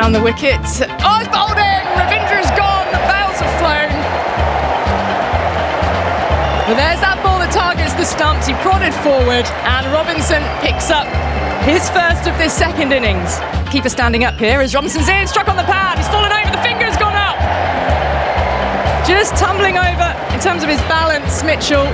Around the wicket. Oh, it's bowled in! Ravindra's gone, the bails have flown. But there's that ball that targets the stumps. He prodded forward and Robinson picks up his first of this second innings. Keeper standing up here as Robinson's in, struck on the pad, he's fallen over, the finger's gone up. Just tumbling over in terms of his balance, Mitchell.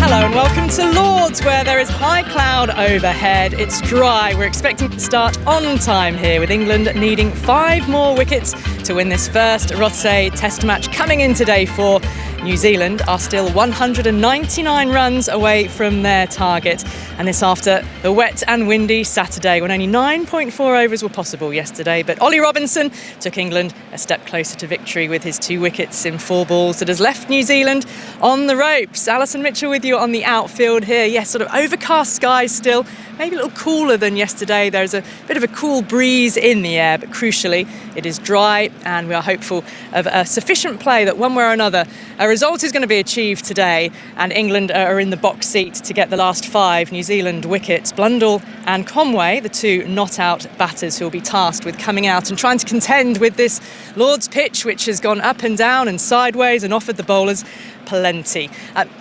Hello and welcome to Lords, where there is high cloud overhead. It's dry. We're expecting to start on time here, with England needing 5 more wickets to win this first Rothesay Test match coming in today for New Zealand are still 199 runs away from their target, and this after the wet and windy Saturday when only 9.4 overs were possible yesterday. But Ollie Robinson took England a step closer to victory with his 2 wickets in 4 balls that has left New Zealand on the ropes. Alison Mitchell with you on the outfield here. Yes, sort of overcast skies still, maybe a little cooler than yesterday. There's a bit of a cool breeze in the air, but crucially it is dry, and we are hopeful of a sufficient play that one way or another a result is going to be achieved today, and England are in the box seat to get the last 5 New Zealand wickets. Blundell and Conway, the 2 not-out batters who will be tasked with coming out and trying to contend with this Lord's pitch, which has gone up and down and sideways and offered the bowlers plenty.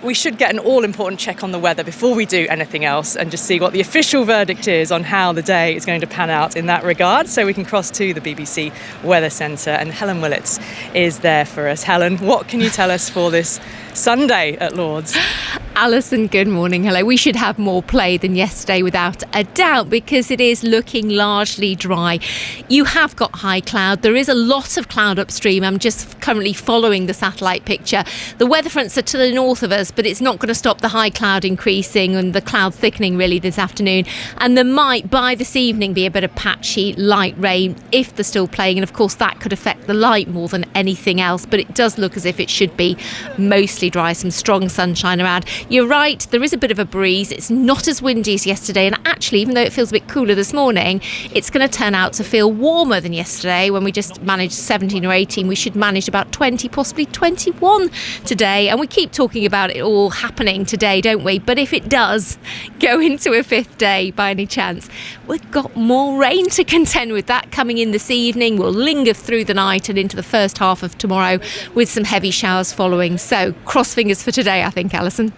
We should get an all-important check on the weather before we do anything else and just see what the official verdict is on how the day is going to pan out in that regard, so we can cross to the BBC Weather Centre, and Helen Willits is there for us. Helen, what can you tell us for this Sunday at Lords? Alison, good morning. Hello. We should have more play than yesterday without a doubt, because it is looking largely dry. You have got high cloud. There is a lot of cloud upstream. I'm just currently following the satellite picture. The weather fronts are to the north of us, but it's not going to stop the high cloud increasing and the cloud thickening really this afternoon. And there might, by this evening, be a bit of patchy light rain if they're still playing. And of course, that could affect the light more than anything else. But it does look as if it should be mostly dry, some strong sunshine around. You're right, there is a bit of a breeze. It's not as windy as yesterday, and actually, even though it feels a bit cooler this morning, it's going to turn out to feel warmer than yesterday when we just managed 17 or 18. We should manage about 20, possibly 21 today, and we keep talking about it all happening today, don't we? But if it does go into a 5th day by any chance, we've got more rain to contend with. That coming in this evening will linger through the night and into the first half of tomorrow, with some heavy showers following. So cross fingers for today, I think, Alison.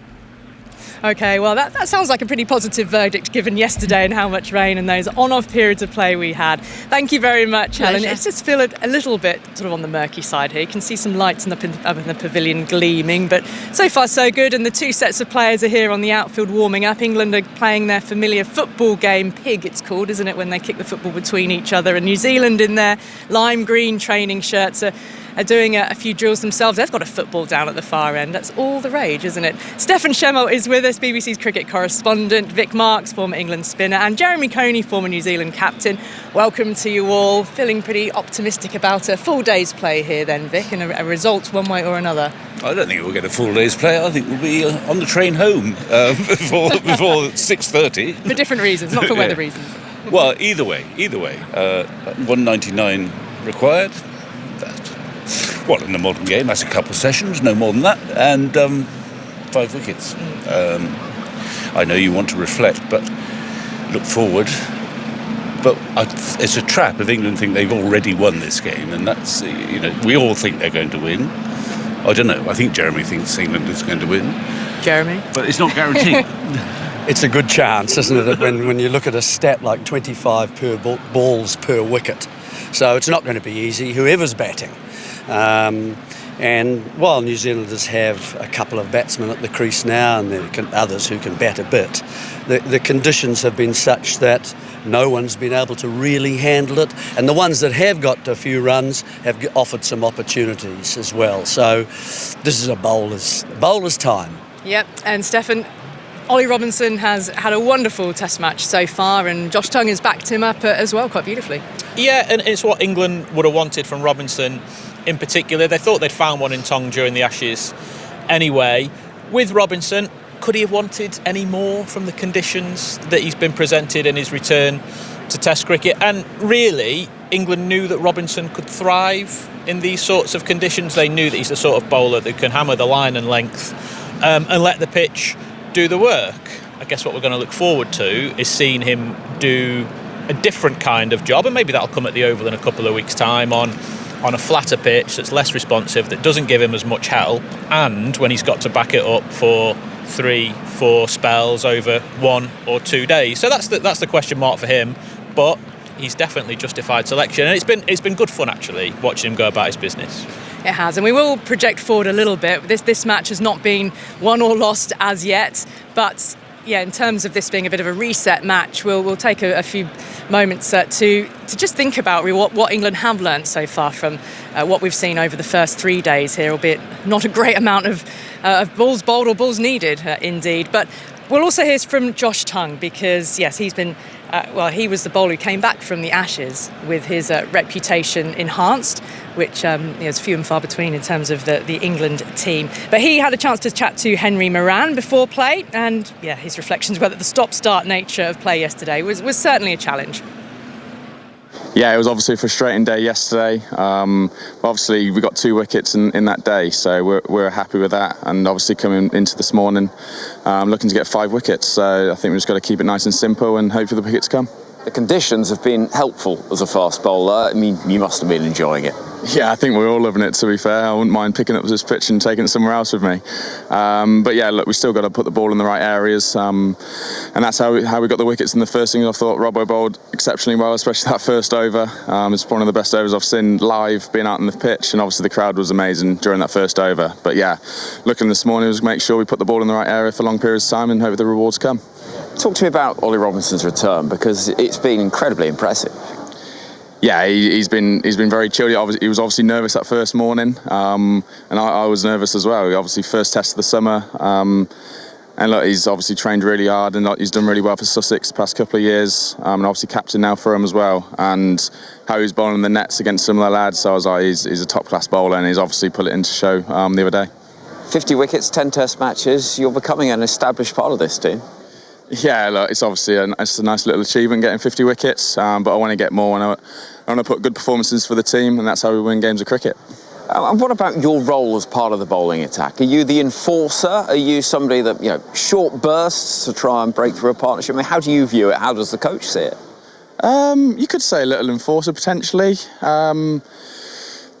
OK, well, that sounds like a pretty positive verdict given yesterday and how much rain and those on-off periods of play we had. Thank you very much, Helen. It's just feel a little bit sort of on the murky side here. You can see some lights up in the pavilion gleaming, but so far so good. And the 2 sets of players are here on the outfield warming up. England are playing their familiar football game, pig it's called, isn't it, when they kick the football between each other. And New Zealand in their lime green training shirts are doing a few drills themselves. They've got a football down at the far end. That's all the rage, isn't it? Stefan Schemmel is with us, BBC's cricket correspondent, Vic Marks, former England spinner, and Jeremy Coney, former New Zealand captain. Welcome to you all. Feeling pretty optimistic about a full day's play here then, Vic, and a result one way or another. I don't think we'll get a full day's play. I think we'll be on the train home before 6:30. For different reasons, not for weather reasons. Well, either way. 199 required. Well, in the modern game, that's a couple of sessions, no more than that, and 5 wickets. I know you want to reflect, but look forward. But it's a trap if England think they've already won this game, and that's, we all think they're going to win. I don't know. I think Jeremy thinks England is going to win. Jeremy? But it's not guaranteed. It's a good chance, isn't it, when you look at a stat like 25 balls per wicket. So it's not going to be easy, whoever's batting. And while New Zealanders have a couple of batsmen at the crease now, and there are others who can bat a bit, the conditions have been such that no one's been able to really handle it, and the ones that have got a few runs have offered some opportunities as well. So this is a bowler's time. Yep, and Stefan, Ollie Robinson has had a wonderful test match so far, and Josh Tongue has backed him up as well quite beautifully. Yeah, and it's what England would have wanted from Robinson in particular. They thought they'd found one in Tongue during the Ashes anyway. With Robinson, could he have wanted any more from the conditions that he's been presented in his return to Test cricket? And really, England knew that Robinson could thrive in these sorts of conditions. They knew that he's the sort of bowler that can hammer the line and length and let the pitch do the work. I guess what we're going to look forward to is seeing him do a different kind of job, and maybe that'll come at the Oval in a couple of weeks' time on a flatter pitch that's less responsive, that doesn't give him as much help, and when he's got to back it up for 3-4 spells over 1 or 2 days. So that's the question mark for him, but he's definitely justified selection, and it's been good fun actually watching him go about his business. It has, and we will project forward a little bit. This match has not been won or lost as yet, but yeah, in terms of this being a bit of a reset match, we'll take a few moments to just think about what England have learnt so far from what we've seen over the first 3 days here, albeit not a great amount of balls bowled or balls needed, indeed. But we'll also hear from Josh Tongue, because yes, he's been he was the bowler who came back from the Ashes with his reputation enhanced, which is few and far between in terms of the England team. But he had a chance to chat to Henry Moran before play, and yeah, his reflections were that the stop-start nature of play yesterday was certainly a challenge. Yeah, it was obviously a frustrating day yesterday. Obviously, we got 2 wickets in that day, so we're happy with that. And obviously, coming into this morning, looking to get 5 wickets. So I think we've just got to keep it nice and simple and hope for the wickets come. The conditions have been helpful as a fast bowler. I mean, you must have been enjoying it. Yeah, I think we're all loving it, to be fair. I wouldn't mind picking up this pitch and taking it somewhere else with me. But yeah, look, we still got to put the ball in the right areas. And that's how we got the wickets in the first innings. I thought Robbo bowled exceptionally well, especially that first over. It's one of the best overs I've seen live, being out on the pitch. And obviously the crowd was amazing during that first over. But yeah, looking this morning was make sure we put the ball in the right area for long periods of time and hope the rewards come. Talk to me about Ollie Robinson's return, because it's been incredibly impressive. Yeah, he's been very chilled. He was obviously nervous that first morning, and I was nervous as well. He obviously first test of the summer, and look, he's obviously trained really hard, and he's done really well for Sussex the past couple of years, and obviously captain now for him as well. And how he was bowling the nets against similar lads, so I was like, he's a top class bowler, and he's obviously put it into show the other day. 50 wickets, 10 Test matches. You're becoming an established part of this team. Yeah, look, it's obviously a nice little achievement getting 50 wickets, but I want to get more, and I want to put good performances for the team, and that's how we win games of cricket. And what about your role as part of the bowling attack? Are you the enforcer? Are you somebody that, short bursts to try and break through a partnership? I mean, how do you view it? How does the coach see it? You could say a little enforcer, potentially.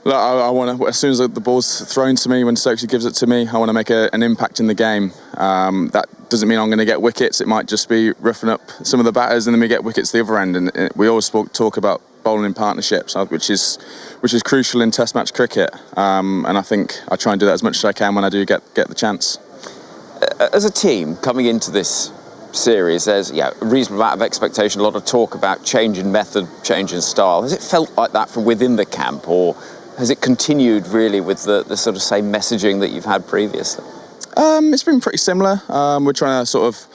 Look, I want to, as soon as the ball's thrown to me, when Stokesy gives it to me, I want to make an impact in the game. That doesn't mean I'm going to get wickets. It might just be roughing up some of the batters, and then we get wickets the other end. And we always talk about bowling in partnerships, which is crucial in Test match cricket. And I think I try and do that as much as I can when I do get the chance. As a team coming into this series, there's a reasonable amount of expectation, a lot of talk about change in method, change in style. Has it felt like that from within the camp, or has it continued really with the sort of same messaging that you've had previously? It's been pretty similar. We're trying to sort of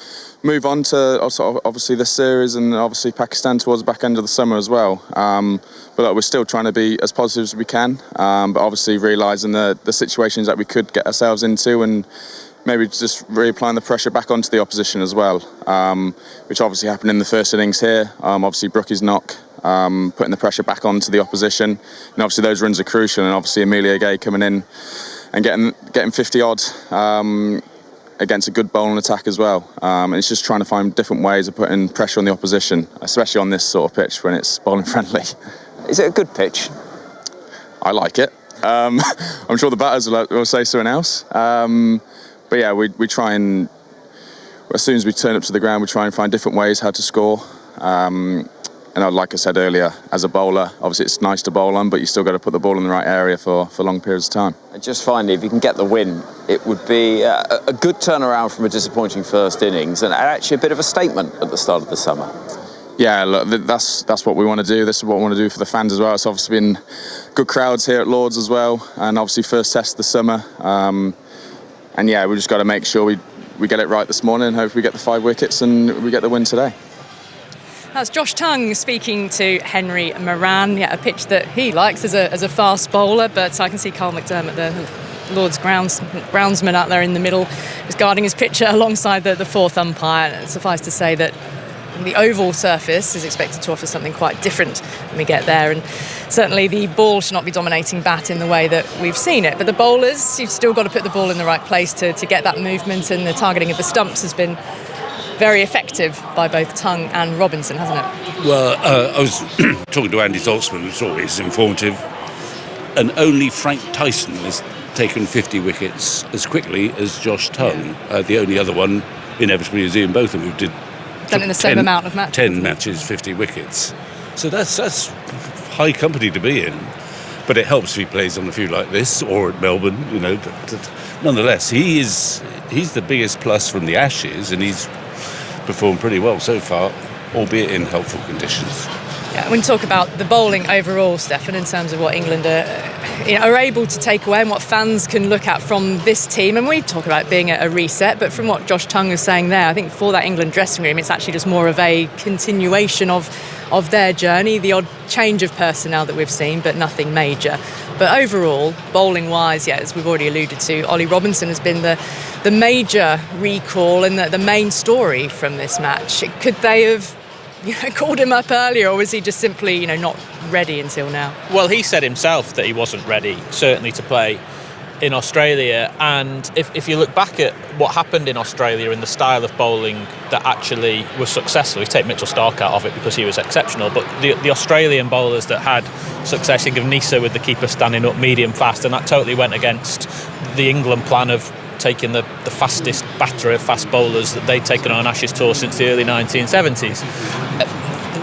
move on to obviously this series, and obviously Pakistan towards the back end of the summer as well. But look, we're still trying to be as positive as we can, but obviously realising the situations that we could get ourselves into, and maybe just reapplying the pressure back onto the opposition as well, which obviously happened in the first innings here. Obviously Brookie's knock, putting the pressure back onto the opposition, and obviously those runs are crucial, and obviously Emilio Gay coming in and getting 50 odd against a good bowling attack as well. And it's just trying to find different ways of putting pressure on the opposition, especially on this sort of pitch when it's bowling friendly. Is it a good pitch? I like it. I'm sure the batters will say something else. But yeah, we try and, as soon as we turn up to the ground, we try and find different ways how to score. And like I said earlier, as a bowler, obviously it's nice to bowl on, but you still got to put the ball in the right area for long periods of time. And just finally, if you can get the win, it would be a good turnaround from a disappointing first innings, and actually a bit of a statement at the start of the summer. Yeah, look, that's what we want to do. This is what we want to do for the fans as well. It's obviously been good crowds here at Lord's as well, and obviously first test of the summer. And yeah, we just got to make sure we get it right this morning, and hope we get the 5 wickets and we get the win today. That's Josh Tongue speaking to Henry Moran. Yeah, a pitch that he likes as a fast bowler, but I can see Carl McDermott, the Lord's groundsman out there in the middle, just guarding his pitcher alongside the fourth umpire. And suffice to say that the oval surface is expected to offer something quite different when we get there, and certainly the ball should not be dominating bat in the way that we've seen it. But the bowlers, you've still got to put the ball in the right place to get that movement, and the targeting of the stumps has been very effective by both Tongue and Robinson, hasn't it? Well, I was talking to Andy Zaltzman, who's always informative, and only Frank Tyson has taken 50 wickets as quickly as Josh Tongue. The only other one, inevitably, is Ian Botham, who did Done in the same amount of matches. 10 matches, 50 wickets. So that's high company to be in. But it helps if he plays on a few like this, or at Melbourne, But nonetheless, he's the biggest plus from the Ashes, and he's performed pretty well so far, albeit in helpful conditions. Yeah, when you talk about the bowling overall, Stefan, in terms of what England are able to take away and what fans can look at from this team, and we talk about it being a reset, but from what Josh Tongue was saying there, I think for that England dressing room, it's actually just more of a continuation of their journey, the odd change of personnel that we've seen, but nothing major. But overall, bowling-wise, as we've already alluded to, Ollie Robinson has been the major recall and the main story from this match. Could they have called him up earlier, or was he just simply not ready until now? Well, he said himself that he wasn't ready, certainly to play in Australia. And if you look back at what happened in Australia and the style of bowling that actually was successful, you take Mitchell Stark out of it because he was exceptional, but the Australian bowlers that had success, think of Nisa with the keeper standing up medium fast, and that totally went against the England plan of taking the fastest battery of fast bowlers that they'd taken on Ashes tour since the early 1970s.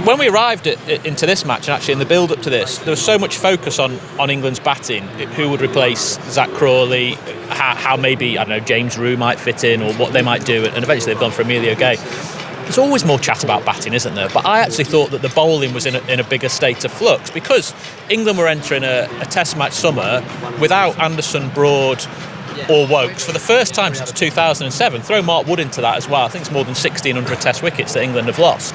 When we arrived into this match, and actually in the build-up to this, there was so much focus on England's batting, who would replace Zach Crawley, how maybe, I don't know, James Rue might fit in, or what they might do, and eventually they've gone for Emilio Gay. There's always more chat about batting, isn't there? But I actually thought that the bowling was in a bigger state of flux, because England were entering a test match summer without Anderson, Broad or Woakes for the first time since 2007. Throw Mark Wood into that as well. I think it's more than 1,600 test wickets that England have lost.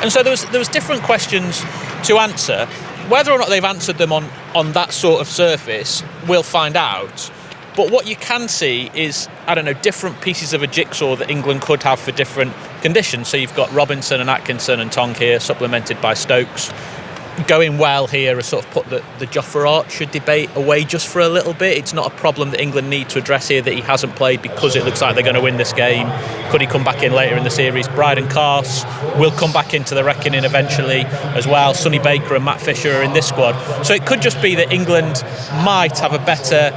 And so there was different questions to answer. Whether or not they've answered them on that sort of surface, we'll find out. But what you can see is, I don't know, different pieces of a jigsaw that England could have for different conditions. So you've got Robinson and Atkinson and Tongue here, supplemented by Stokes. Going well here has sort of put the Jofra Archer debate away just for a little bit. It's not a problem that England need to address here that he hasn't played because it looks like they're going to win this game. Could he come back in later in the series? Bryden Carse will come back into the reckoning eventually as well. Sonny Baker and Matt Fisher are in this squad. So it could just be that England might have a better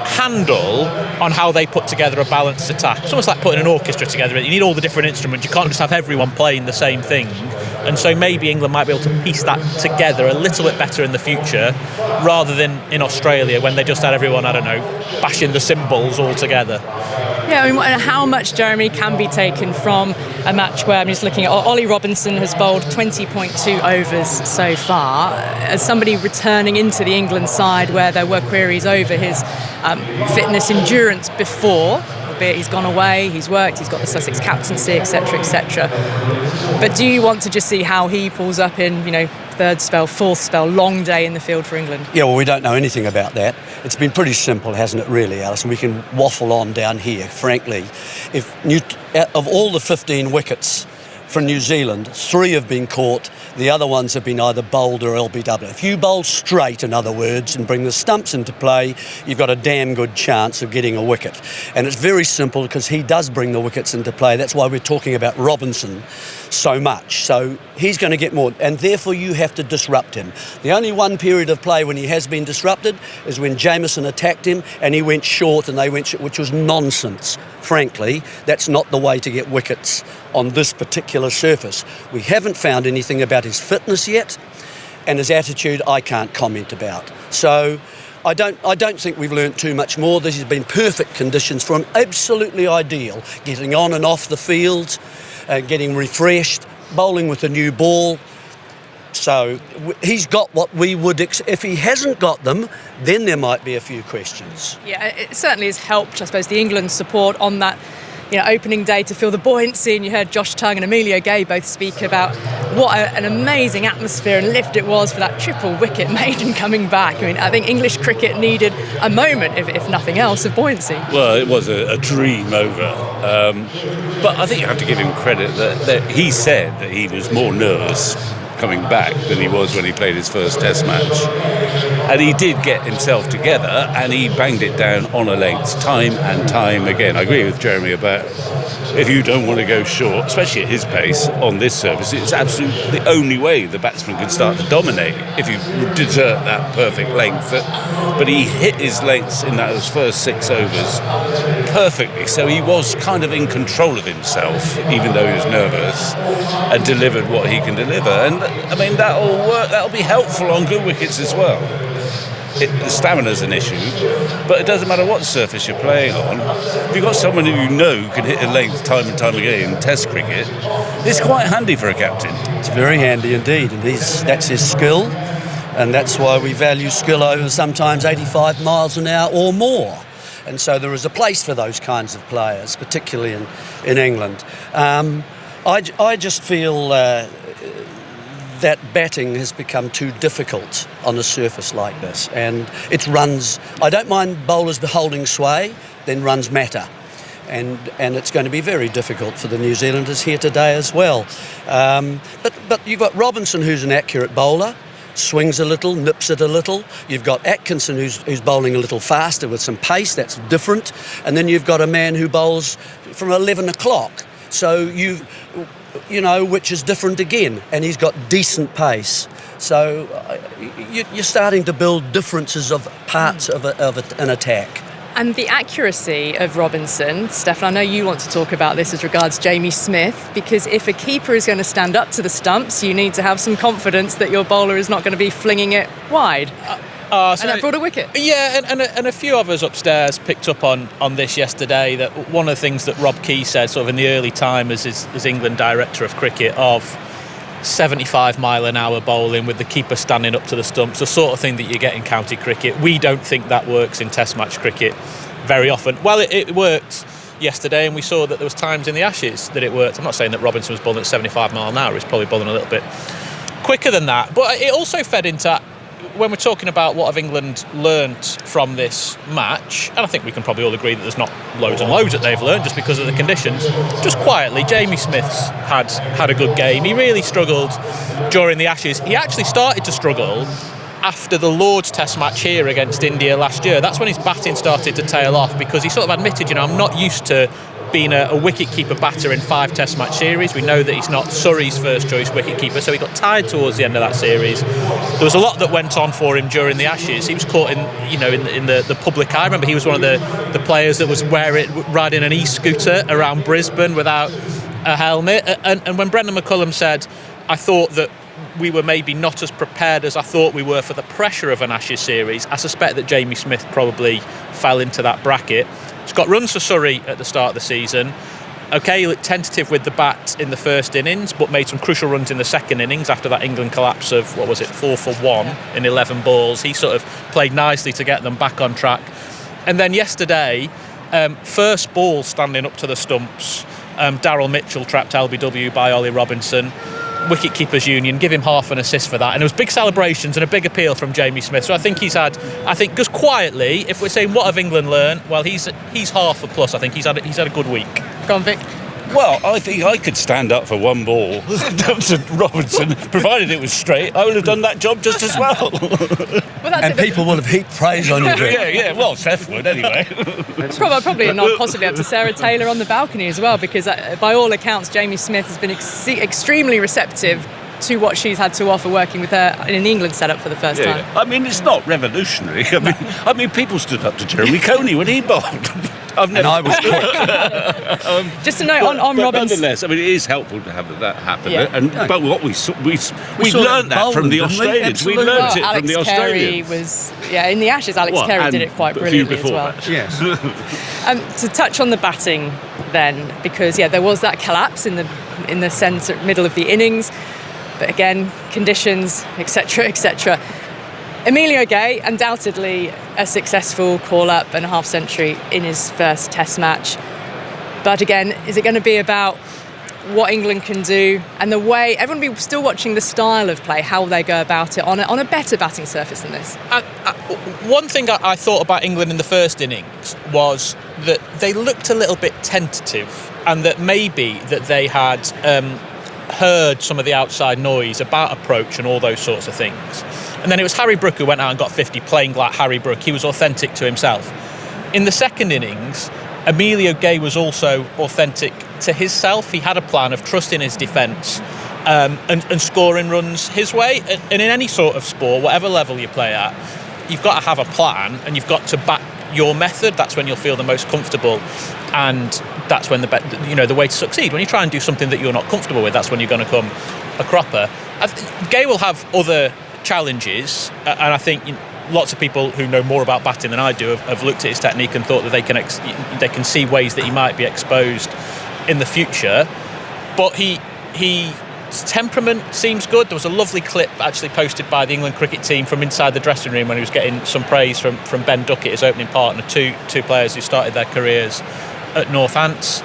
handle on how they put together a balanced attack. It's almost like putting an orchestra together. You need all the different instruments. You can't just have everyone playing the same thing. And so maybe England might be able to piece that together a little bit better in the future, rather than in Australia when they just had everyone, I don't know, bashing the cymbals all together. Yeah, I mean, how much, Jeremy, can be taken from a match where I'm just looking at Ollie Robinson has bowled 20.2 overs so far. As somebody returning into the England side where there were queries over his fitness endurance before, albeit he's gone away, he's worked, he's got the Sussex captaincy, etc., etc. But do you want to just see how he pulls up in, third spell, fourth spell, long day in the field for England? Yeah, well, we don't know anything about that. It's been pretty simple, hasn't it, really, Alison? We can waffle on down here, frankly. Of all the 15 wickets from New Zealand, 3 have been caught. The other ones have been either bowled or LBW. If you bowl straight, in other words, and bring the stumps into play, you've got a damn good chance of getting a wicket. And it's very simple because he does bring the wickets into play. That's why we're talking about Robinson so much. So he's going to get more, and therefore you have to disrupt him. The only one period of play when he has been disrupted is when Jamieson attacked him and he went short and they went short, which was nonsense. Frankly, that's not the way to get wickets on this particular surface. We haven't found anything about his fitness yet, and his attitude I can't comment about. So I don't think we've learnt too much more. This has been perfect conditions for him, absolutely ideal. Getting on and off the field, getting refreshed, bowling with a new ball. So he's got what we would if he hasn't got them, then there might be a few questions. Yeah, it certainly has helped, I suppose, the England support on that opening day to feel the buoyancy. And you heard Josh Tongue and Emilio Gay both speak about what an amazing atmosphere and lift it was for that triple wicket maiden coming back. I mean, I think English cricket needed a moment, if nothing else, of buoyancy. Well, it was a dream over. But I think you have to give him credit that he said that he was more nervous coming back than he was when he played his first Test match. And he did get himself together, and he banged it down on a length time and time again. I agree with Jeremy about if you don't want to go short, especially at his pace on this surface, it's absolutely the only way the batsman can start to dominate if you desert that perfect length. But he hit his lengths in those first 6 overs perfectly, so he was kind of in control of himself, even though he was nervous, and delivered what he can deliver. And I mean, that'll work. That'll be helpful on good wickets as well. The stamina's an issue, but it doesn't matter what surface you're playing on. If you've got someone who you know can hit a length time and time again in Test cricket, it's quite handy for a captain. It's very handy indeed, and that's his skill, and that's why we value skill over sometimes 85 miles an hour or more. And so there is a place for those kinds of players, particularly in England. I just feel that batting has become too difficult on a surface like this, and it runs. I don't mind bowlers holding sway, then runs matter, and it's going to be very difficult for the New Zealanders here today as well. But you've got Robinson, who's an accurate bowler, swings a little, nips it a little. You've got Atkinson, who's bowling a little faster with some pace. That's different. And then you've got a man who bowls from 11 o'clock. So you know, which is different again, and he's got decent pace. So you're starting to build differences of parts of an attack. And the accuracy of Robinson, Stefan, I know you want to talk about this as regards Jamie Smith, because if a keeper is going to stand up to the stumps, you need to have some confidence that your bowler is not going to be flinging it wide. And that brought a wicket. Yeah, and a few of us upstairs picked up on this yesterday, that one of the things that Rob Key said sort of in the early time as England director of cricket, of 75 mile an hour bowling with the keeper standing up to the stumps, the sort of thing that you get in county cricket. We don't think that works in Test match cricket very often. Well, it worked yesterday, and we saw that there was times in the Ashes that it worked. I'm not saying that Robinson was bowling at 75 mile an hour, he's probably bowling a little bit quicker than that, but it also fed into, when we're talking about what have England learnt from this match, and I think we can probably all agree that there's not loads and loads that they've learned just because of the conditions. Just quietly, Jamie Smith's had a good game. He really struggled during the Ashes. He actually started to struggle after the Lord's Test match here against India last year. That's when his batting started to tail off, because he sort of admitted, I'm not used to being a wicket-keeper batter in 5 Test match series. We know that he's not Surrey's first choice wicket-keeper, so he got tired towards the end of that series. There was a lot that went on for him during the Ashes. He was caught in the public eye. I remember he was one of the players that was riding an e-scooter around Brisbane without a helmet. And when Brendan McCullum said, I thought that we were maybe not as prepared as I thought we were for the pressure of an Ashes series, I suspect that Jamie Smith probably fell into that bracket. He's got runs for Surrey at the start of the season. Okay, he looked tentative with the bat in the first innings, but made some crucial runs in the second innings after that England collapse of, 4 for 1 in 11 balls. He sort of played nicely to get them back on track. And then yesterday, first ball standing up to the stumps, Daryl Mitchell trapped LBW by Ollie Robinson. Wicket Keepers Union give him half an assist for that, and there was big celebrations and a big appeal from Jamie Smith. So I think just quietly, if we're saying what have England learned, well, he's half a plus. I think he's had a good week. Go on, Vic. Well, I think I could stand up for one ball to Robinson, provided it was straight. I would have done that job just as well. And people will have heaped praise on you. Yeah. Well, Seth would anyway. Probably not possibly up to Sarah Taylor on the balcony as well, because by all accounts, Jamie Smith has been extremely receptive to what she's had to offer working with her in an England setup for the first time. Yeah. I mean, it's not revolutionary. I mean, people stood up to Jeremy Coney when he bowled. And I was quick. Just to note on Robinson. Nonetheless, I mean, it is helpful to have that happen. Yeah. But what we learned that from the Australians. We learned it from the Australians. Alex Carey in the Ashes. Alex Carey did it quite brilliantly as well. That. Yes. To touch on the batting then, because there was that collapse in the centre middle of the innings, but again, conditions, etc., etc. Emilio Gay, undoubtedly a successful call-up and a half-century in his first Test match. But again, is it going to be about what England can do and the way everyone will be still watching the style of play, how they go about it on a better batting surface than this? One thing I thought about England in the first innings was that they looked a little bit tentative, and that maybe that they had heard some of the outside noise about approach and all those sorts of things. And then it was Harry Brook who went out and got 50, playing like Harry Brook. He was authentic to himself. In the second innings, Emilio Gay was also authentic to himself. He had a plan of trusting his defence and scoring runs his way. And in any sort of sport, whatever level you play at, you've got to have a plan and you've got to back your method. That's when you'll feel the most comfortable, and that's when the way to succeed. When you try and do something that you're not comfortable with, that's when you're going to come a cropper. Gay will have other challenges, and I think lots of people who know more about batting than I do have looked at his technique and thought that they can see ways that he might be exposed in the future. But his temperament seems good. There was a lovely clip actually posted by the England cricket team from inside the dressing room when he was getting some praise from Ben Duckett, his opening partner, two players who started their careers at Northants.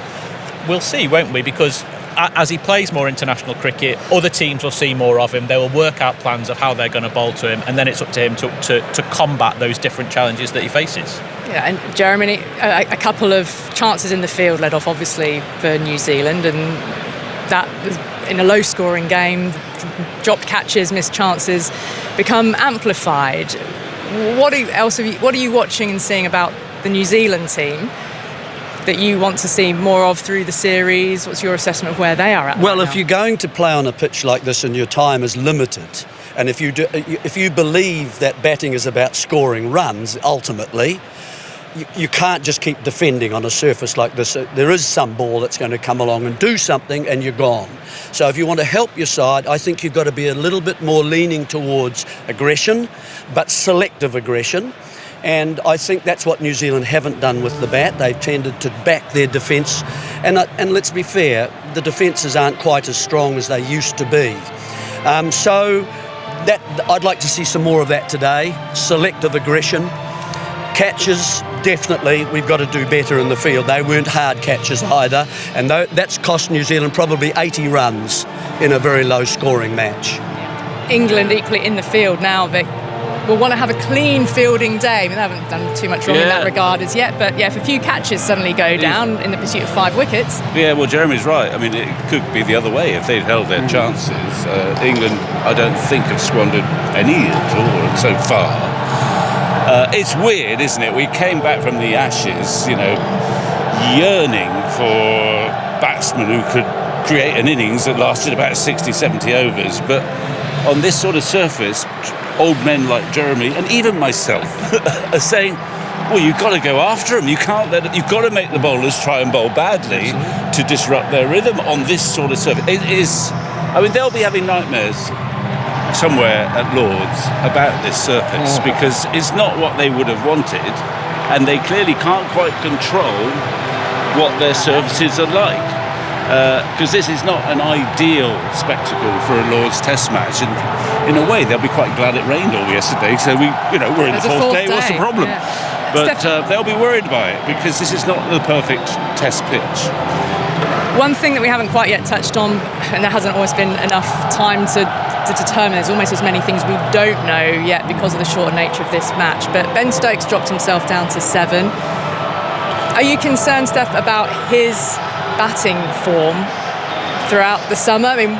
We'll see, won't we? Because as he plays more international cricket, other teams will see more of him. They will work out plans of how they're going to bowl to him, and then it's up to him to combat those different challenges that he faces. Yeah, and Jeremy, a couple of chances in the field led off obviously for New Zealand, and that was in a low-scoring game. Dropped catches, missed chances become amplified. What are you watching and seeing about the New Zealand team that you want to see more of through the series? What's your assessment of where they are at? Well, right if you're going to play on a pitch like this and your time is limited, and if you believe that batting is about scoring runs ultimately, you can't just keep defending on a surface like this. There is some ball that's going to come along and do something and you're gone. So if you want to help your side, I think you've got to be a little bit more leaning towards aggression, but selective aggression. And I think that's what New Zealand haven't done with the bat. They've tended to back their defence. And let's be fair, the defences aren't quite as strong as they used to be. So that I'd like to see some more of that today. Selective aggression. Catches, definitely, we've got to do better in the field. They weren't hard catches either, and that's cost New Zealand probably 80 runs in a very low-scoring match. England equally in the field now, Vic, will want to have a clean fielding day. I mean, they haven't done too much wrong in that regard as yet, but yeah, if a few catches suddenly go down in the pursuit of 5 wickets. Yeah, well, Jeremy's right. I mean, it could be the other way if they'd held their chances. England, I don't think, have squandered any at all so far. It's weird, isn't it? We came back from the Ashes, yearning for batsmen who could create an innings that lasted about 60, 70 overs. But on this sort of surface, old men like Jeremy and even myself are saying, well, you've got to go after them. You've got to make the bowlers try and bowl badly to disrupt their rhythm on this sort of surface. They'll be having nightmares somewhere at Lord's about this surface because it's not what they would have wanted, and they clearly can't quite control what their surfaces are like, because this is not an ideal spectacle for a Lord's Test match, and in a way they'll be quite glad it rained all yesterday, so we're in the fourth day. What's the problem? Yeah. But they'll be worried by it because this is not the perfect Test pitch. One thing that we haven't quite yet touched on, and there hasn't always been enough time to determine, there's almost as many things we don't know yet because of the short nature of this match, but Ben Stokes dropped himself down to 7. Are you concerned, Steph, about his batting form throughout the summer? I mean,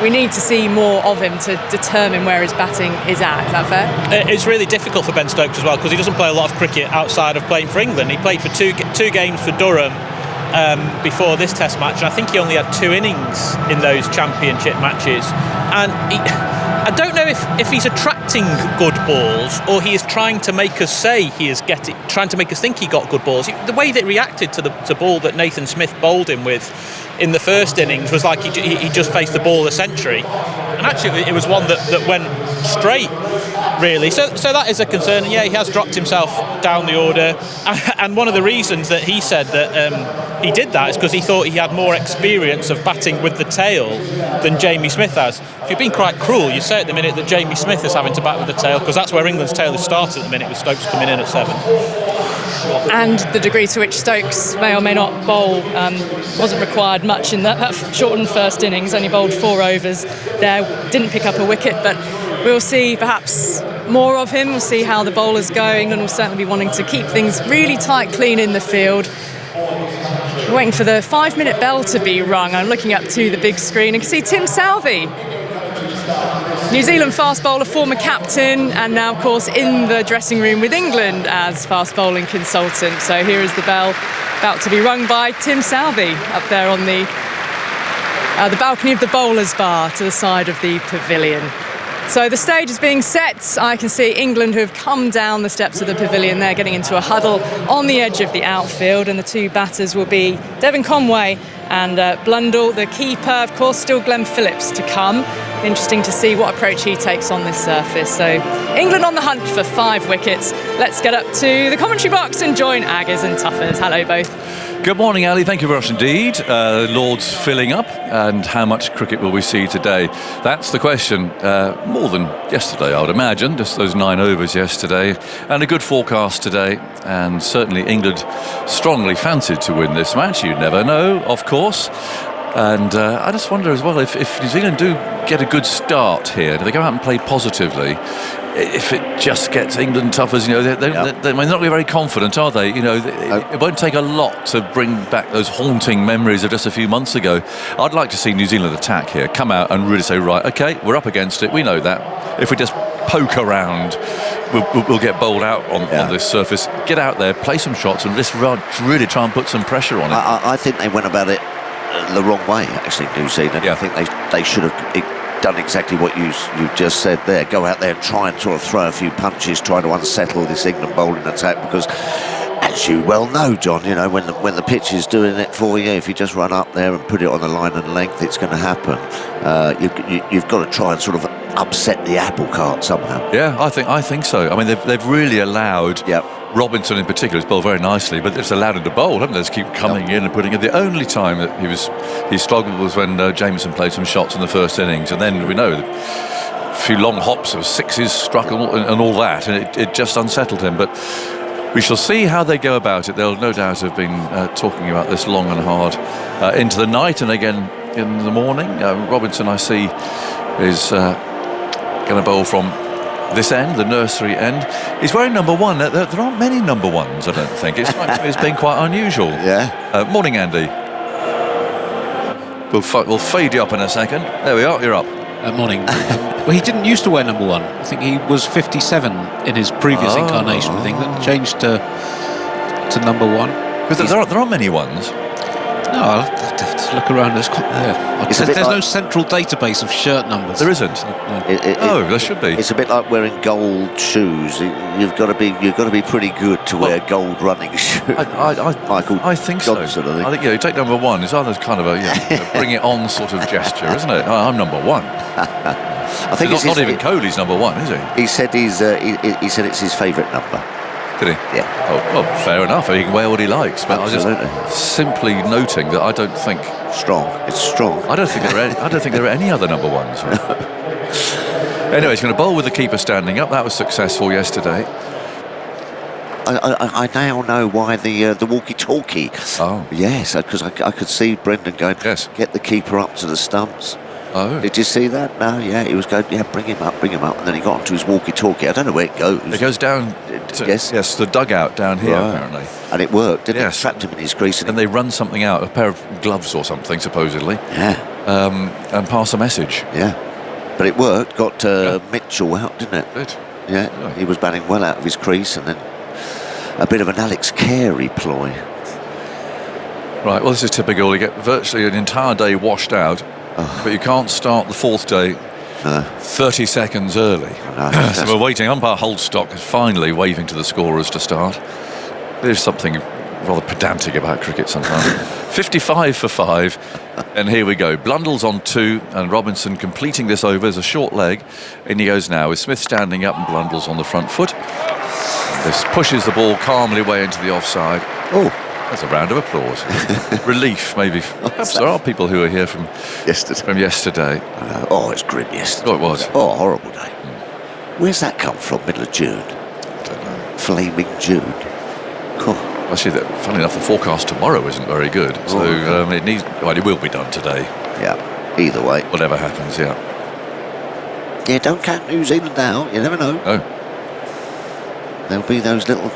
we need to see more of him to determine where his batting is at. Is that fair? It's really difficult for Ben Stokes as well because he doesn't play a lot of cricket outside of playing for England. He played for two games for Durham before this Test match, and I think he only had 2 innings in those championship matches. And I don't know if he's attracting good balls or he is trying to make us say trying to make us think he got good balls. The way that he reacted to the ball that Nathan Smith bowled him with in the first innings was like he just faced the ball of the century, and actually it was one that went straight, really. So that is a concern. And yeah, he has dropped himself down the order, and one of the reasons that he said that he did that is because he thought he had more experience of batting with the tail than Jamie Smith has. If you're being quite cruel, you say at the minute that Jamie Smith is having to bat with the tail because that's where England's tail has started at the minute, with Stokes coming in at 7. And the degree to which Stokes may or may not bowl wasn't required much in that shortened first innings. Only bowled 4 overs there, didn't pick up a wicket, but we'll see perhaps more of him. We'll see how the bowlers go. England will certainly be wanting to keep things really tight, clean in the field. We're waiting for the 5-minute bell to be rung. I'm looking up to the big screen and can see Tim Southey, New Zealand fast bowler, former captain, and now, of course, in the dressing room with England as fast bowling consultant. So here is the bell about to be rung by Tim Southey up there on the balcony of the bowler's bar to the side of the pavilion. So the stage is being set. I can see England who have come down the steps of the pavilion. They're getting into a huddle on the edge of the outfield, and the two batters will be Devon Conway and Blundell. The keeper, of course, still Glenn Phillips to come. Interesting to see what approach he takes on this surface. So England on the hunt for 5 wickets. Let's get up to the commentary box and join Aggers and Tuffers. Hello both. Good morning, Ali. Thank you very much indeed. Lord's filling up, and how much cricket will we see today? That's the question. More than yesterday, I would imagine. Just those 9 overs yesterday, and a good forecast today. And certainly England strongly fancied to win this match. You never know, of course. And I just wonder as well if New Zealand do get a good start here, do they go out and play positively? If it just gets England tough as, they might not be very confident, are they? It won't take a lot to bring back those haunting memories of just a few months ago. I'd like to see New Zealand attack here, come out and really say, right, okay, we're up against it, we know that. If we just poke around, we'll get bowled out on this surface. Get out there, play some shots, and just really try and put some pressure on it. I think they went about it the wrong way, actually, New Zealand. I think they should have done exactly what you just said there. Go out there and try and sort of throw a few punches, try to unsettle this England bowling attack, because as you well know, John, when the pitch is doing it for you, if you just run up there and put it on the line and length, it's going to happen. You've got to try and sort of upset the apple cart somehow. Yeah, I think so. I mean, they've really allowed Robinson in particular has bowled very nicely, but it's allowed him to bowl, haven't they? Just keep coming in and putting it. The only time that he struggled was when Jameson played some shots in the first innings, and then we know a few long hops of 6s struck and all that, and it just unsettled him. But we shall see how they go about it. They'll no doubt have been talking about this long and hard into the night and again in the morning. Robinson, I see, is going to bowl from this end, the nursery end. He's wearing number 1. There aren't many number 1s, I don't think. It's been quite unusual. Yeah. Morning, Andy. We'll fade you up in a second. There we are, you're up. Morning. Well, he didn't used to wear number 1. I think he was 57 in his previous incarnation with England. Changed to number 1. Because there aren't many ones. No, I'll have to look around. There's no central database of shirt numbers. There isn't. There should be. It's a bit like wearing gold shoes. You've got to be pretty good to wear gold running shoes. I think so. Sort of thing. I think you take number 1. It's either kind of a bring it on sort of gesture, isn't it? I'm number 1. I think not even Kohli's number 1, is he? He said he said it's his favourite number. Did he? Yeah. Oh, well, fair enough. He can wear what he likes. But Absolutely. I was just simply noting that I don't think strong. It's strong. I don't think there are any other number 1s. Anyway, he's going to bowl with the keeper standing up. That was successful yesterday. I now know why the walkie-talkie. Oh. Yes, because I could see Brendan going, get the keeper up to the stumps. Oh. Did you see that? No, he was going, bring him up. And then he got onto his walkie-talkie. I don't know where it goes. It goes down to the dugout down here, apparently. And it worked, didn't it? Trapped him in his crease. And they run something out, a pair of gloves or something, supposedly. Yeah. And pass a message. Yeah. But it worked. Got Mitchell out, didn't it? Good. Yeah. He was batting well out of his crease, and then a bit of an Alex Carey ploy. Right, well, this is typical. You get virtually an entire day washed out. But you can't start the 4th day 30 seconds early. So we're waiting. Umpire Holdstock is finally waving to the scorers to start. There's something rather pedantic about cricket sometimes. 55 for 5, and here we go. Blundell's on 2, and Robinson completing this over as a short leg. In he goes now with Smith standing up and Blundell's on the front foot. This pushes the ball calmly away into the offside. Oh. That's a round of applause. Relief, maybe. Perhaps there are people who are here from yesterday. It's grim yesterday. Oh, it was. Oh, horrible day. Where's that come from? Middle of June? I don't know. Flaming June. Cool. Actually, funny enough, the forecast tomorrow isn't very good. So it will be done today. Yeah, either way. Whatever happens, yeah. Yeah, don't count New Zealand out. You never know. Oh. There'll be those little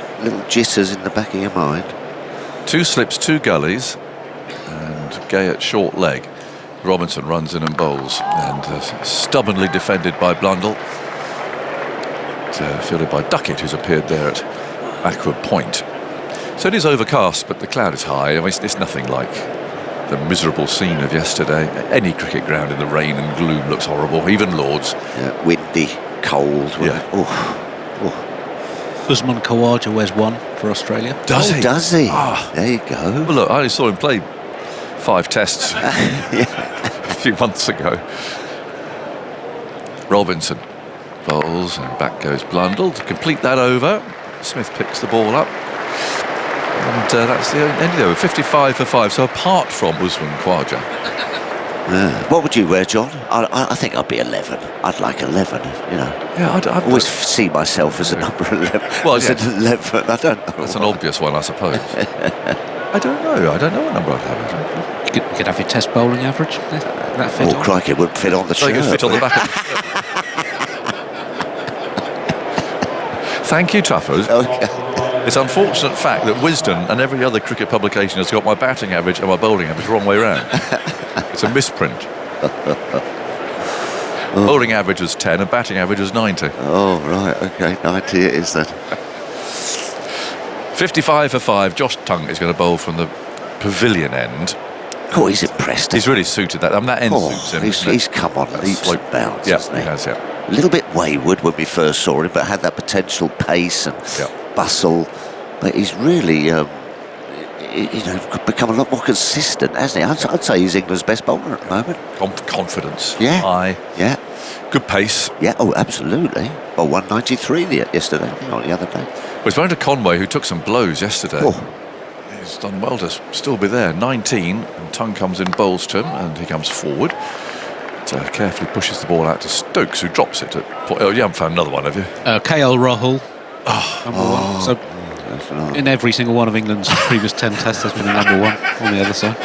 jitters in the back of your mind. 2 slips, 2 gullies, and Gay at short leg. Robinson runs in and bowls, and stubbornly defended by Blundell. Fielded by Duckett, who's appeared there at backward point. So it is overcast, but the cloud is high. I mean, it's nothing like the miserable scene of yesterday. Any cricket ground in the rain and gloom looks horrible, even Lord's. Yeah, windy, cold. Yeah. Usman Khawaja wears 1 for Australia. Does he? Does he? Ah. There you go. Well, look, I only saw him play 5 tests a few months ago. Robinson bowls, and back goes Blundell to complete that over. Smith picks the ball up, and that's the end of the over. 55 for 5. So apart from Usman Khawaja, What would you wear, John? I think I'd be 11. I'd like 11, you know. yeah, I always see myself as a number 11. Well, As an 11, I don't know. that's an obvious one, I suppose. I don't know what number I'd have. You could have your test bowling average. That fit on. Crikey, it wouldn't fit on the So shirt. you could fit on the back of the Thank you, Tuffers. Okay. It's an unfortunate fact that Wisden and every other cricket publication has got my batting average and my bowling average the wrong way round. It's a misprint. Bowling average was 10 and batting average was 90. Oh, right, okay, 90 it is then. 55 for 5. Josh Tongue is going to bowl from the pavilion end. Oh, he's impressed. He's really suited that. That end suits him. He's come on leaps and bounds, hasn't he? He has, yeah. A little bit wayward when we first saw him, but had that potential pace and bustle. But he's really, become a lot more consistent, hasn't he? I'd say he's England's best bowler at the moment. Confidence. Yeah. High. Yeah. Good pace. Yeah, oh, absolutely. Well, 193 yesterday, not the other day. Well, he's going to Conway, who took some blows yesterday. Oh. He's done well to still be there. 19, and Tongue comes in, bowls to him, and he comes forward. Carefully pushes the ball out to Stokes, who drops it. You haven't found another one, have you? KL Rahul. Number 1. So That's right. in every single one of England's previous 10 tests, there's been a number 1 on the other side.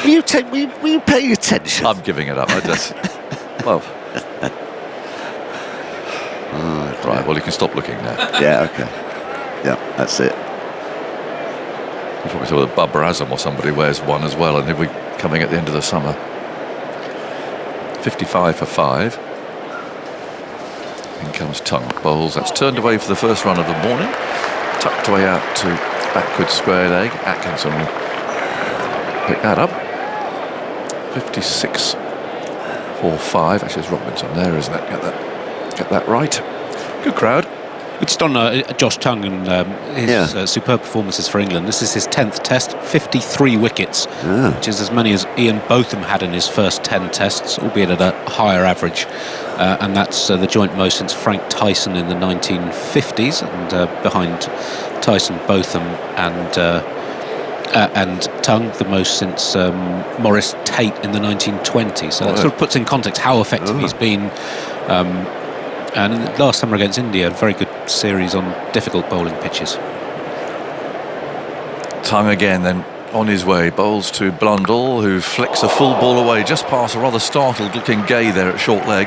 Were you paying attention? I'm giving it up. I just... well... right, well, you can stop looking now. Yeah, okay. Yeah, that's it. You probably saw that Bubba Azam or somebody wears 1 as well, and he'll be coming at the end of the summer. 55 for 5. In comes Tongue. Bowls. That's turned away for the first run of the morning. Tucked away out to backward square leg. Atkinson will pick that up. 56 for 5. Actually, it's Robinson there, isn't it? Get that right. Good crowd. It's on Josh Tongue and his superb performances for England. This is his 10th test, 53 wickets, which is as many as Ian Botham had in his first 10 tests, albeit at a higher average. And that's the joint most since Frank Tyson in the 1950s, and behind Tyson, Botham and Tongue, the most since Maurice Tate in the 1920s. So that sort of puts in context how effective he's been. And last summer against India, a very good series on difficult bowling pitches. Tongue again then on his way, bowls to Blundell, who flicks a full ball away just past a rather startled looking Gay there at short leg,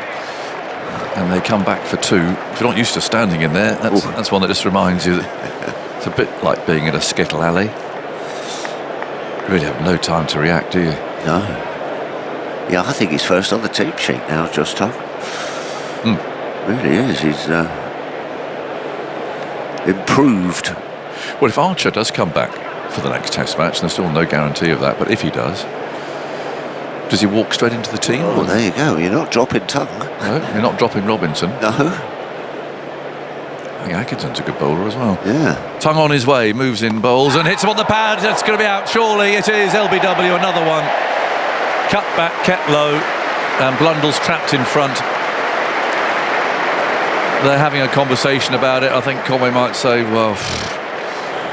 and they come back for 2. If you're not used to standing in there, that's one that just reminds you that it's a bit like being in a skittle alley. You really have no time to react, do you? No. Yeah, I think he's first on the team sheet now, Josh Tongue. Really is. He's improved. Well, if Archer does come back for the next Test match, and there's still no guarantee of that, but if he does he walk straight into the team? Oh, there you go. You're not dropping Tongue. No, you're not dropping Robinson. No. I think Atkinson's a good bowler as well. Yeah. Tongue on his way, moves in, bowls, and hits him on the pad. That's going to be out, surely. It is LBW, another one. Cut back, kept low, and Blundell's trapped in front. They're having a conversation about it. I think Conway might say, well,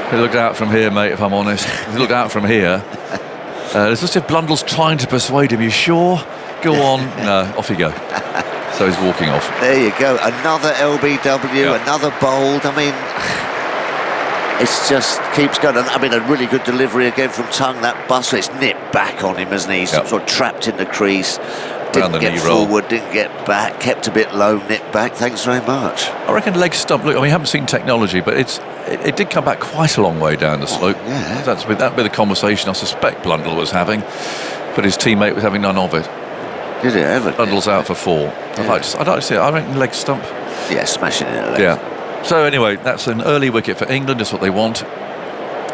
he looked out from here, mate, if I'm honest. He looked out from here. It's just if Blundell's trying to persuade him. You sure? Go on. No, off you go. So he's walking off. There you go. Another LBW, another bowled. I mean, it's just keeps going. I mean, a really good delivery again from Tongue. That bustle, it's nipped back on him, hasn't he? He's sort of trapped in the crease. Didn't get forward, didn't get back, kept a bit low, nipped back. Thanks very much. I reckon leg stump. Look, I mean, I haven't seen technology, but it's it did come back quite a long way down the slope. yeah. That'd be the conversation I suspect Blundell was having, but his teammate was having none of it. Did it ever? Blundell's out for 4. I'd like to see it. I reckon leg stump. Yeah, smashing it. Yeah. So anyway, that's an early wicket for England. That's what they want.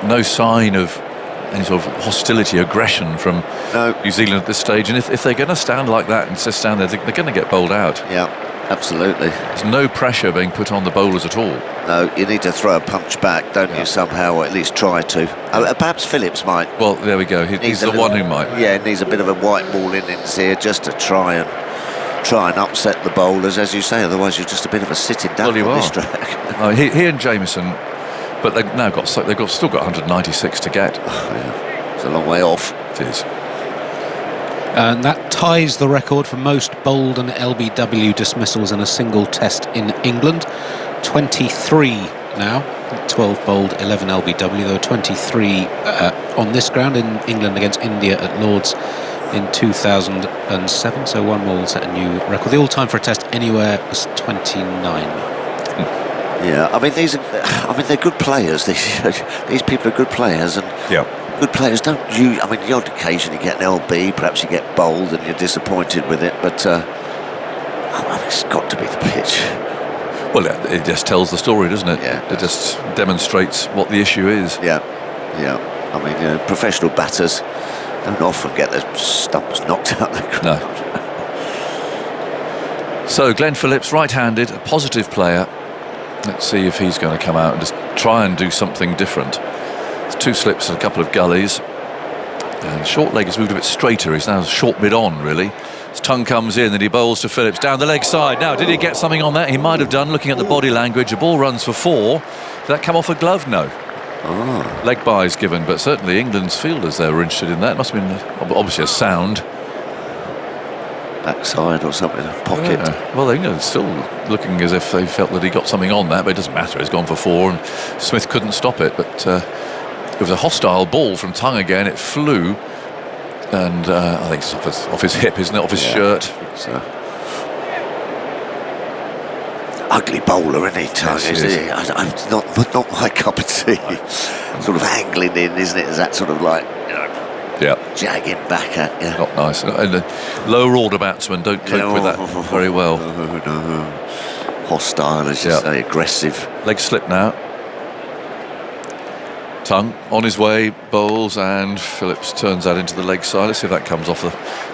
No sign of any sort of hostility, aggression from New Zealand at this stage. And if they're going to stand like that and just stand there, they're going to get bowled out. Yeah, absolutely. There's no pressure being put on the bowlers at all. No, you need to throw a punch back, don't you, somehow, or at least try to. Perhaps Phillips might. Well, there we go. He's the one who might. Yeah, needs a bit of a white ball innings here just to try and upset the bowlers, as you say. Otherwise, you're just a bit of a sitting duck on this track. He and Jameson, but they've still got 196 to get. It's a long way off. It is. And that ties the record for most bowled and LBW dismissals in a single test in England. 23 now, 12 bowled, 11 LBW. There were 23 on this ground in England against India at Lord's in 2007, so one more will set a new record. The all-time for a test anywhere was 29. Yeah, they're good players. These people are good players, and good players don't use. The odd occasion you get an LB, perhaps you get bowled and you're disappointed with it, but it's got to be the pitch. Well, it just tells the story, doesn't it? Yeah, it just demonstrates what the issue is. Yeah. Professional batters don't often get their stumps knocked out the ground. No. So Glenn Phillips, right-handed, a positive player. Let's see if he's going to come out and just try and do something different. It's 2 slips and a couple of gullies. And short leg has moved a bit straighter. He's now short mid-on, really. His tongue comes in and he bowls to Phillips down the leg side. Now, did he get something on that? He might have done, looking at the body language. The ball runs for 4. Did that come off a glove? No. Leg byes given, but certainly England's fielders there were interested in that. Must have been obviously a sound. Backside or something, pocket. Yeah. Well, they're still looking as if they felt that he got something on that, but it doesn't matter. He's gone for 4 and Smith couldn't stop it. But it was a hostile ball from Tongue again. It flew, and I think it's off his hip, isn't it? Off his shirt. So. Ugly bowler, isn't he, Tongue? Yes, not my cup of tea. Sort of angling in, isn't it? Is that sort of like, jagging back at you? Not nice. And the lower order batsmen don't cope with that very well. No. Hostile, as you say, aggressive. Leg slip now. Tongue on his way, bowls, and Phillips turns that into the leg side. Let's see if that comes off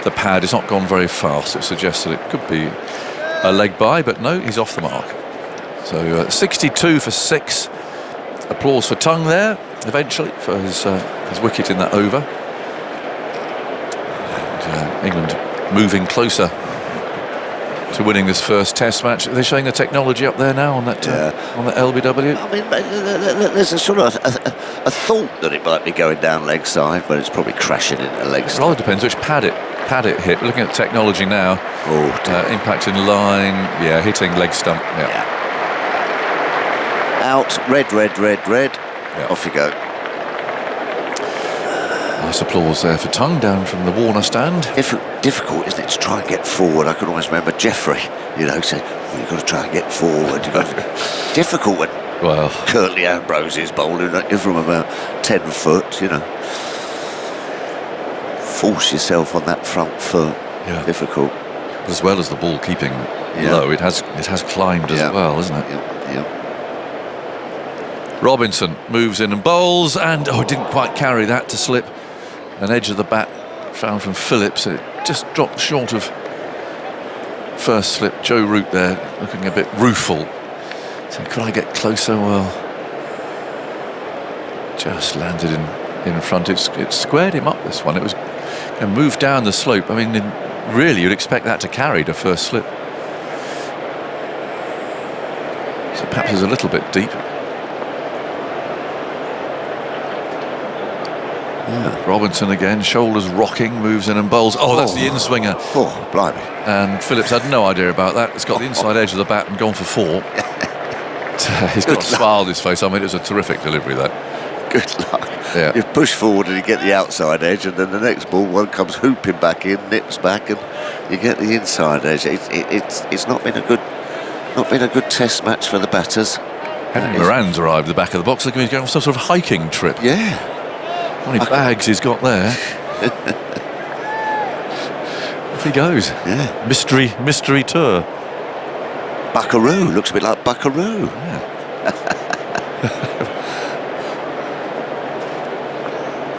the pad. It's not gone very fast. It suggests that it could be a leg bye, but no, he's off the mark. So 62 for 6. Applause for Tongue there, eventually, for his wicket in that over. And England moving closer to winning this first test match. They're showing the technology up there now on that on the LBW. There's a sort of a thought that it might be going down leg side, but it's probably crashing into leg side. It rather depends which pad it hit. We're looking at technology now. Impact in line, hitting leg stump. Out, red. Off you go. Nice applause there for Tongue down from the Warner stand. Difficult, isn't it, to try and get forward? I can always remember Jeffrey, said, you've got to try and get forward. Difficult when Curtly Ambrose is bowling at you from about 10 foot, Force yourself on that front foot. Difficult. As well as the ball keeping low, it has climbed as well, isn't it? Yeah. Robinson moves in and bowls, and didn't quite carry that to slip. An edge of the bat found from Phillips, and it just dropped short of first slip. Joe Root there looking a bit rueful. So could I get closer? Well, just landed in front. It squared him up, this one. It was going to move down the slope. Really you'd expect that to carry to first slip. So perhaps it's a little bit deep. Robinson again, shoulders rocking, moves in and bowls. That's the in-swinger. Blimey. And Phillips had no idea about that. It's got the inside edge of the bat and gone for 4. He's got a smile on his face. It was a terrific delivery, that. Good luck. Yeah. You push forward and you get the outside edge, and then the next ball, one comes hooping back in, nips back, and you get the inside edge. It's not been a good test match for the batters. Henry Moran's arrived at the back of the box. Looking like he's going on some sort of hiking trip. Yeah. How many bags he's got there? Off he goes. Yeah. Mystery tour. Buckaroo. Looks a bit like Buckaroo. Yeah.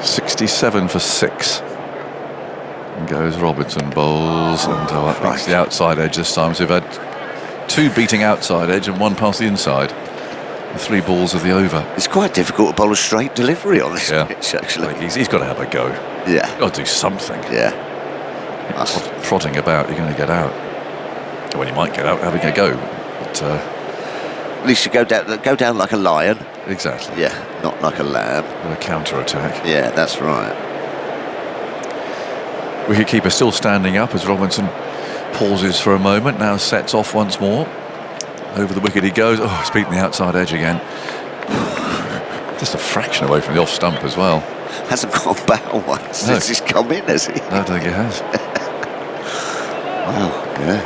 67 for 6. And goes Robinson, bowls, and I think it's the outside edge this time. So we've had 2 beating outside edge and 1 past the inside. The 3 balls of the over. It's quite difficult to bowl a straight delivery on this pitch, actually. Like he's got to have a go. Yeah. Got to do something. Yeah. Trotting about, you're going to get out. Well, you might get out having a go. But, at least you go down like a lion. Exactly. Yeah, not like a lamb. With a counter-attack. Yeah, that's right. Wicketkeeper still standing up as Robinson pauses for a moment, now sets off once more. Over the wicket he goes. Oh, he's beaten the outside edge again. Just a fraction away from the off stump as well. Hasn't gone back once since he's come in, has he? I don't think he has. Wow, yeah.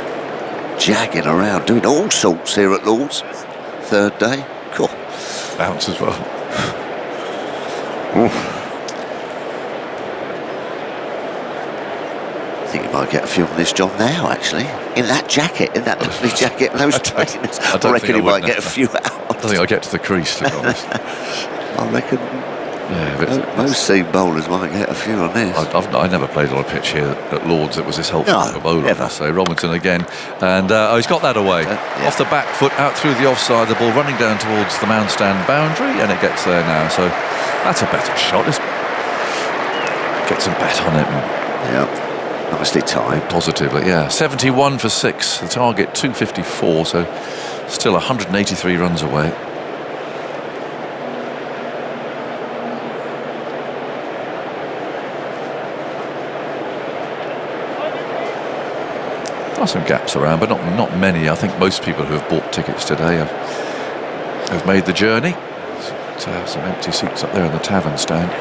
Jagging around, doing all sorts here at Lord's. 3rd day. Cool. Bounce as well. I think you might get a few on this job now, actually. In that jacket, in that lovely jacket, and those trainers. I reckon he might get a few out. I don't think I'll get to the crease, to be honest. I reckon Yeah, most seam bowlers might get a few on this. I never played on a pitch here at Lord's that was this helpful for a bowler. Never. So Robinson again, and he's got that away. Off the back foot, out through the offside, the ball running down towards the mound stand boundary, and it gets there now. So that's a better shot. Let's get some bat on it. Yeah, nicely timed. Positively, yeah. 71 for 6. The target 254, so still 183 runs away. There are some gaps around, but not many. I think most people who have bought tickets today have made the journey. Some empty seats up there in the tavern stand.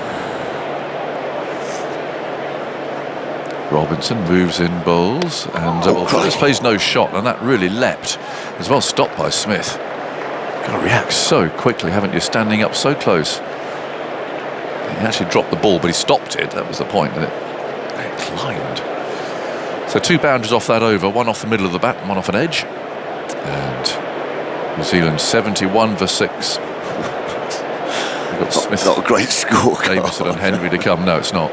Robinson moves in, bowls, and first plays no shot, and that really leapt. As well stopped by Smith. Got to react so quickly, haven't you? Standing up so close. He actually dropped the ball, but he stopped it. That was the point, and it climbed. So 2 boundaries off that over, 1 off the middle of the bat, 1 off an edge. And New Zealand 71 for 6. We've got Smith, not a great score. Davison and Henry to come. No, it's not.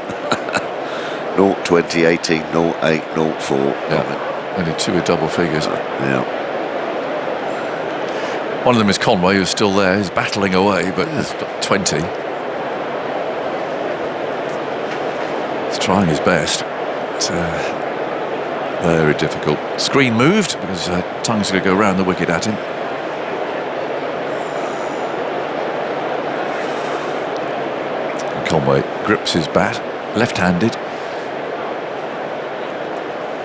0-20, 18, 0-8, 0-4. Yeah, only 2 with double figures. Yeah. One of them is Conway, who's still there. He's battling away, but he's got 20. He's trying his best. Very difficult. Screen moved because Tongue's going to go round the wicket at him. And Conway grips his bat, left-handed.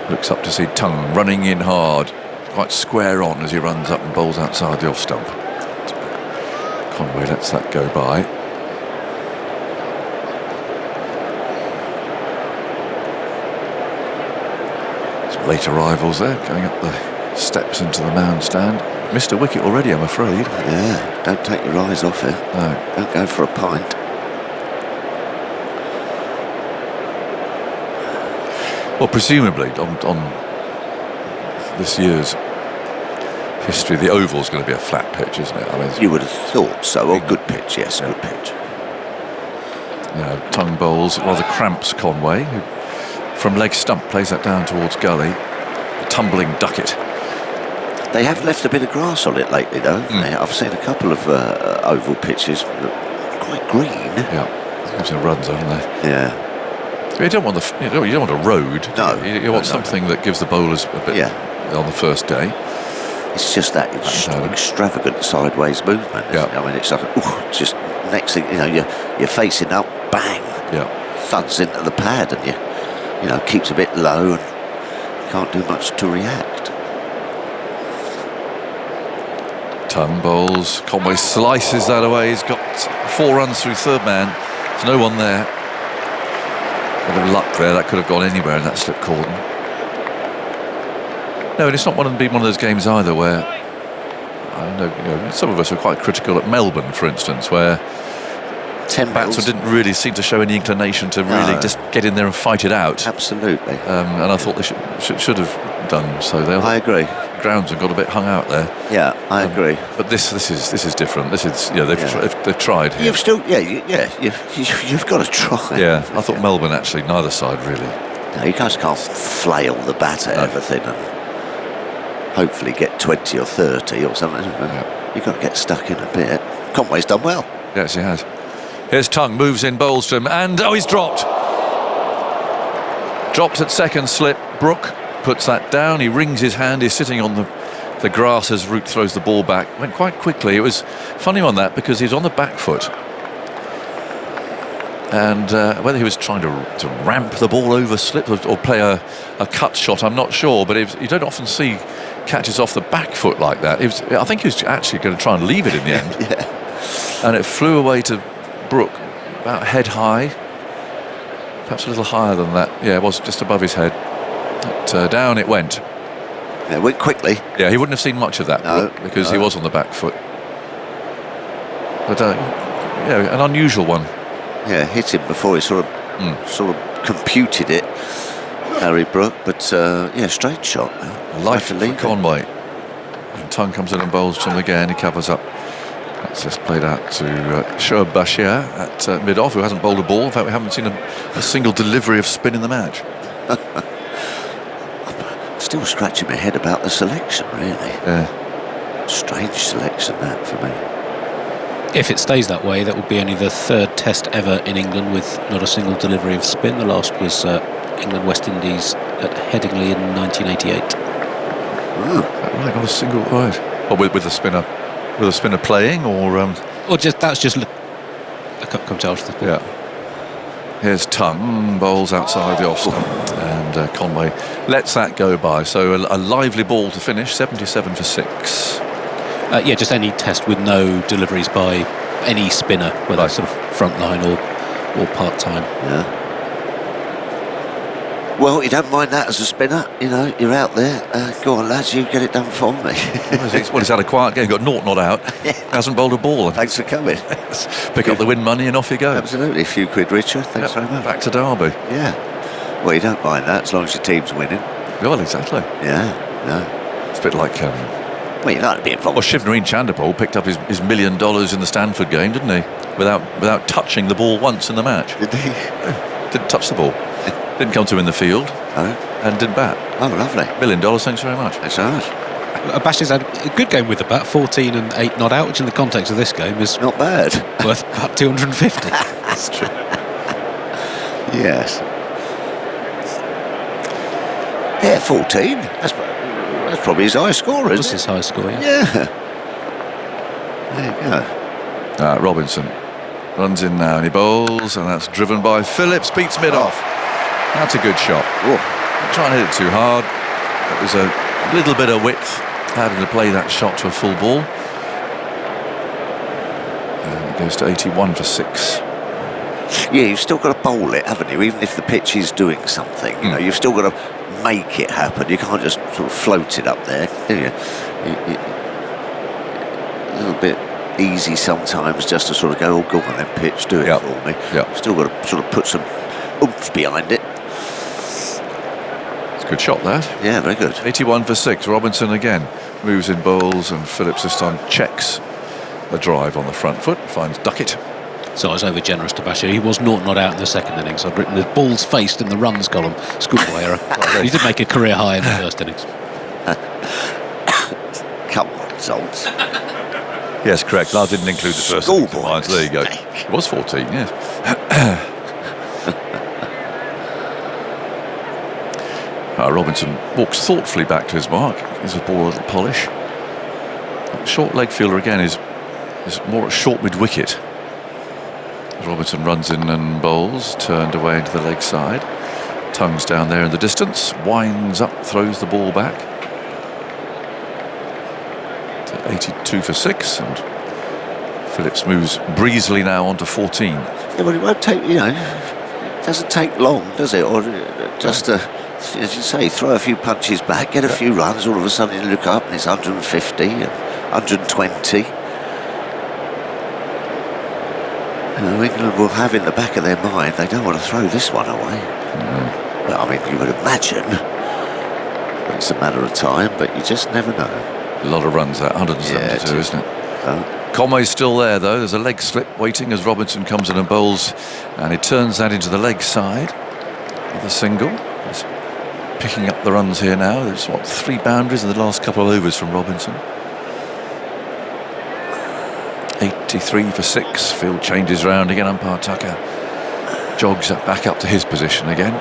Looks up to see Tongue running in hard, quite square on as he runs up and bowls outside the off stump. Conway lets that go by. Late arrivals there, going up the steps into the mound stand. Missed a wicket already, I'm afraid. Yeah, don't take your eyes off it. No. Don't go for a pint. Well, presumably, on this year's history, the Oval's going to be a flat pitch, isn't it? I mean, you would have thought so. Well, good pitch, yes, good pitch. You know, Tongue bowls, rather cramps Conway, who from leg stump plays that down towards gully. A tumbling ducket. They have left a bit of grass on it lately, though. I've seen a couple of oval pitches quite green. Yeah, have some runs, haven't they? Yeah. You don't want you don't want a road. No, you want something that gives the bowlers a bit on the first day. It's just that extravagant sideways movement. Yeah. I mean, it's like just next thing you know, you're facing up, bang, thuds into the pad, and you keeps a bit low and can't do much to react. Tongue bowls. Conway slices that away. He's got 4 runs through third man. There's no one there. A bit of luck there. That could have gone anywhere in that slip cordon. No, and it's not been one of those games either where I know, some of us are quite critical at Melbourne, for instance, where 10 batsmen didn't really seem to show any inclination to really just get in there and fight it out. Absolutely. And I thought they should have done so. I agree. Grounds have got a bit hung out there. Yeah, I agree. But this is different. This is they've tried here. You've still you've got to try. Yeah, I thought Melbourne actually neither side really. No, you guys can't flail the bat at everything and hopefully get 20 or 30 or something. You've got to get stuck in a bit. Conway's done well. Yes, he has. Here's Tongue, moves in, bowls to him, and he's dropped. Dropped at second slip. Brook puts that down. He wrings his hand. He's sitting on the grass as Root throws the ball back. Went quite quickly. It was funny on that because he's on the back foot. And whether he was trying to ramp the ball over slip or play a cut shot, I'm not sure. But you don't often see catches off the back foot like that. I think he was actually going to try and leave it in the end. Yeah. And it flew away to Brook, about head high. Perhaps a little higher than that. Yeah, it was just above his head. But, down it went. Yeah, it went quickly. Yeah, he wouldn't have seen much of that, Brook, because he was on the back foot. But an unusual one. Yeah, hit him before he sort of computed it, Harry Brook. But straight shot. Life for Conway. And Tongue comes in and bowls to him again. He covers up. That's just played out to Shoaib Bashir at mid-off, who hasn't bowled a ball. In fact, we haven't seen a single delivery of spin in the match. Still scratching my head about the selection, really. Yeah. Strange selection, that, for me. If it stays that way, that would be only the third test ever in England with not a single delivery of spin. The last was England-West Indies at Headingley in 1988. Right, not a single word. Or with the spinner. With a spinner playing, or that's just come to after the ball. Yeah. Here's Tongue, bowls outside the off stump, and Conway lets that go by. So a lively ball to finish, 77 for 6. Just any test with no deliveries by any spinner, whether sort of front line or part time. Yeah. Well, you don't mind that as a spinner, you're out there. Go on, lads, you get it done for me. He's had a quiet game, got naught not out, hasn't bowled a ball. Thanks for coming. Pick up the win money and off you go. Absolutely, a few quid richer, thanks very much. Back to Derby. Yeah. Well, you don't mind that as long as your team's winning. Well, exactly. Yeah, no. It's a bit like... well, you like to be involved. Well, Shivnarine Chanderpaul picked up his $1 million in the Stanford game, didn't he? Without touching the ball once in the match. Did he? Didn't touch the ball. Didn't come to him in the field. And didn't bat. Oh, lovely. $1 million, thanks very much. Thanks very much. Bashir's had a good game with the bat, 14 and 8 not out, which in the context of this game is not bad. Worth about 250. That's true. Yes. Yeah, 14. That's probably his highest score, isn't it? That's his highest score, yeah. There you go. Robinson runs in now and he bowls, and that's driven by Phillips, beats mid-off. That's a good shot. Try and hit it too hard. It was a little bit of width having to play that shot to a full ball. And it goes to 81 for 6. Yeah, you've still got to bowl it, haven't you? Even if the pitch is doing something, you've still got to make it happen. You can't just sort of float it up there, do you? A little bit easy sometimes just to sort of go, go on then pitch, do it for me. Still got to sort of put some oomph behind it. It's a good shot, that. Yeah, very good. 81 for 6. Robinson again moves in bowls, and Phillips this time checks a drive on the front foot, finds Duckett. So I was over generous to Bashir. He was not out in the second innings. I've written the balls faced in the runs column. Schoolboy error. He did make a career high in the first innings. Come on, results. Yes, correct. I didn't include the first innings. There you go. It was 14, yes. Robinson walks thoughtfully back to his mark. Gives the ball a little polish. Short leg fielder again is more short mid-wicket. Robinson runs in and bowls, turned away into the leg side. Tongue's down there in the distance, winds up, throws the ball back. To 82 for 6, and Phillips moves breezily now on to 14. Yeah, but it won't take, it doesn't take long, does it? Or just as you say, throw a few punches back, get a few runs, all of a sudden you look up and it's 150 and 120. England will have in the back of their mind they don't want to throw this one away. But I mean, you would imagine it's a matter of time, but you just never know. A lot of runs at 172, isn't it? Conway's still there though. There's a leg slip waiting as Robinson comes in and bowls, and he turns that into the leg side with a single. He's picking up the runs here now. There's 3 boundaries in the last couple of overs from Robinson. 83 for 6. Field changes round again. Umpire Tucker jogs back up to his position again.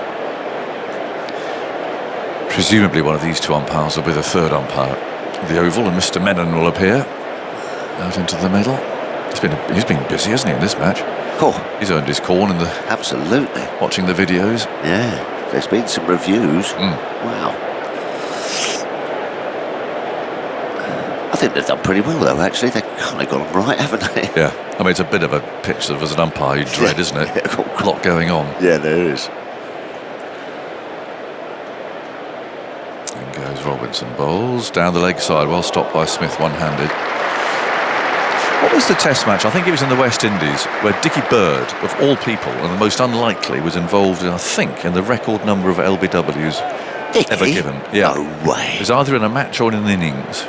Presumably one of these 2 umpires will be the 3rd umpire at the Oval, and Mr. Menon will appear out into the middle. He's been busy, hasn't he, in this match? Cool. He's earned his corn in the... Absolutely. Watching the videos. Yeah, there's been some reviews. Wow. I think they've done pretty well, though, actually. They've kind of got them right, haven't they? Yeah. I mean, it's a bit of a pitch that, as an umpire, you dread, isn't it? A lot going on. Yeah, there is. In goes Robinson, bowls down the leg side, well stopped by Smith one-handed. What was the test match? I think it was in the West Indies, where Dickie Bird, of all people, and the most unlikely, was involved in, I think, in the record number of LBWs ever given. Yeah. No way. It was either in a match or in an innings.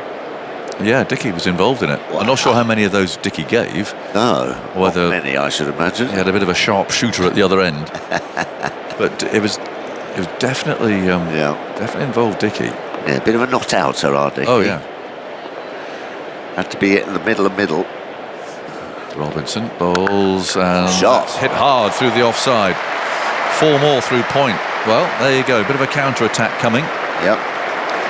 Yeah, Dickie was involved in it. Wow. I'm not sure how many of those Dickie gave. No, whether not many, I should imagine. He had a bit of a sharp shooter at the other end. But it was definitely definitely involved Dickie. Yeah, a bit of a not-outer, our Dickie. Oh, yeah. Had to be in the middle. Robinson bowls and shot hit hard through the offside. 4 more through point. Well, there you go. A bit of a counter-attack coming. Yep,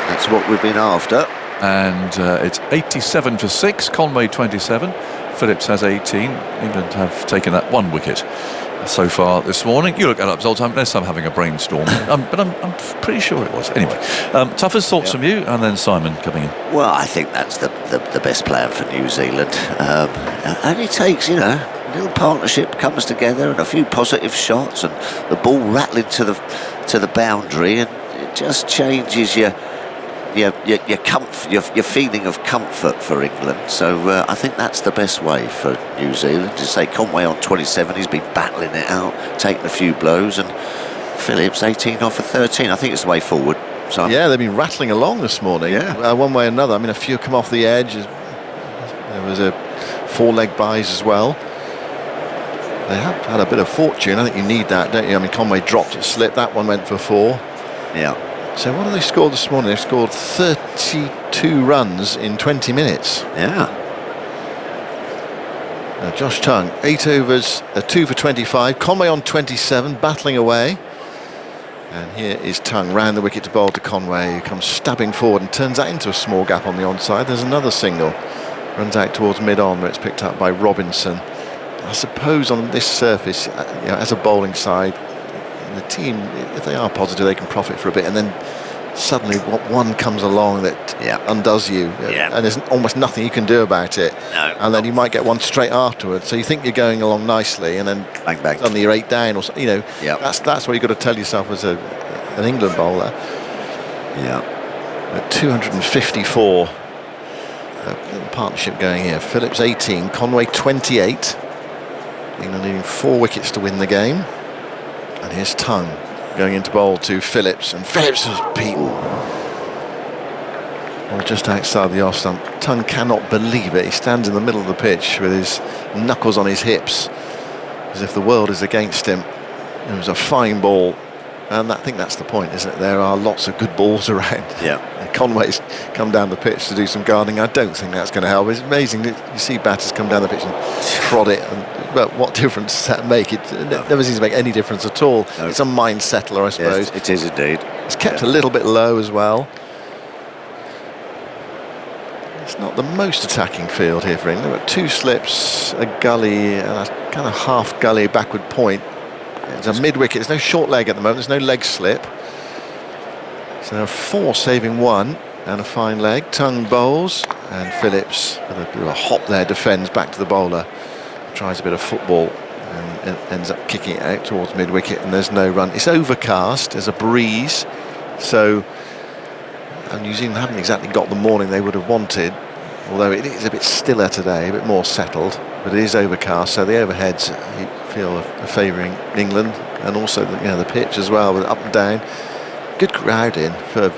that's what we've been after. And it's 87 for 6. Conway 27. Phillips has 18. England have taken that 1 wicket so far this morning. You look that up, Zoltan, unless I'm having a brainstorm. But I'm pretty sure it was. Anyway, toughest thoughts from you, and then Simon coming in. Well, I think that's the best plan for New Zealand. And it takes, a little partnership comes together and a few positive shots and the ball rattling to the boundary, and it just changes your comfort, your feeling of comfort for England. So I think that's the best way for New Zealand. To say Conway on 27, he's been battling it out, taking a few blows, and Phillips 18 off of 13. I think it's the way forward. So yeah, they've been rattling along this morning. Yeah, one way or another. I mean, a few come off the edge. There was a 4-leg buys as well. They have had a bit of fortune. I think you need that, don't you? I mean, Conway dropped it, slipped. That one went for 4. Yeah. So what have they scored this morning? They've scored 32 runs in 20 minutes. Yeah. Now Josh Tongue, 8 overs, 2 for 25. Conway on 27, battling away. And here is Tongue round the wicket to bowl to Conway, who comes stabbing forward and turns that into a small gap on the onside. There's another single. Runs out towards mid-on, where it's picked up by Robinson. I suppose on this surface, as a bowling side, the team, if they are positive, they can profit for a bit, and then suddenly one comes along that undoes you, and there's almost nothing you can do about it. No. And then you might get one straight afterwards. So you think you're going along nicely, and then bang, bang. Suddenly you're 8 down, or that's what you've got to tell yourself as an England bowler. Yeah. At 254, little partnership going here. Phillips 18, Conway 28. England needing 4 wickets to win the game. And here's Tongue going into bowl to Phillips, and Phillips has beaten. Well, just outside the off stump. Tongue cannot believe it. He stands in the middle of the pitch with his knuckles on his hips, as if the world is against him. It was a fine ball, and I think that's the point, isn't it? There are lots of good balls around. Yeah. And Conway's come down the pitch to do some guarding. I don't think that's going to help. It's amazing that you see batters come down the pitch and prod it, and well, what difference does that make? It never seems to make any difference at all. No. It's a mind settler, I suppose. Yes, it is indeed. It's kept a little bit low as well. It's not the most attacking field here for England. There were 2 slips, a gully, and a kind of half gully backward point. It's a mid-wicket. There's no short leg at the moment. There's no leg slip. So there are 4 saving 1 and a fine leg. Tongue bowls, and Phillips with a bit of a hop there defends back to the bowler. Tries a bit of football and ends up kicking it out towards mid-wicket, and there's no run. It's overcast, there's a breeze, so New Zealand haven't exactly got the morning they would have wanted. although it is a bit stiller today, a bit more settled, but it is overcast, so the overheads you feel are favouring England, and also the pitch as well, with up and down. Good crowd in for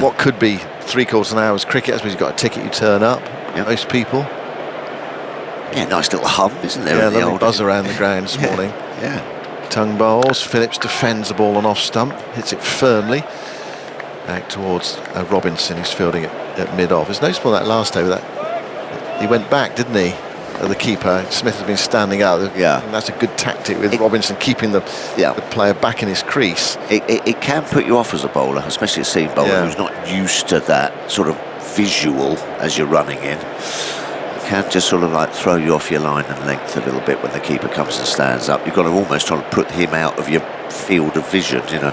what could be 3/4 an hour's cricket. I suppose you've got a ticket, you turn up. Most people. Yeah, nice little hum, isn't there? Yeah, lovely buzz around the ground this morning. Yeah. Tongue bowls. Phillips defends the ball on off stump, hits it firmly back towards Robinson, who's fielding it at mid-off. It's noticeable that last over that he went back, didn't he? The keeper Smith has been standing up. Yeah, and that's a good tactic with Robinson keeping the player back in his crease. It can put you off as a bowler, especially a seam bowler who's not used to that sort of visual as you're running in. It can just sort of like throw you off your line and length a little bit when the keeper comes and stands up. You've got to almost try to put him out of your field of vision, you know.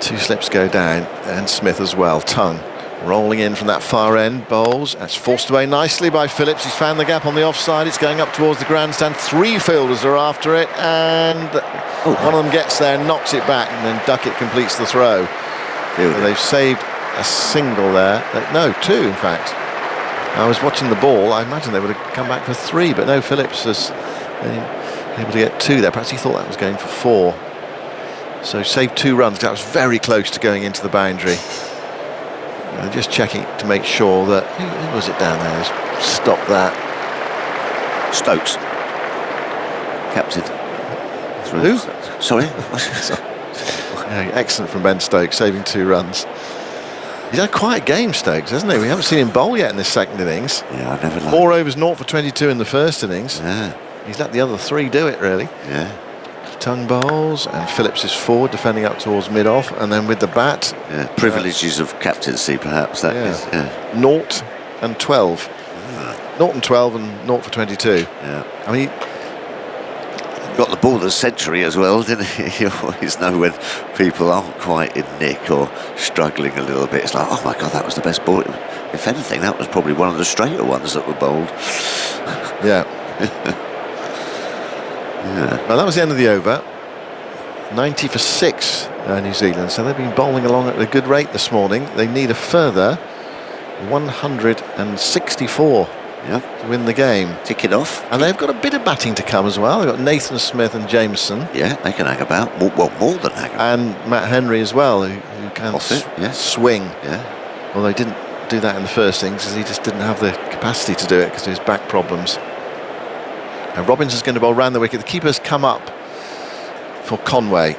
2 slips go down, and Smith as well. Tongue rolling in from that far end, bowls. That's forced away nicely by Phillips. He's found the gap on the offside. It's going up towards the grandstand. 3 fielders are after it, and one of them gets there and knocks it back, and then Duckett completes the throw. They've saved a single there. No, 2 in fact. I was watching the ball. I imagine they would have come back for 3, but no, Phillips was able to get 2 there. Perhaps he thought that was going for 4. So saved 2 runs. That was very close to going into the boundary. Just checking to make sure that who was it down there? Stop that. Stokes, captain. Who? Sorry. Excellent from Ben Stokes, saving 2 runs. He's had quite a game, Stokes, hasn't he? We haven't seen him bowl yet in this second innings. Yeah, I've never. 4 overs, 0 for 22 in the first innings. Yeah. He's let the other 3 do it, really. Yeah. Tongue bowls, and Phillips is forward, defending up towards mid-off, and then with the bat. Yeah, privileges of captaincy, perhaps. That is. 0 and 12. 0 and 12 and 0 for 22. Yeah. I mean, got the ball of the century as well, didn't he? You always know when people aren't quite in nick or struggling a little bit. It's like, oh my God, that was the best ball. If anything, that was probably one of the straighter ones that were bowled. Yeah. Well, that was the end of the over. 90 for 6, New Zealand. So they've been bowling along at a good rate this morning. They need a further 164 to win the game. Tick it off. And they've got a bit of batting to come as well. They've got Nathan Smith and Jameson. Yeah, they can hang about. Well, more than hang about. And Matt Henry as well, who can swing. Yeah. Although he didn't do that in the first innings because he just didn't have the capacity to do it because of his back problems. And Robinson's going to bowl round the wicket. The keeper's come up for Conway.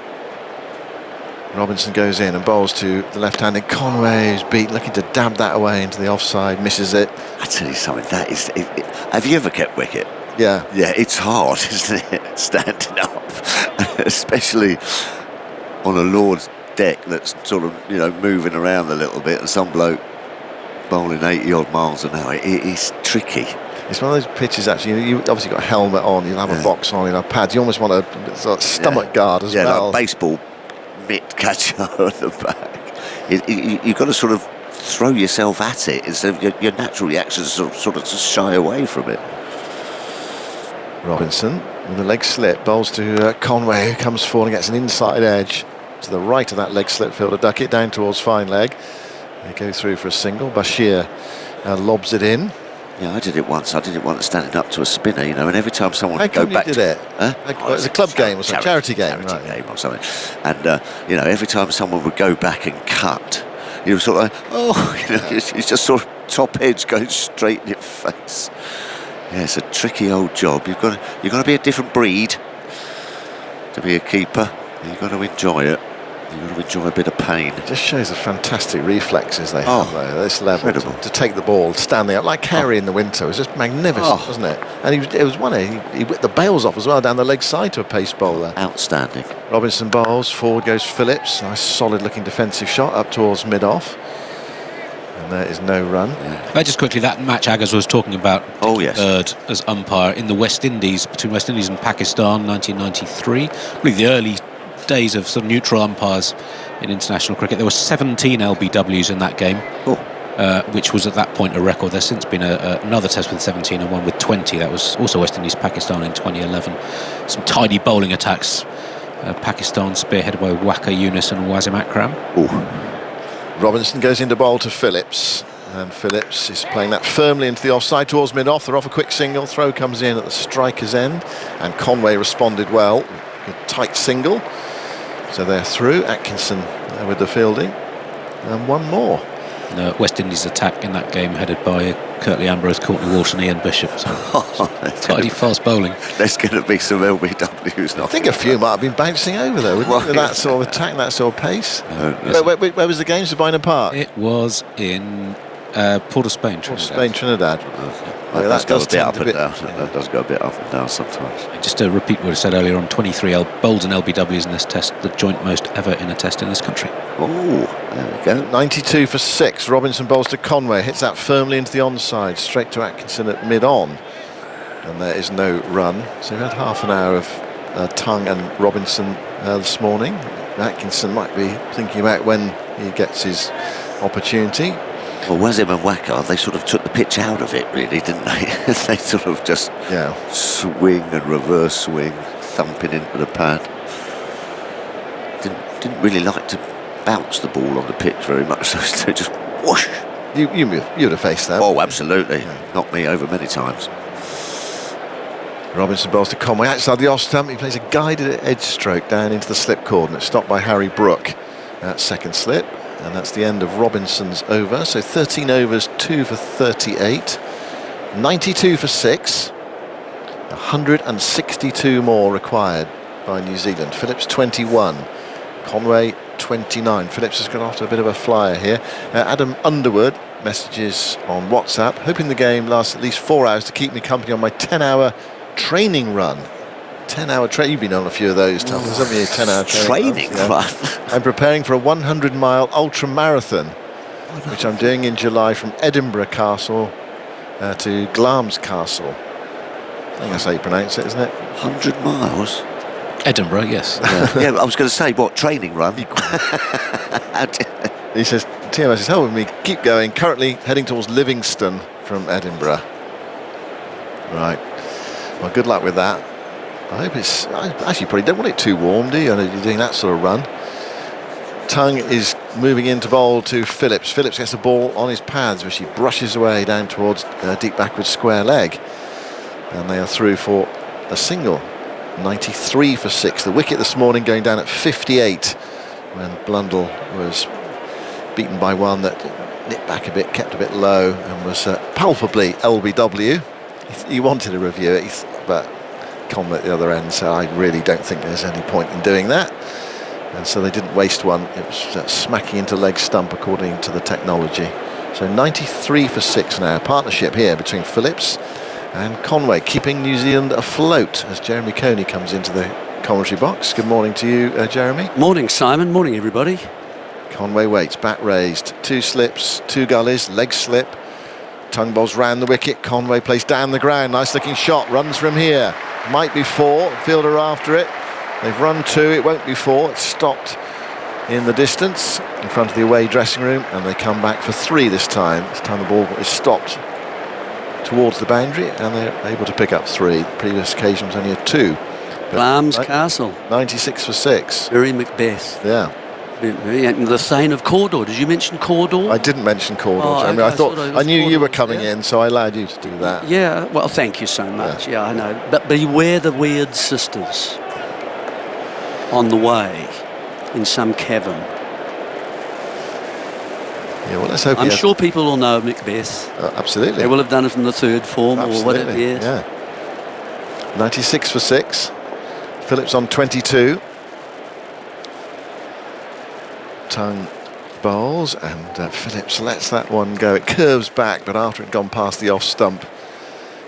Robinson goes in and bowls to the left-handed Conway, who's beaten, looking to dab that away into the offside, misses it. I tell you something, that is. Have you ever kept wicket? Yeah. Yeah, it's hard, isn't it? Standing up, especially on a Lord's deck that's sort of moving around a little bit, and some bloke bowling 80 odd miles an hour. It is tricky. It's one of those pitches, actually, you obviously got a helmet on, you'll have a box on, you'll have pads. You almost want a sort of stomach guard as well. Yeah, like baseball mitt catcher at the back. You've got to sort of throw yourself at it instead of your natural reaction is sort of to shy away from it. Robinson with a leg slip bowls to Conway, who comes forward and gets an inside edge to the right of that leg slip fielder. Duckett down towards fine leg. They go through for a single. Bashir lobs it in. Yeah, I did it once. I did it once standing up to a spinner, and every time someone would go back to it. Huh? It was a club game or something, charity game or something. And every time someone would go back and cut, you were sort of like, it's just sort of top edge going straight in your face. Yeah, it's a tricky old job. You've got to be a different breed to be a keeper. You've got to enjoy it. You've got to enjoy a bit of pain. It just shows the fantastic reflexes they have, though, at this level. To take the ball, standing up, like Carey in the winter. It was just magnificent, wasn't it? And he whipped the bails off as well down the leg side to a pace bowler. Outstanding. Robinson bowls, forward goes Phillips. Nice solid looking defensive shot up towards mid-off. And there is no run. Just quickly, that match Aggers was talking about, third as umpire in the West Indies, between West Indies and Pakistan, 1993. I believe the early days of sort of neutral umpires in international cricket. There were 17 LBWs in that game, which was at that point a record. There's since been another test with 17 and one with 20. That was also West Indies Pakistan in 2011. Some tidy bowling attacks. Pakistan spearheaded by Waqar Younis and Wasim Akram. Robinson goes into bowl to Phillips, and Phillips is playing that firmly into the offside towards mid-off. They're off a quick single, throw comes in at the striker's end, and Conway responded well, a tight single. So they're through. Atkinson with the fielding, and one more. West Indies attack in that game headed by Curtly Ambrose, Courtney Walsh and Ian Bishop. So tidy fast bowling. There's going to be some LBWs now. I think a few might have been bouncing over though, wouldn't with that sort of attack, that sort of pace. Where was the game? Sabina Park? It was in Port of Spain, Trinidad. That does go a bit up and down. That does go a bit up and down sometimes. Just to repeat what I said earlier on, 23 bowls and LBWs in this test, the joint most ever in a test in this country. Oh, there we go. 92 for 6. Robinson bowls to Conway, hits that firmly into the onside, straight to Atkinson at mid-on. And there is no run. So we've had half an hour of Tongue and Robinson this morning. Atkinson might be thinking about when he gets his opportunity. Well, Wasim and Waqar, they sort of took the pitch out of it, really, didn't they? They sort of just swing and reverse swing, thumping into the pad. Didn't really like to bounce the ball on the pitch very much, so they just whoosh. You'd have faced that. Oh, absolutely. Knocked me over many times. Robinson bowls to Conway outside the off stump. He plays a guided edge stroke down into the slip coordinate, stopped by Harry Brook at second slip. And that's the end of Robinson's over. So 13 overs, 2 for 38. 92 for 6. 162 more required by New Zealand. Phillips 21. Conway 29. Phillips has got off to a bit of a flyer here. Adam Underwood messages on WhatsApp, hoping the game lasts at least 4 hours to keep me company on my 10-hour training run. 10-hour training. You've been on a few of those, Thomas, haven't you? 10-hour training run. I'm preparing for a 100-mile ultra marathon, which I'm doing in July from Edinburgh Castle to Glamis Castle. I think that's how you pronounce it, isn't it? 100 miles. Edinburgh, yes. Yeah, I was going to say, what, training run? He says, TMS is helping me keep going. Currently heading towards Livingston from Edinburgh. Right. Well, good luck with that. I hope it's... I actually probably don't want it too warm, do you? I know you're doing that sort of run. Tongue is moving into bowl to Phillips. Phillips gets the ball on his pads, which he brushes away down towards deep backwards square leg. And they are through for a single. 93 for 6. The wicket this morning going down at 58 when Blundell was beaten by one that nipped back a bit, kept a bit low, and was palpably LBW. He wanted to review it, but Conway at the other end, so I really don't think there's any point in doing that. And so they didn't waste one. It was smacking into leg stump according to the technology. So 93 for 6 now. Partnership here between Phillips and Conway, keeping New Zealand afloat as Jeremy Coney comes into the commentary box. Good morning to you, Jeremy. Morning, Simon. Morning, everybody. Conway waits, bat raised, 2 slips, 2 gullies, leg slip. Tongue bowls round the wicket. Conway plays down the ground. Nice looking shot. Runs from here. Might be 4. Fielder after it. They've run 2. It won't be 4. It's stopped in the distance in front of the away dressing room, and they come back for 3 this time. This time the ball is stopped towards the boundary, and they're able to pick up 3. Previous occasion was only a 2. Glamis Castle. 96 for 6. Very Macbeth. Yeah. And the Thane of Cawdor. Did you mention Cawdor? I didn't mention Cawdor, Jeremy. I knew you were coming in, so I allowed you to do that. Yeah, well, thank you so much. Yeah, I know. But beware the weird sisters on the way in some cavern. Yeah, well, let's hope. I'm sure people will know Macbeth. Absolutely. They will have done it in the 3rd form or whatever. Yes. Yeah. 96 for 6. Phillips on 22. Tongue bowls, and Phillips lets that one go. It curves back, but after it had gone past the off stump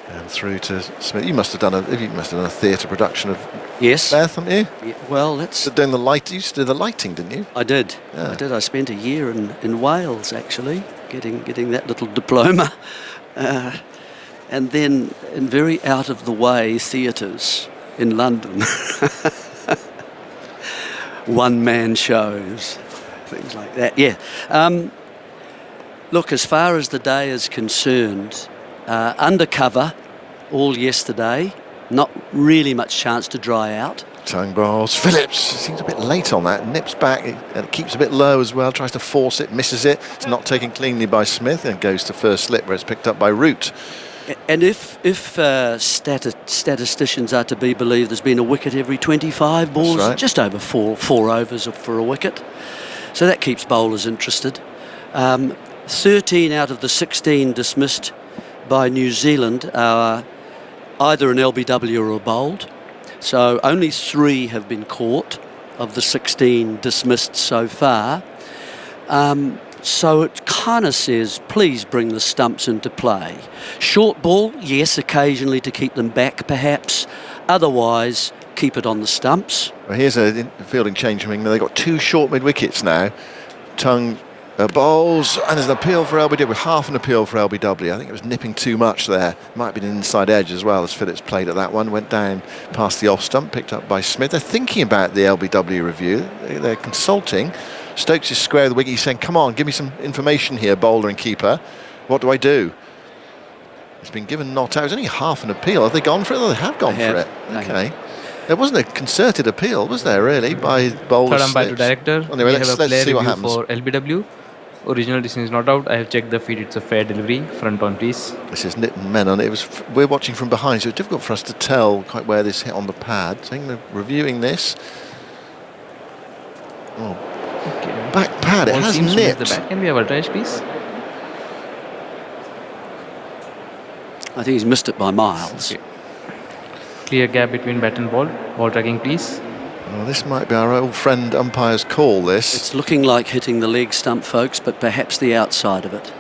and through to Smith. You must have done a theatre production of Yes. Beth, haven't you? Yeah, well, that's doing the light. You used to do the lighting, didn't you? I did. Yeah. I did. I spent a year in Wales actually, getting that little diploma, and then in very out of the way theatres in London, one-man shows. Things like that, yeah. Look, as far as the day is concerned, undercover all yesterday, Not really much chance to dry out. Tongue bowls. Phillips seems a bit late on that. Nips back and keeps a bit low as well. Tries to force it, misses it. It's not taken cleanly by Smith and goes to first slip where it's picked up by Root. And if statisticians are to be believed, there's been a wicket every 25 balls, right. Just over four overs for a wicket. So that keeps bowlers interested. 13 out of the 16 dismissed by New Zealand are either an LBW or a bowled. So only 3 have been caught of the 16 dismissed so far. So it kind of says, please bring the stumps into play. Short ball, yes, occasionally to keep them back perhaps. Otherwise, keep it on the stumps. Well, here's a fielding change from England. They've got 2 short mid-wickets now. Tongue bowls, and there's an appeal for LBW, with half an appeal for LBW. I think it was nipping too much there. Might be an inside edge as well, as Phillips played at that one. Went down past the off stump, picked up by Smith. They're thinking about the LBW review. They're consulting. Stokes is square of the wicket. He's saying, come on, give me some information here, bowler and keeper. What do I do? It's been given not out. It was only half an appeal. Have they gone for it? Oh, they have gone for it. Okay. There wasn't a concerted appeal, was there, really, by bowlers? Third umpire to director. Anyway, let's see what happens. For LBW. Original decision is not out. I have checked the feed. It's a fair delivery. Front on, please. This is Nitin Menon. We're watching from behind, so it's difficult for us to tell quite where this hit on the pad. I think they're reviewing this. Oh. Okay. Back pad, it has nipped. The back. Can we have a trash, please? I think he's missed it by miles. Okay. Clear gap between bat and ball. Ball tracking, please. Well, this might be our old friend umpire's call, this. It's looking like hitting the leg stump, folks, but perhaps the outside of it.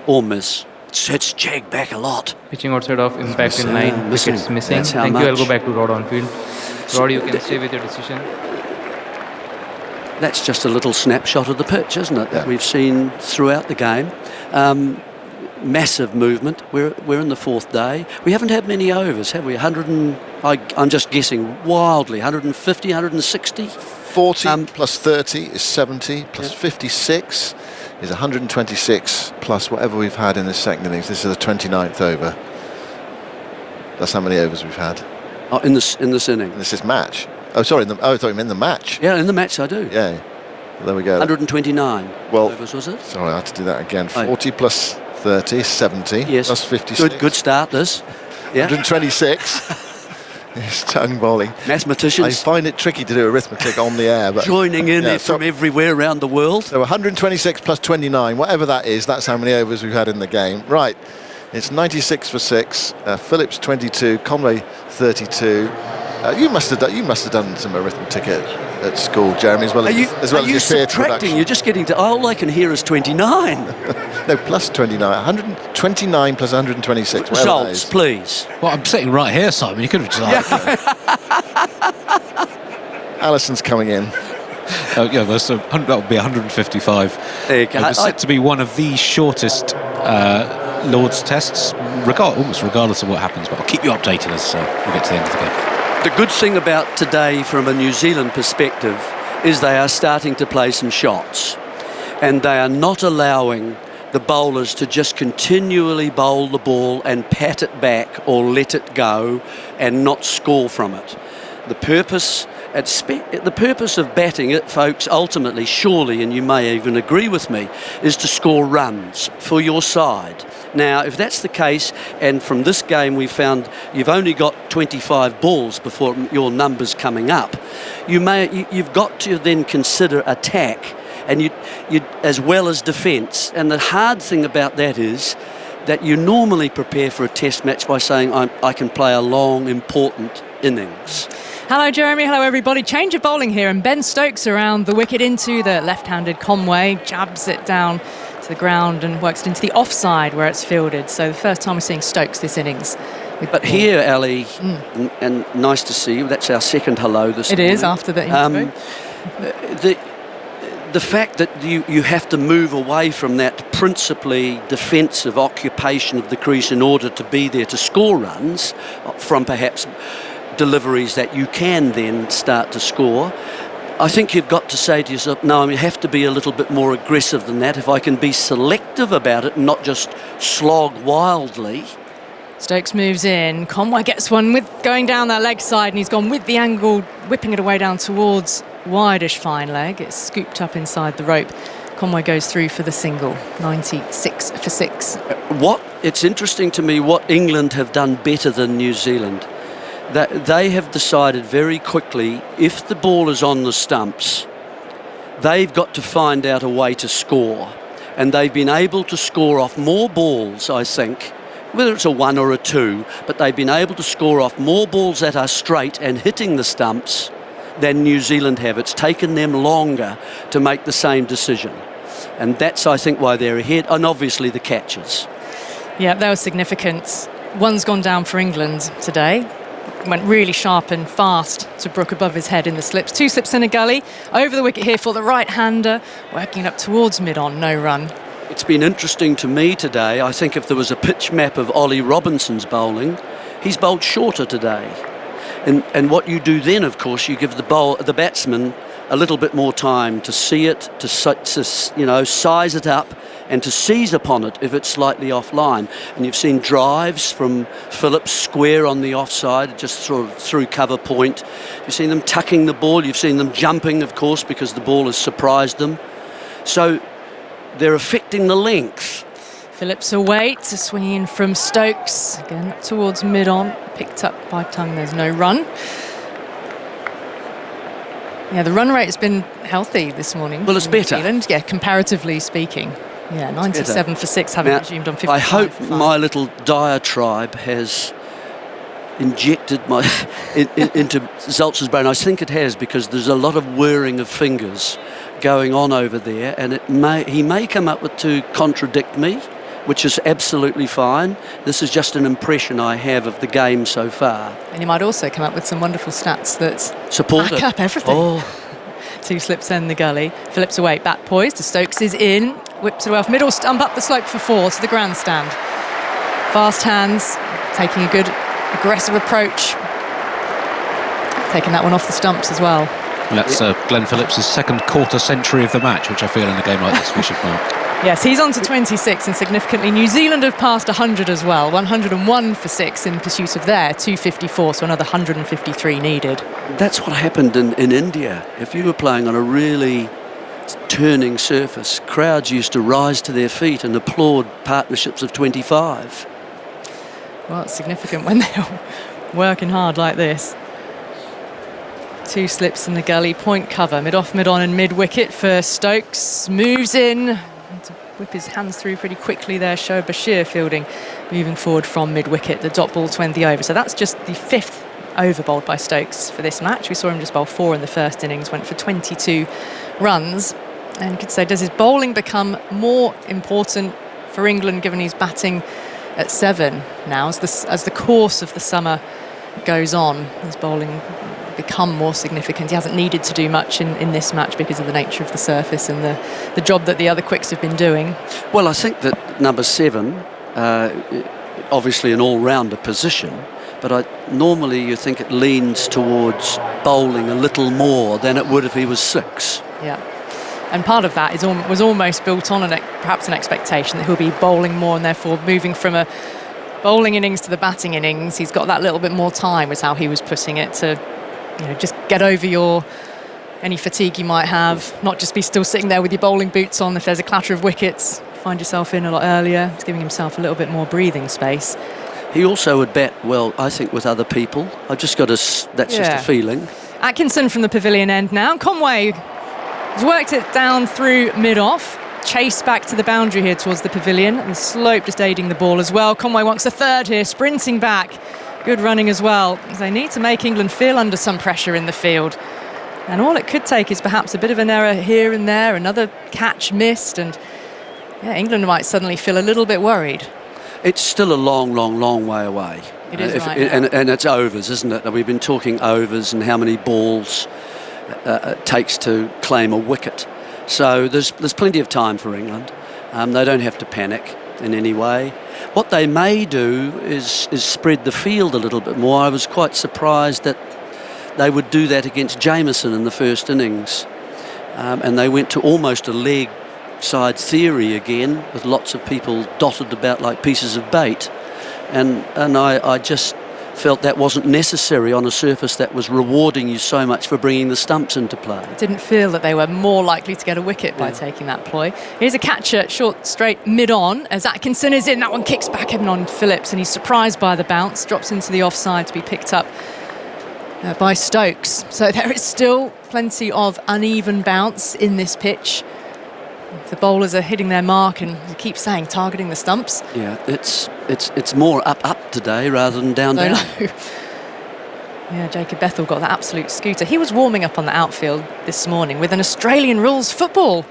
Or miss. It's jagged back a lot. Pitching outside of impact in 9. Wickets missing. That's how Thank much. you. I'll go back to Rod on field. Rod, you can stay with your decision. That's just a little snapshot of the pitch, isn't it? That we've seen throughout the game. Massive movement. We're in the 4th day. We haven't had many overs, have we? I'm just guessing wildly. 150, 160. 40 plus 30 is 70, plus 56 is 126, plus whatever we've had in this second innings. This is the 29th over. That's how many overs we've had. Oh, in this inning. This is match. Oh, sorry. I thought you meant the match. Yeah, in the match I do. Yeah. Well, there we go. 129 overs, was it? Sorry, I had to do that again. 40 plus 30 is 70. Yes. Plus 56. Good start, this. Yeah. 126. It's tongue bowling. Mathematicians. I find it tricky to do arithmetic on the air. But joining in from everywhere around the world. So 126 plus 29, whatever that is, that's how many overs we've had in the game. Right. It's 96 for 6. Phillips 22, Conway 32. You must have done some arithmetic at school, Jeremy, as well as your theatre production. You're just getting to. All I can hear is 29. No, plus 29. 129 plus 126. Results, please. Well, I'm sitting right here, Simon. You could have just Allison's coming in. So that would be 155. There you go. It's said to be one of the shortest Lord's tests, almost regardless of what happens. But I'll keep you updated as we get to the end of the game. The good thing about today from a New Zealand perspective is they are starting to play some shots, and they are not allowing the bowlers to just continually bowl the ball and pat it back or let it go and not score from it. The purpose of batting it, folks, ultimately, surely, and you may even agree with me, is to score runs for your side. Now, if that's the case, and from this game we found you've only got 25 balls before your numbers coming up, you've got to then consider attack and you as well as defence. And the hard thing about that is that you normally prepare for a test match by saying I can play a long, important innings. Hello, Jeremy. Hello, everybody. Change of bowling here, and Ben Stokes around the wicket into the left-handed Conway, jabs it down to the ground and works it into the offside where it's fielded. So the first time we're seeing Stokes this innings. But here, Ali, and nice to see you. That's our second hello this morning. It is, after the intro. The fact that you have to move away from that principally defensive occupation of the crease in order to be there to score runs from perhaps deliveries that you can then start to score, I think you've got to say to yourself, no, I have to be a little bit more aggressive than that. If I can be selective about it and not just slog wildly, Stokes moves in. Conway gets one with going down that leg side, and he's gone with the angle, whipping it away down towards wideish fine leg. It's scooped up inside the rope. Conway goes through for the single, 96 for 6. It's interesting to me what England have done better than New Zealand. That they have decided very quickly, if the ball is on the stumps, they've got to find out a way to score. And they've been able to score off more balls, I think, whether it's a 1 or a 2, but they've been able to score off more balls that are straight and hitting the stumps than New Zealand have. It's taken them longer to make the same decision. And that's, I think, why they're ahead. And obviously the catches. Yeah, that was significant. One's gone down for England today. Went really sharp and fast to Brook above his head in the slips. 2 slips in a gully. Over the wicket here for the right-hander. Working up towards mid-on, no run. It's been interesting to me today. I think if there was a pitch map of Ollie Robinson's bowling, he's bowled shorter today. And what you do then, of course, you give the batsman a little bit more time to see it, to size it up, and to seize upon it if it's slightly offline. And you've seen drives from Phillips square on the offside, just through cover point. You've seen them tucking the ball. You've seen them jumping, of course, because the ball has surprised them. So they're affecting the length. Phillips away to swing in from Stokes. Again, towards mid-on. Picked up by Tongue. There's no run. Yeah, the run rate has been healthy this morning. Well, it's better. New Zealand, yeah, comparatively speaking. Yeah, 97 for 6, having resumed on 55 I hope for 5. my little diatribe has injected into Zaltz's brain. I think it has, because there's a lot of whirring of fingers going on over there, and he may come up with to contradict me, which is absolutely fine. This is just an impression I have of the game so far. And he might also come up with some wonderful stats that support back up everything. Oh. 2 slips in the gully. Phillips away, bat poised. Stokes is in. Whips it off middle stump up the slope for 4 to the grandstand. Fast hands, taking a good aggressive approach. Taking that one off the stumps as well. And that's Glenn Phillips' second quarter century of the match, which I feel in a game like this we should mark. Yes, he's on to 26, and significantly New Zealand have passed 100 as well. 101 for 6 in pursuit of their 254, so another 153 needed. That's what happened in India. If you were playing on a really turning surface, crowds used to rise to their feet and applaud partnerships of 25. Well, it's significant when they're working hard like this. 2 slips in the gully, point cover, mid-off, mid-on and mid-wicket for Stokes. Moves in to whip his hands through pretty quickly there. Shoaib Bashir fielding, moving forward from mid-wicket, the dot ball 20 over. So that's just the 5th over bowled by Stokes for this match. We saw him just bowl 4 in the first innings, went for 22 runs. And you could say, does his bowling become more important for England given he's batting at 7 now as the course of the summer goes on? His bowling become more significant. He hasn't needed to do much in this match because of the nature of the surface and the job that the other quicks have been doing. Well, I think that number 7, obviously an all-rounder position, but normally you think it leans towards bowling a little more than it would if he was 6. Yeah. And part of that was almost built on perhaps an expectation that he'll be bowling more, and therefore moving from a bowling innings to the batting innings, he's got that little bit more time, was how he was putting it, to just get over any fatigue you might have, not just be still sitting there with your bowling boots on. If there's a clatter of wickets, find yourself in a lot earlier. He's giving himself a little bit more breathing space. He also would bat well, I think, with other people. I've just got just a feeling. Atkinson from the pavilion end now. Conway has worked it down through mid-off. Chase back to the boundary here towards the pavilion. And the slope just aiding the ball as well. Conway wants a 3rd here, sprinting back. Good running as well. They need to make England feel under some pressure in the field. And all it could take is perhaps a bit of an error here and there, another catch missed, and England might suddenly feel a little bit worried. It's still a long, long, long way away. It is and it's overs, isn't it? We've been talking overs and how many balls it takes to claim a wicket. So there's plenty of time for England. They don't have to panic in any way. What they may do is spread the field a little bit more. I was quite surprised that they would do that against Jameson in the first innings. And they went to almost a leg side theory again, with lots of people dotted about like pieces of bait. and I just felt that wasn't necessary on a surface that was rewarding you so much for bringing the stumps into play. Didn't feel that they were more likely to get a wicket by taking that ploy. Here's a catcher, short, straight, mid-on, as Atkinson is in. That one kicks back in on Phillips, and he's surprised by the bounce, drops into the offside to be picked up by Stokes. So there is still plenty of uneven bounce in this pitch. The bowlers are hitting their mark, and you keep saying targeting the stumps. Yeah, it's more up today rather than down. Yeah, Jacob Bethel got that absolute scooter. He was warming up on the outfield this morning with an Australian rules football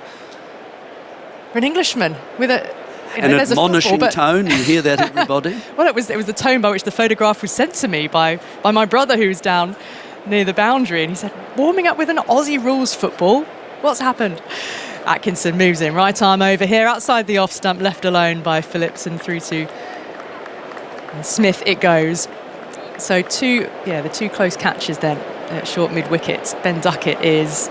for an Englishman with a an admonishing tone. You hear that, everybody? Well, it was the tone by which the photograph was sent to me by my brother, who's down near the boundary, and he said, warming up with an Aussie rules football. What's happened? Atkinson moves in, right arm over here, outside the off stump, left alone by Phillips, and through to Smith it goes. So the two close catches then at short mid-wicket. Ben Duckett is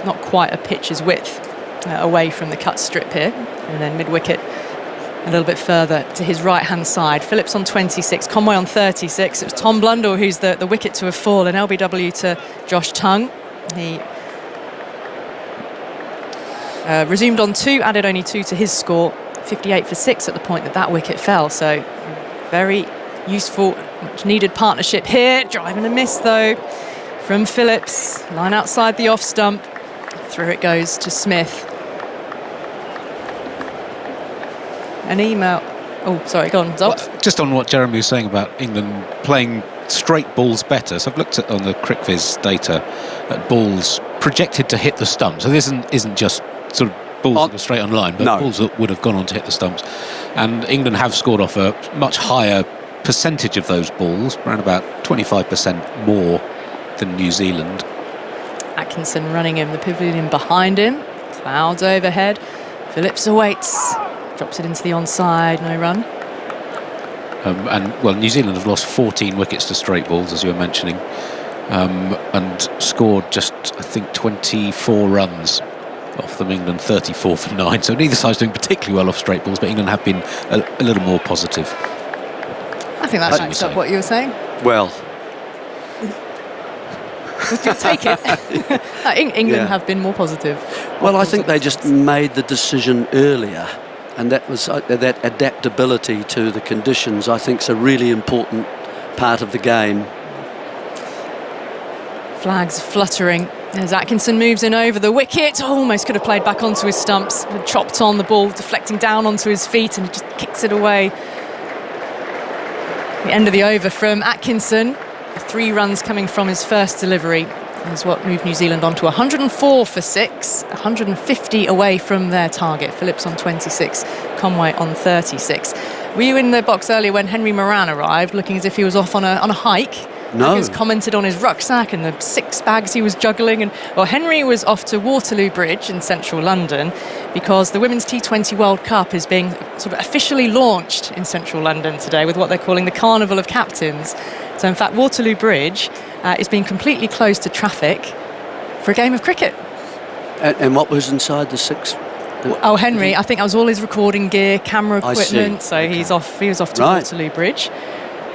not quite a pitch's width away from the cut strip here, and then mid-wicket a little bit further to his right-hand side. Phillips on 26, Conway on 36. It was Tom Blundell who's the wicket to have fallen, LBW to Josh Tongue. He resumed on 2, added only 2 to his score, 58 for 6 at the point that wicket fell. So very useful, much needed partnership here. Driving a miss though from Phillips. Line outside the off stump. Through it goes to Smith. An email. Oh, sorry, go on, Zolt. Well, just on what Jeremy was saying about England playing straight balls better. So I've looked at on the CricViz data at balls projected to hit the stump. So this isn't just sort of balls that are straight on line, but balls that would have gone on to hit the stumps. And England have scored off a much higher percentage of those balls, around about 25% more than New Zealand. Atkinson running in the pavilion behind him. Clouds overhead. Phillips awaits. Drops it into the onside, no run. New Zealand have lost 14 wickets to straight balls, as you were mentioning, and scored just, I think, 24 runs off them. England 34 for 9. So neither side's doing particularly well off straight balls, but England have been a little more positive. I think that backs up what you were saying. Well, you'll take it. England have been more positive. Well, I think they just made the decision earlier, and that was that adaptability to the conditions, I think, is a really important part of the game. Flags fluttering as Atkinson moves in over the wicket. Almost could have played back onto his stumps, chopped on the ball, deflecting down onto his feet, and just kicks it away. The end of the over from Atkinson. 3 runs coming from his first delivery is what moved New Zealand on to 104 for 6, 150 away from their target. Phillips on 26, Conway on 36. Were you in the box earlier when Henry Moran arrived, looking as if he was off on a hike? No. He was commented on his rucksack and the 6 bags he was juggling. And Henry was off to Waterloo Bridge in central London because the Women's T20 World Cup is being sort of officially launched in central London today with what they're calling the Carnival of Captains. So in fact, Waterloo Bridge is being completely closed to traffic for a game of cricket. And what was inside the 6? Henry, I think that was all his recording gear, camera equipment. So okay. He was off to Waterloo Bridge.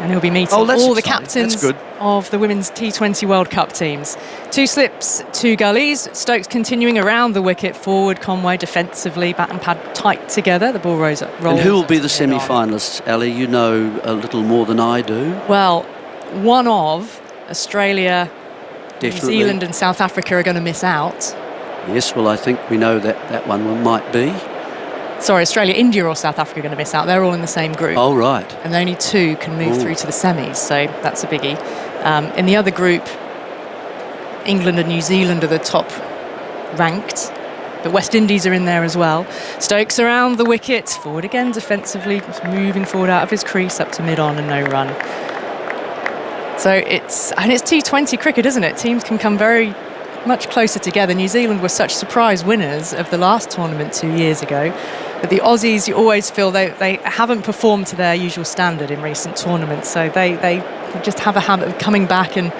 And he'll be meeting all the captains of the Women's T20 World Cup teams. 2 slips, 2 gullies. Stokes continuing around the wicket, forward Conway defensively, bat and pad tight together. The ball rolls up. And who will be the semi-finalists, Ali? You know a little more than I do. Well, one of Australia, New Zealand and South Africa are going to miss out. Yes, well, I think we know that one might be. Sorry, Australia, India or South Africa are going to miss out. They're all in the same group. Oh, right. And only 2 can move through to the semis, so that's a biggie. In the other group, England and New Zealand are the top ranked, but West Indies are in there as well. Stokes around the wicket, forward again defensively, just moving forward out of his crease up to mid-on and no run. So it's T20 cricket, isn't it? Teams can come very much closer together. New Zealand were such surprise winners of the last tournament 2 years ago. But the Aussies, you always feel they haven't performed to their usual standard in recent tournaments. So they just have a habit of coming back and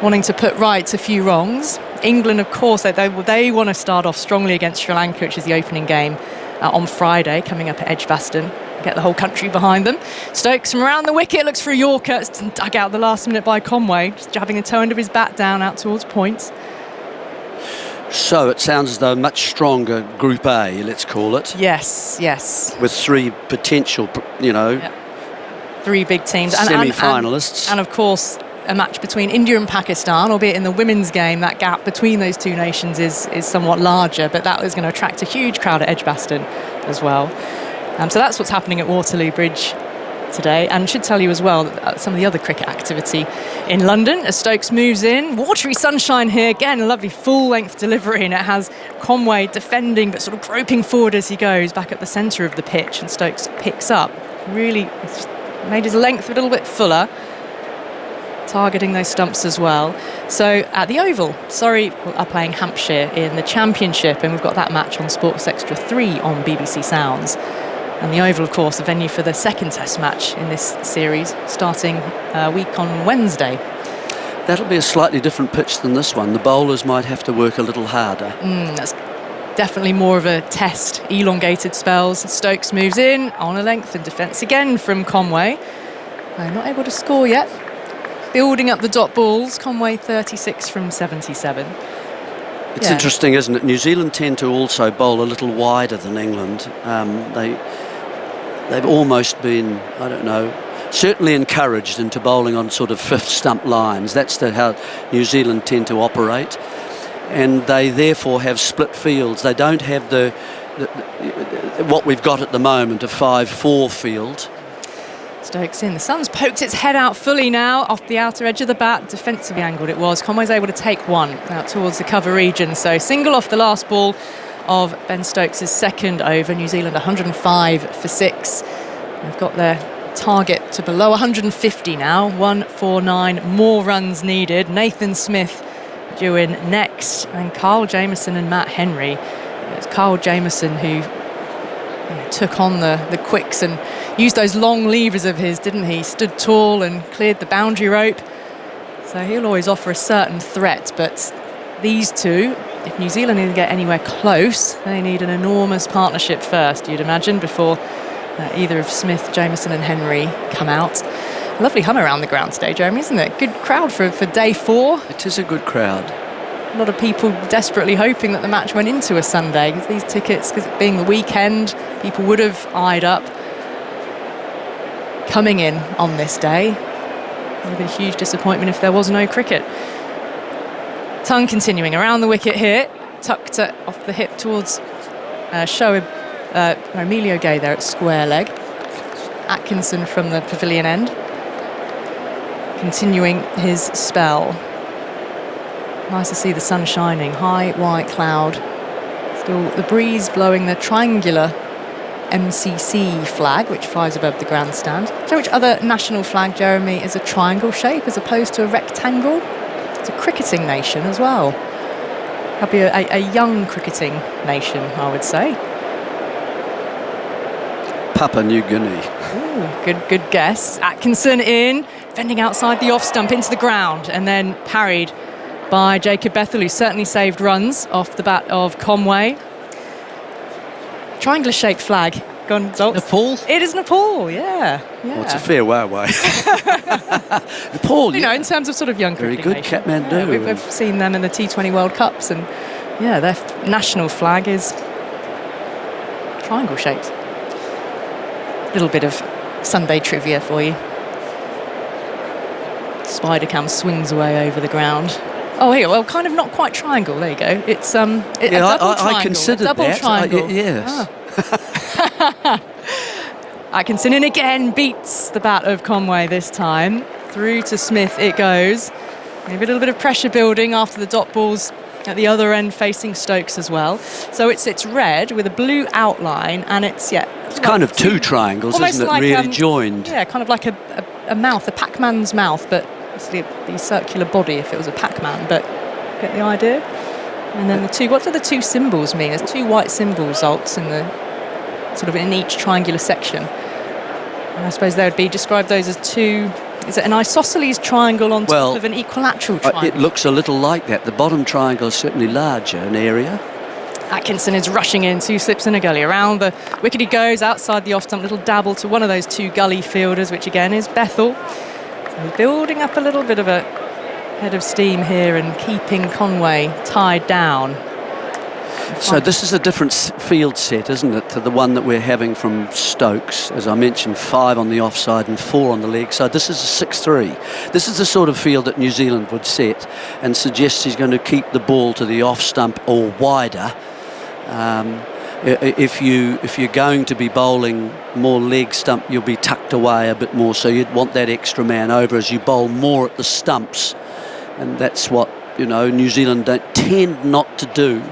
wanting to put right a few wrongs. England, of course, they want to start off strongly against Sri Lanka, which is the opening game on Friday, coming up at Edgbaston. get the whole country behind them. Stokes from around the wicket looks for a Yorker. It's dug out the last minute by Conway, just jabbing the toe end of his bat down out towards points. So it sounds as though a much stronger Group A, let's call it. Yes, yes. With three potential, three big teams. Semi-finalists. And of course, a match between India and Pakistan, albeit in the women's game, that gap between those two nations is somewhat larger, but that is going to attract a huge crowd at Edgbaston as well. So that's what's happening at Waterloo Bridge today, and should tell you as well that some of the other cricket activity in London as Stokes moves in. Watery sunshine here, again a lovely full-length delivery, and it has Conway defending but sort of groping forward as he goes back at the centre of the pitch, and Stokes picks up. Really made his length a little bit fuller, targeting those stumps as well. So at the Oval, Surrey are playing Hampshire in the Championship, and we've got that match on Sports Extra 3 on BBC Sounds. And the Oval, of course, the venue for the second Test match in this series, starting a week on Wednesday. That'll be a slightly different pitch than this one. The bowlers might have to work a little harder. That's definitely more of a test, elongated spells. Stokes moves in on a length and defence again from Conway. Not able to score yet. Building up the dot balls, Conway 36 from 77. It's interesting, isn't it? New Zealand tend to also bowl a little wider than England. They've almost been, I don't know, certainly encouraged into bowling on sort of fifth stump lines. That's how New Zealand tend to operate. And they therefore have split fields. They don't have what we've got at the moment, a 5-4 field. Stokes in. The Sun's poked its head out fully now off the outer edge of the bat. Defensively angled it was. Conway's able to take one out towards the cover region. So single off the last ball of Ben Stokes' second over. New Zealand 105 for 6. They've got their target to below 150 now. 149 more runs needed. Nathan Smith due in next. And Kyle Jamieson and Matt Henry. It's Kyle Jamieson who took on the quicks and used those long levers of his, didn't he? Stood tall and cleared the boundary rope. So he'll always offer a certain threat, but these two, if New Zealand need to get anywhere close, they need an enormous partnership first, you'd imagine, before either of Smith, Jamieson and Henry come out. A lovely hum around the ground today, Jeremy, isn't it? Good crowd for day 4. It is a good crowd. A lot of people desperately hoping that the match went into a Sunday, because these tickets, because it being the weekend, people would have eyed up coming in on this day. It would be a huge disappointment if there was no cricket. Tongue continuing around the wicket here, tucked off the hip towards Emilio Gay there at square leg. Atkinson from the pavilion end, continuing his spell. Nice to see the sun shining, high white cloud. Still the breeze blowing the triangular MCC flag, which flies above the grandstand. So which other national flag, Jeremy, is a triangle shape as opposed to a rectangle? It's a cricketing nation as well. That'd be a young cricketing nation, I would say. Papua New Guinea. Ooh, good guess. Atkinson in, fending outside the off stump into the ground, and then parried by Jacob Bethel, who certainly saved runs off the bat of Conway. Triangular-shaped flag. Gone, Nepal? It is Nepal, yeah. Well, it's a fair way away. Nepal, in terms of sort of young very cricket good, nation. Kathmandu. We've seen them in the T20 World Cups, and their national flag is triangle-shaped. Little bit of Sunday trivia for you. Spider-Cam swings away over the ground. Oh, here, well, kind of not quite triangle. There you go. It's a double triangle. I considered double that. Triangle. Yes. Atkinson in again, beats the bat of Conway this time. Through to Smith it goes. Maybe a little bit of pressure building after the dot balls at the other end facing Stokes as well. So it's red with a blue outline, and it's kind of two triangles, isn't it? Like, really joined. Yeah, kind of like a mouth, a Pac-Man's mouth, but obviously the circular body if it was a Pac-Man, but get the idea? And then what do the two symbols mean? There's two white symbol results in the sort of in each triangular section. And I suppose they would be described those as two. Is it an isosceles triangle on top of an equilateral triangle? It looks a little like that. The bottom triangle is certainly larger in area, Atkinson is rushing in, 2 slips and a gully. Around the wicket he goes, outside the off-stump, little dabble to one of those 2 gully fielders, which again is Bethell. So building up a little bit of a head of steam here and keeping Conway tied down. So this is a different field set, isn't it, to the one that we're having from Stokes? As I mentioned, 5 on the offside and 4 on the leg side. This is a 6-3. This is the sort of field that New Zealand would set and suggest he's going to keep the ball to the off stump or wider. If you're going to be bowling more leg stump, you'll be tucked away a bit more, so you'd want that extra man over as you bowl more at the stumps, and that's what New Zealand tend not to do,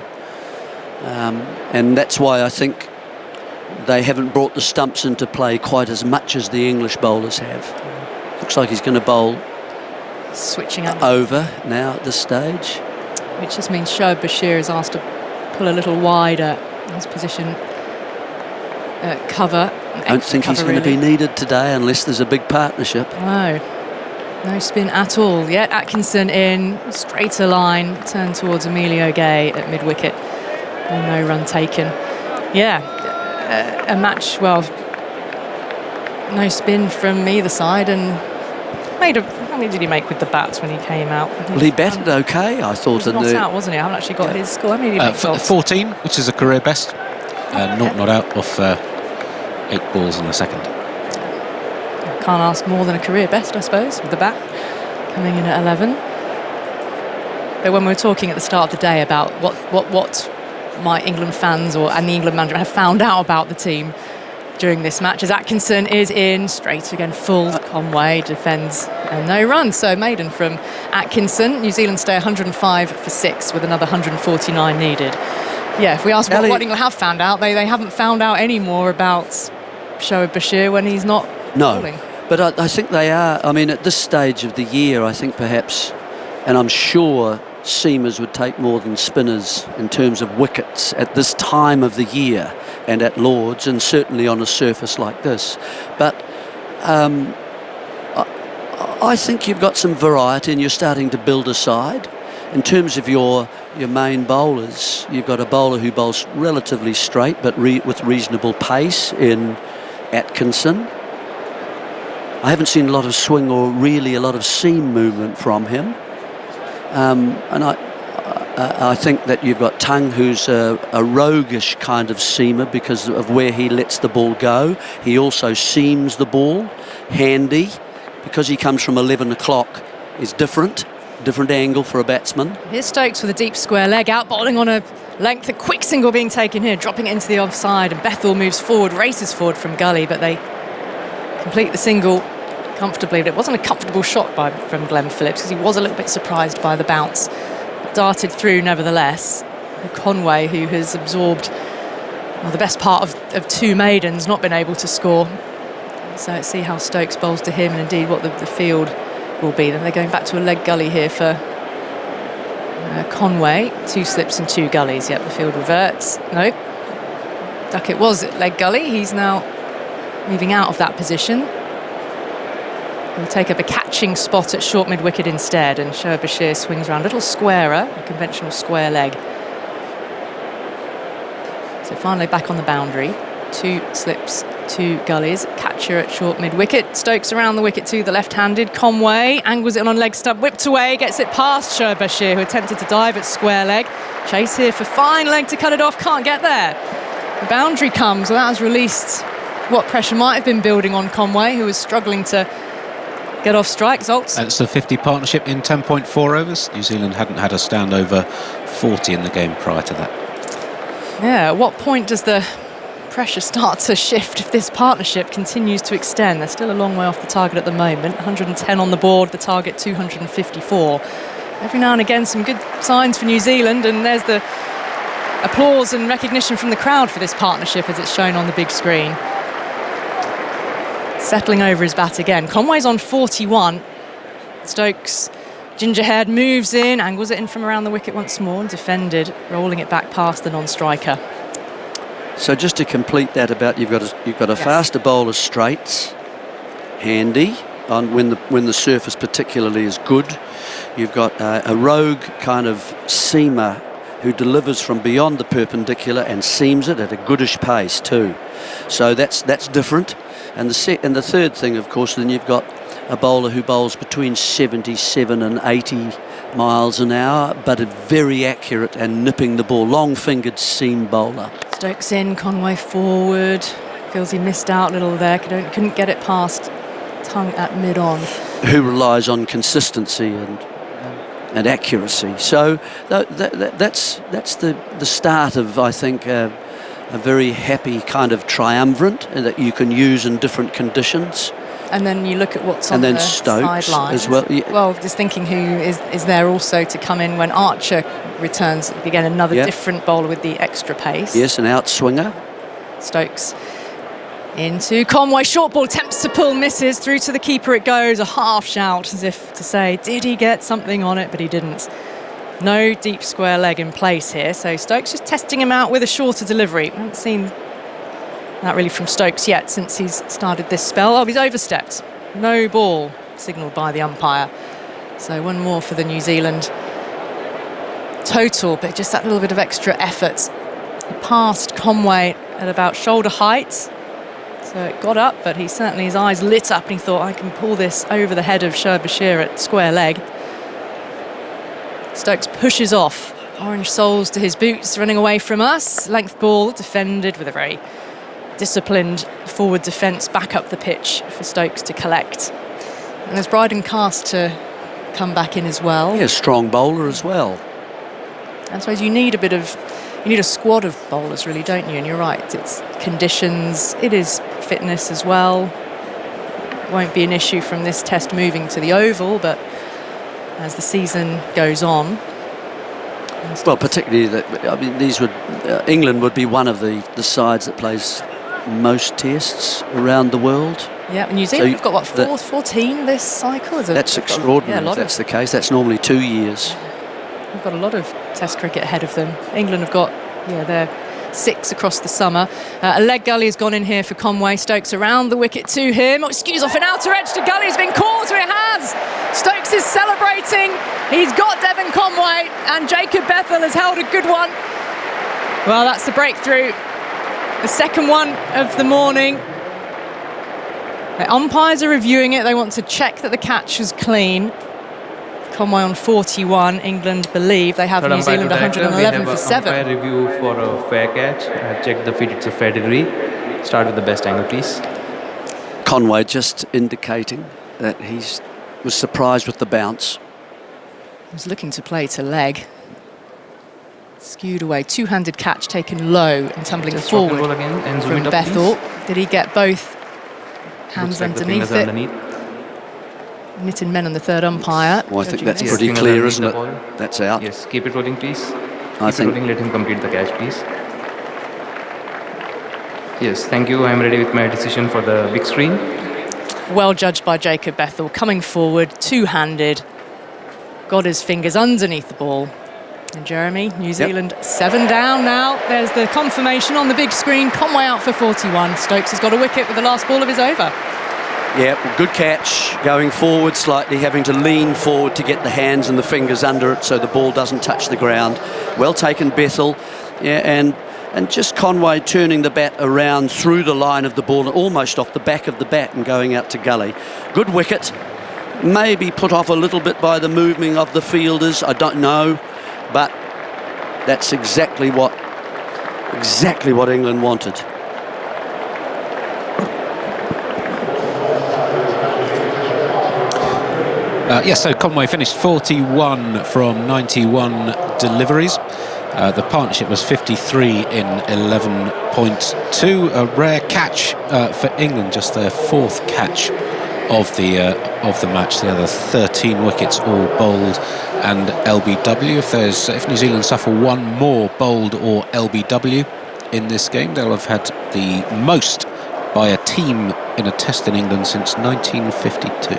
and that's why I think they haven't brought the stumps into play quite as much as the English bowlers have. Looks like he's going to bowl switching up over now at this stage, which just means Shoaib Bashir is asked to pull a little wider in his position cover. I don't think he's going to be needed today unless there's a big partnership. No spin at all yet. Atkinson in, straighter line, turn towards Emilio Gay at mid-wicket. No run taken. A match, well, no spin from either side, and how many did he make with the bats when he came out? Well, he batted okay, I thought. He was not out, wasn't he? I haven't actually got his score. How many did he make? 14, which is a career best. Not out off 8 balls in the second. Can't ask more than a career best, I suppose, with the bat coming in at 11. But when we were talking at the start of the day about what my England fans and the England manager have found out about the team during this match, as Atkinson is in, straight again, full. Conway defends and no run. So maiden from Atkinson. New Zealand stay 105 for 6 with another 149 needed. If we ask what England have found out, they haven't found out any more about Shoaib Bashir when he's not bowling. But I think they are. I mean, at this stage of the year, I think perhaps, and I'm sure seamers would take more than spinners in terms of wickets at this time of the year and at Lord's, and certainly on a surface like this. But I think you've got some variety and you're starting to build a side. In terms of your main bowlers, you've got a bowler who bowls relatively straight but with reasonable pace in Atkinson. I haven't seen a lot of swing or really a lot of seam movement from him. And I think that you've got Tung, who's a roguish kind of seamer because of where he lets the ball go. He also seams the ball, handy, because he comes from 11 o'clock, is different angle for a batsman. Here's Stokes with a deep square leg out, bowling on a length, a quick single being taken here, dropping it into the offside, and Bethell moves forward, races forward from gully, but they complete the single comfortably. But it wasn't a comfortable shot from Glenn Phillips because he was a little bit surprised by the bounce. Darted through nevertheless. Conway, who has absorbed the best part of 2 maidens, not been able to score. So let's see how Stokes bowls to him and indeed what the field will be. Then they're going back to a leg gully here for Conway. 2 slips and 2 gullies. Yep, the field reverts. No. Duckett was at leg gully. He's now moving out of that position. He'll take up a catching spot at short mid-wicket instead, and Shoaib Bashir swings around a little squarer, a conventional square leg. So finally back on the boundary. 2 slips, 2 gullies. Catcher at short mid-wicket. Stokes around the wicket to the left-handed. Conway angles it on leg stump, whipped away, gets it past Shoaib Bashir, who attempted to dive at square leg. Chase here for fine leg to cut it off, can't get there. The boundary comes, well, that has released what pressure might have been building on Conway, who was struggling to get off strike. Zoltz. It's a 50 partnership in 10.4 overs. New Zealand hadn't had a stand over 40 in the game prior to that. At what point does the pressure start to shift if this partnership continues to extend? They're still a long way off the target at the moment. 110 on the board, the target 254. Every now and again some good signs for New Zealand, and there's the applause and recognition from the crowd for this partnership as it's shown on the big screen. Settling over his bat again. Conway's on 41. Stokes, gingerhead, moves in, angles it in from around the wicket once more, and defended, rolling it back past the non-striker. So just to complete that, about you've got a faster bowler straights, handy on when the surface particularly is good. You've got a rogue kind of seamer who delivers from beyond the perpendicular and seams it at a goodish pace too. So that's different. And the third thing, of course, then you've got a bowler who bowls between 77 and 80 miles an hour, but a very accurate and nipping the ball, long-fingered seam bowler. Stokes in, Conway forward. Feels he missed out a little there. Couldn't get it past Tongue at mid-on. Who relies on consistency and accuracy. So that's the start of, I think, a very happy kind of triumvirate that you can use in different conditions. And then you look at what's on and then the Stokes sidelines as well. Well, just thinking who is there also to come in when Archer returns. Again, another different bowler with the extra pace. Yes, an outswinger. Stokes into Conway. Short ball, attempts to pull, misses. Through to the keeper it goes. A half shout as if to say, did he get something on it? But he didn't. No deep square leg in place here. So Stokes just testing him out with a shorter delivery. I haven't seen that really from Stokes yet since he's started this spell. Oh, he's overstepped. No ball signalled by the umpire. So one more for the New Zealand total, but just that little bit of extra effort. He passed Conway at about shoulder height. So it got up, but his eyes lit up and he thought, I can pull this over the head of Sher Bashir at square leg. Stokes pushes off. Orange soles to his boots, running away from us. Length ball defended with a very disciplined forward defence back up the pitch for Stokes to collect. And there's Bryden Cast to come back in as well. Yeah, strong bowler as well. I suppose you need a squad of bowlers, really, don't you? And you're right, it's conditions, it is fitness as well. Won't be an issue from this test moving to the Oval, but as the season goes on. Well, particularly England would be one of the sides that plays most tests around the world. Yeah, and New Zealand have got, what, 14 this cycle? That's extraordinary if that's the case. That's normally 2 years. We've got a lot of Test cricket ahead of them. England have got, they're 6 across the summer. A leg gully has gone in here for Conway. Stokes around the wicket to him. Skews off an outer edge to Gully. He's been caught, so he has. Stokes is celebrating. He's got Devon Conway, and Jacob Bethel has held a good one. Well, that's the breakthrough. The second one of the morning. The umpires are reviewing it. They want to check that the catch was clean. Conway on 41. England believe they have New Zealand 111 for 7. Umpire review for a fair catch. I've checked the feed. It's a fair delivery. Start with the best angle, please. Conway just indicating that he was surprised with the bounce. He was looking to play to leg. Skewed away. Two-handed catch taken low and tumbling just forward again, from Bethel. Did he get both hands underneath it? Nitin Men on the third umpire. Well, I think that's pretty clear, isn't it? That's out. Yes, keep it rolling, please. I think. Rolling, let him complete the catch, please. Yes, thank you. I'm ready with my decision for the big screen. Well judged by Jacob Bethel, coming forward, two-handed. Got his fingers underneath the ball. And Jeremy, New Zealand 7 down now. There's the confirmation on the big screen. Conway out for 41. Stokes has got a wicket with the last ball of his over. Yeah, good catch, going forward slightly, having to lean forward to get the hands and the fingers under it so the ball doesn't touch the ground. Well taken, Bethel. Yeah, and just Conway turning the bat around through the line of the ball, almost off the back of the bat and going out to Gully. Good wicket. Maybe put off a little bit by the moving of the fielders, I don't know, but that's exactly what England wanted. So Conway finished 41 from 91 deliveries. The partnership was 53 in 11.2. A rare catch for England, just their fourth catch of the match. The other 13 wickets all bowled and LBW. If New Zealand suffer one more bowled or LBW in this game, they'll have had the most by a team in a test in England since 1952.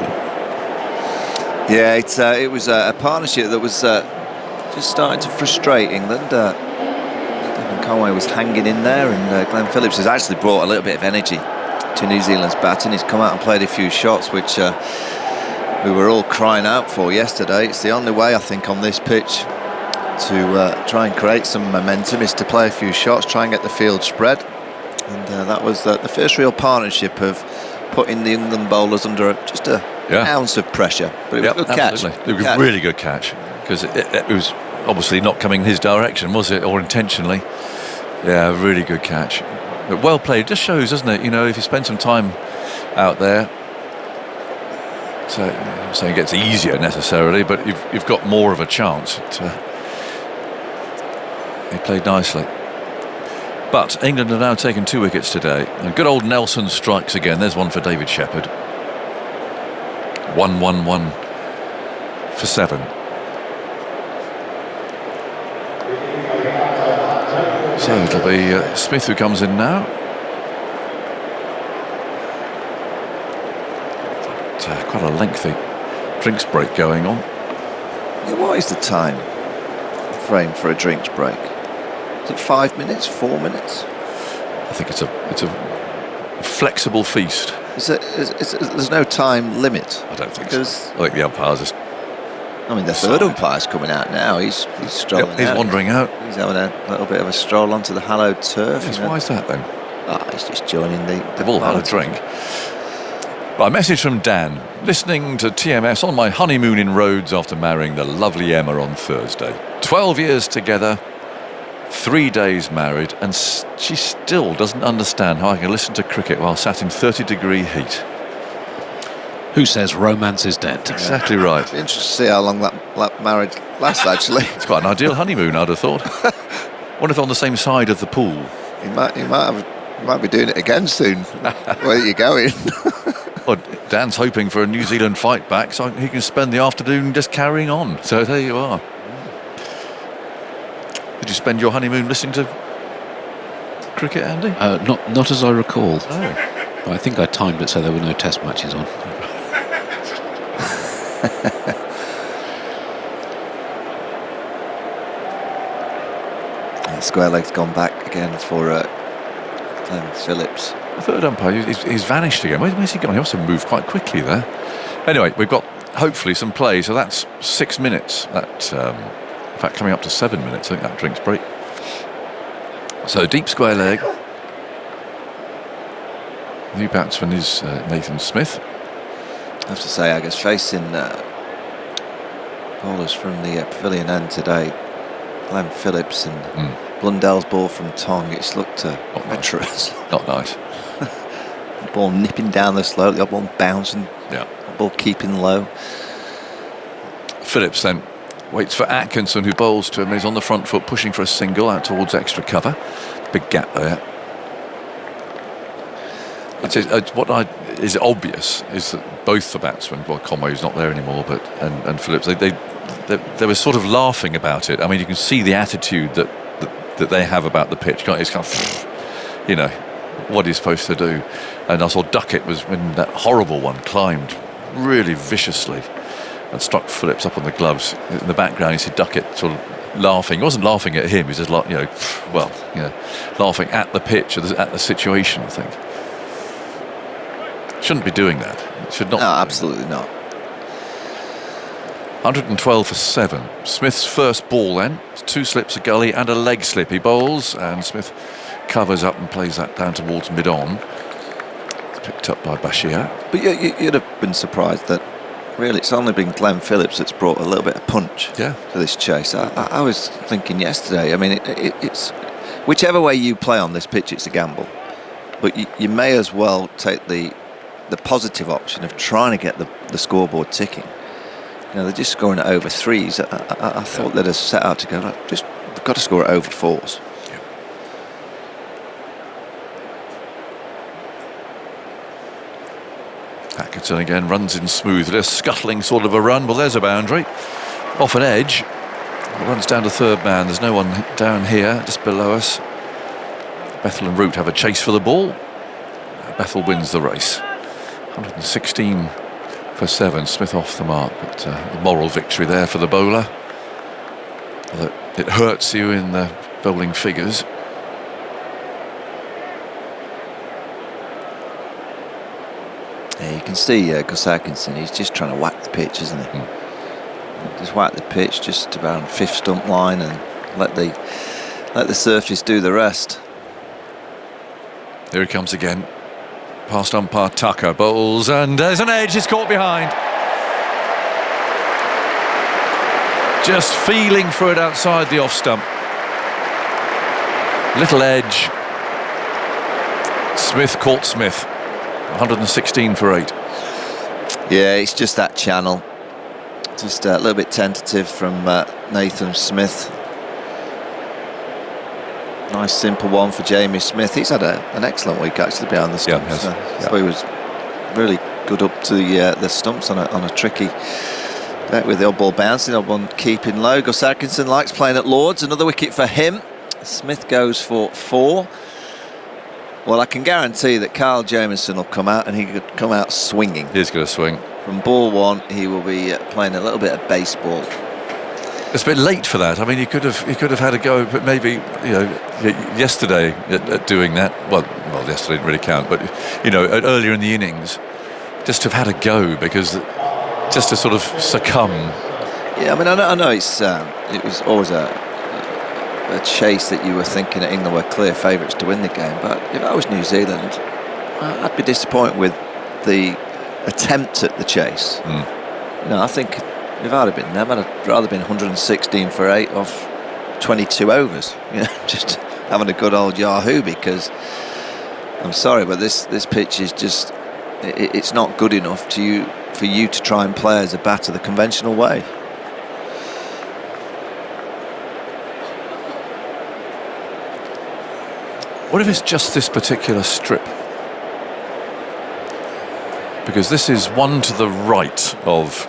Yeah, it was a partnership that was just starting to frustrate England. Devon Conway was hanging in there, and Glenn Phillips has actually brought a little bit of energy to New Zealand's batting. He's come out and played a few shots, which we were all crying out for yesterday. It's the only way, I think, on this pitch to try and create some momentum is to play a few shots, try and get the field spread. And that was the first real partnership of putting the England bowlers under just an ounce of pressure. But it was a good catch. It was a really good catch, because it was obviously not coming his direction, was it, or intentionally? Yeah, really good catch. But well played. Just shows, doesn't it? You know, if you spend some time out there, so I'm not saying it gets easier necessarily, but you've got more of a chance. He played nicely. But England have now taken 2 wickets today. And good old Nelson strikes again. There's one for David Shepherd. 1-1-1 for 7. So it'll be Smith who comes in now. But, quite a lengthy drinks break going on. Yeah, what is the time frame for a drinks break? Is it 5 minutes, 4 minutes? I think it's a flexible feast. There's no time limit. I don't think so. I think the umpires just... I mean, the third umpire's coming out now. He's strolling out. He's wandering out. He's having a little bit of a stroll onto the hallowed turf. Yes, why is that then? He's just joining the They've all had a drink. Right, a message from Dan. Listening to TMS on my honeymoon in Rhodes after marrying the lovely Emma on Thursday. 12 years together, 3 days married, and she still doesn't understand how I can listen to cricket while sat in 30-degree heat. Who says romance is dead? Exactly right. It'd be interesting to see how long that marriage lasts, actually. It's quite an ideal honeymoon, I'd have thought. Wonder if on the same side of the pool. You might be doing it again soon. Where are you going? Well, Dan's hoping for a New Zealand fight back, so he can spend the afternoon just carrying on. So there you are. Did you spend your honeymoon listening to cricket, Andy? Not as I recall. Oh. But I think I timed it so there were no test matches on. Square leg's gone back again for Glenn Phillips. The third umpire, he's vanished again. Where's he gone? He must have moved quite quickly there. Anyway, we've got hopefully some play, so that's 6 minutes. That, in fact, coming up to 7 minutes, I think that drinks break. So deep square leg. New batsman is Nathan Smith. I have to say, I guess facing bowlers from the pavilion end today, Glenn Phillips and Blundell's ball from Tong, it's looked treacherous. Not nice. The ball nipping down the slope, the other one bouncing, the ball keeping low. Phillips then waits for Atkinson, who bowls to him. He's on the front foot, pushing for a single out towards extra cover. Big gap there. Is obvious is that both the batsmen, well, Conway's not there anymore, but and Phillips, they were sort of laughing about it. I mean, you can see the attitude that they have about the pitch. It's kind of, you know, what he's supposed to do. And I saw Duckett was when that horrible one climbed really viciously and struck Phillips up on the gloves. In the background, you see Duckett sort of laughing. He wasn't laughing at him. He was just like, laughing at the pitch, at the situation, I think. Shouldn't be doing that. Should not. No, absolutely not. 112 for 7. Smith's first ball then. 2 slips, a gully and a leg slip. He bowls and Smith covers up and plays that down towards mid-on. It's picked up by Bashir. But you'd have been surprised that really it's only been Glenn Phillips that's brought a little bit of punch to this chase. I was thinking yesterday, I mean, it's whichever way you play on this pitch, it's a gamble. But you may as well take the positive option of trying to get the scoreboard ticking. You know, they're just scoring at over 3s. I thought they'd have set out to go, we've got to score at over 4s. Atkinson again runs in smoothly, a scuttling sort of a run. Well, there's a boundary. Off an edge. Runs down to third man. There's no one down here, just below us. Bethel and Root have a chase for the ball. Bethel wins the race. 116 for 7. Smith off the mark, but the moral victory there for the bowler. It hurts you in the bowling figures. Yeah, you can see Gus Atkinson, he's just trying to whack the pitch, isn't he? Just whack the pitch just around 5th stump line and let the surface do the rest. Here he comes again. Past umpire Tucker, bowls, and there's an edge, he's caught behind. Just feeling for it outside the off stump. Little edge. Smith caught Smith. 116 for 8. Yeah, it's just that channel. Just a little bit tentative from Nathan Smith. Nice simple one for Jamie Smith. He's had an excellent week actually behind the stumps. So he was really good up to the stumps on a tricky deck with the odd ball bouncing, odd one keeping low. Gus Atkinson likes playing at Lords. Another wicket for him. Smith goes for 4. Well, I can guarantee that Kyle Jamieson will come out and he could come out swinging. He's going to swing. From ball 1, he will be playing a little bit of baseball. It's a bit late for that. I mean, he could have had a go, but maybe yesterday at doing that. Well, yesterday didn't really count, but earlier in the innings, just to have had a go because just to sort of succumb. Yeah, I mean, I know it was always a chase that you were thinking that England were clear favourites to win the game, but if I was New Zealand, I'd be disappointed with the attempt at the chase. I think if I'd have been them, I'd have rather been 116 for 8 off 22 overs. Just having a good old Yahoo, because I'm sorry, but this pitch is just it's not good enough for you to try and play as a batter the conventional way. What if it's just this particular strip? Because this is one to the right of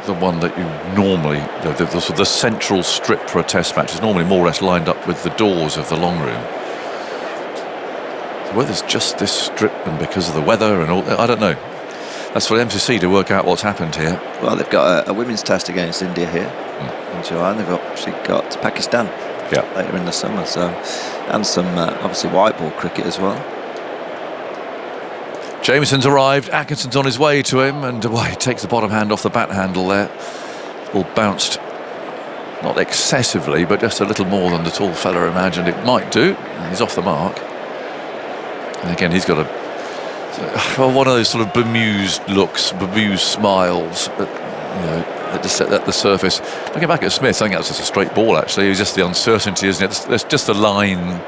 the one that you normally, the central strip for a test match is normally more or less lined up with the doors of the long room. So whether it's just this strip and because of the weather and all, I don't know. That's for the MCC to work out what's happened here. Well, they've got a women's test against India here in July, and they've actually got Pakistan later in the summer. So, and some obviously white ball cricket as well. Jamieson's arrived, Atkinson's on his way to him, and he takes the bottom hand off the bat handle there. Ball bounced, not excessively, but just a little more than the tall fella imagined it might do. And he's off the mark. And again, he's got one of those sort of bemused looks, bemused smiles, at the surface. Looking back at Smith, I think that's just a straight ball, actually. It's just the uncertainty, isn't it? That's just the line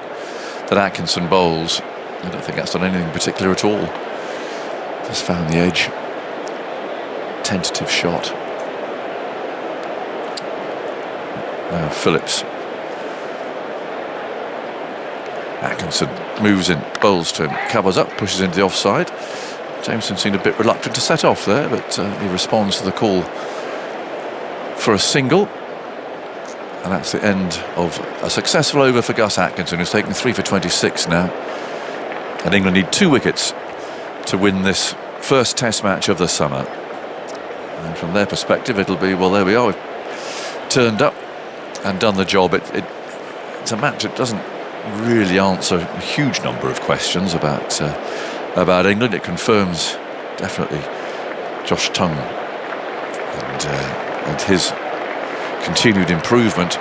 that Atkinson bowls. I don't think that's done anything particular at all. Just found the edge. Tentative shot. Now Phillips. Atkinson moves in, bowls to him, covers up, pushes into the offside. Jamieson seemed a bit reluctant to set off there, but he responds to the call for a single. And that's the end of a successful over for Gus Atkinson, who's taken 3 for 26 now. And England need 2 wickets to win this first test match of the summer. And from their perspective, it'll be, well, there we are, we've turned up and done the job. It's a match that doesn't really answer a huge number of questions about England. It confirms definitely Josh Tongue and his continued improvement.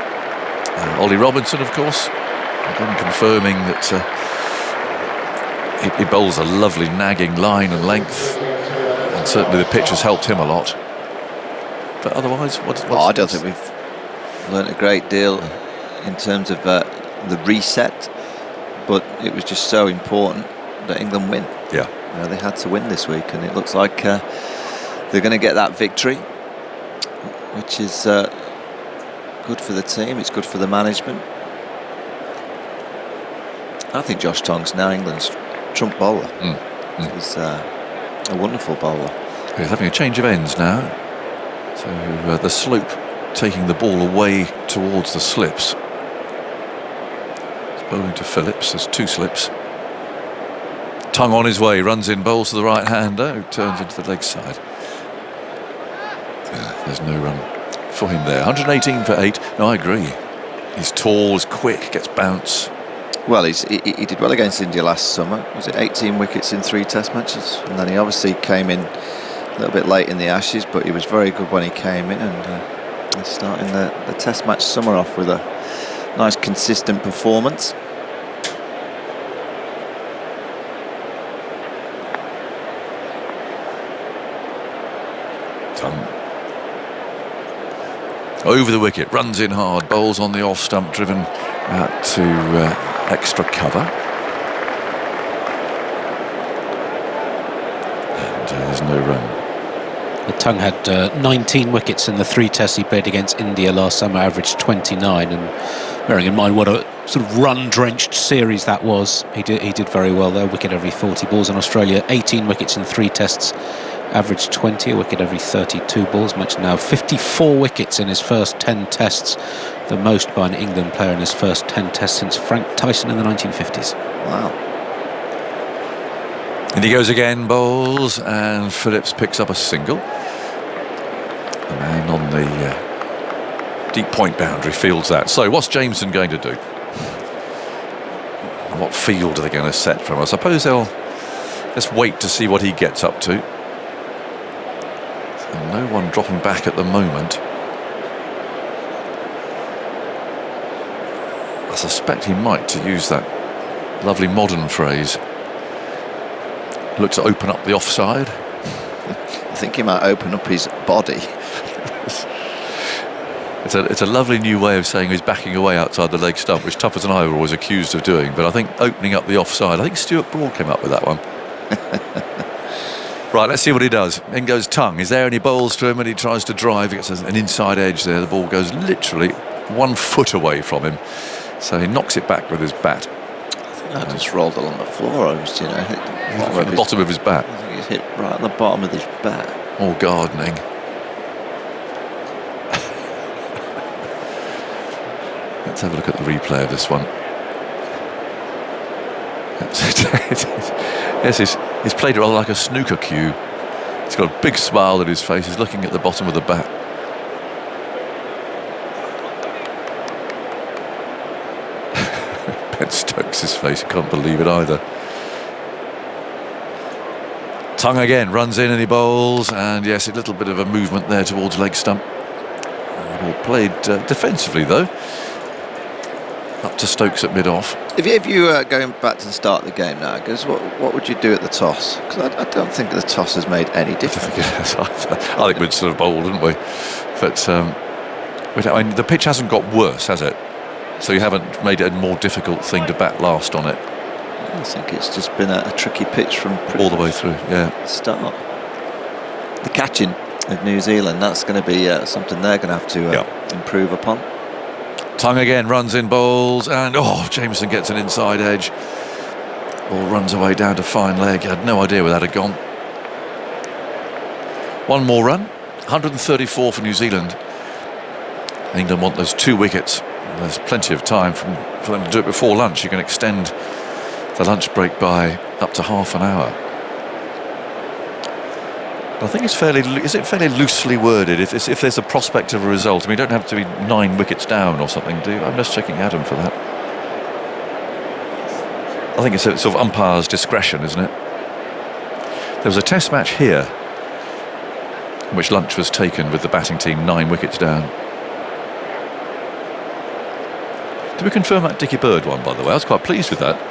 Ollie Robinson, of course, again confirming that he bowls a lovely nagging line and length, and certainly the pitch has helped him a lot. But otherwise, I don't think we've learnt a great deal in terms of the reset, but it was just so important that England win. Yeah, they had to win this week, and it looks like they're going to get that victory, which is good for the team. It's good for the management. I think Josh Tongue's now England's trump bowler. He's a wonderful bowler. He's having a change of ends now. So the slope taking the ball away towards the slips. It's bowling to Phillips. There's 2 slips. Tongue on his way, runs in, bowls to the right-hander, who turns into the leg side. There's no run for him there. 118 for 8. No, I agree. He's tall, he's quick, gets bounce. Well, he did well against India last summer. Was it 18 wickets in 3 test matches? And then he obviously came in A little bit late in the Ashes, but he was very good when he came in, and he's starting the Test match summer off with a nice consistent performance. Over the wicket, runs in hard, bowls on the off stump, driven out to extra cover. And there's no run. The Tongue had 19 wickets in the 3 tests he played against India last summer, averaged 29. And bearing in mind what a sort of run-drenched series that was, he did very well there. Wicket every 40 balls. In Australia, 18 wickets in 3 tests, averaged 20, a wicket every 32 balls. Mentioned now 54 wickets in his first 10 tests, the most by an England player in his first 10 tests since Frank Tyson in the 1950s. Wow. And he goes again, bowls, and Phillips picks up a single. The man on the deep point boundary fields that. So what's Jameson going to do? What field are they going to set from? I suppose they'll just wait to see what he gets up to. No one dropping back at the moment. I suspect he might, to use that lovely modern phrase, look to open up the offside. I think he might open up his body. It's a lovely new way of saying he's backing away outside the leg stump, which Tuffers and I were always accused of doing. But I think opening up the offside, I think Stuart Broad came up with that one. Right, let's see what he does. In goes Tongue. Is there any bowls to him? And he tries to drive. He gets an inside edge there. The ball goes literally 1 foot away from him. So he knocks it back with his bat. I think that just rolled along the floor. Almost, At the bottom of his bat. I think he's hit right at the bottom of his bat. Or gardening. Let's have a look at the replay of this one. Yes, he's played it rather like a snooker cue. He's got a big smile on his face. He's looking at the bottom of the bat. Ben Stokes' face, he can't believe it either. Tongue again, runs in and he bowls, and yes, a little bit of a movement there towards leg stump. All played defensively though. Up to Stokes at mid-off. If you going back to the start of the game now, because what would you do at the toss? Because I don't think the toss has made any difference. I think we'd sort of bowled, didn't we? But I mean, the pitch hasn't got worse, has it? So you haven't made it a more difficult thing to bat last on it. I think it's just been a tricky pitch from all the way through. Yeah. Start. The catching of New Zealand, that's going to be something they're going to have to improve upon. Tongue again, runs in, bowls, and Jameson gets an inside edge. Ball runs away down to fine leg. I had no idea where that had gone. One more run, 134 for New Zealand. England want those 2 wickets. There's plenty of time for them to do it before lunch. You can extend the lunch break by up to half an hour. I think it's fairly loosely worded if there's a prospect of a result. I mean, you don't have to be 9 wickets down or something, do you? I'm just checking Adam for that. I think it's a sort of umpire's discretion, isn't it? There was a test match here in which lunch was taken with the batting team 9 wickets down. Did we confirm that Dickie Bird one, by the way? I was quite pleased with that.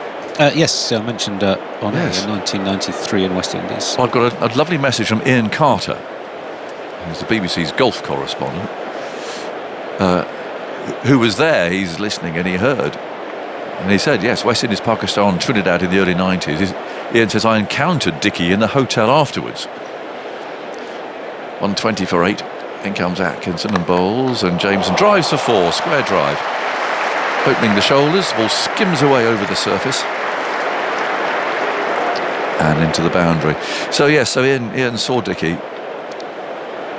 Yes, I mentioned on air in 1993 in West Indies. Well, I've got a lovely message from Ian Carter, who's the BBC's golf correspondent, who was there. He's listening and he heard. And he said, yes, West Indies, Pakistan, Trinidad in the early 90s. Ian says, I encountered Dickie in the hotel afterwards. 120 for 8. In comes Atkinson and bowls, and Jameson drives for 4, square drive. Opening the shoulders, ball skims away over the surface. And into the boundary. So yes, so Ian saw Dickie.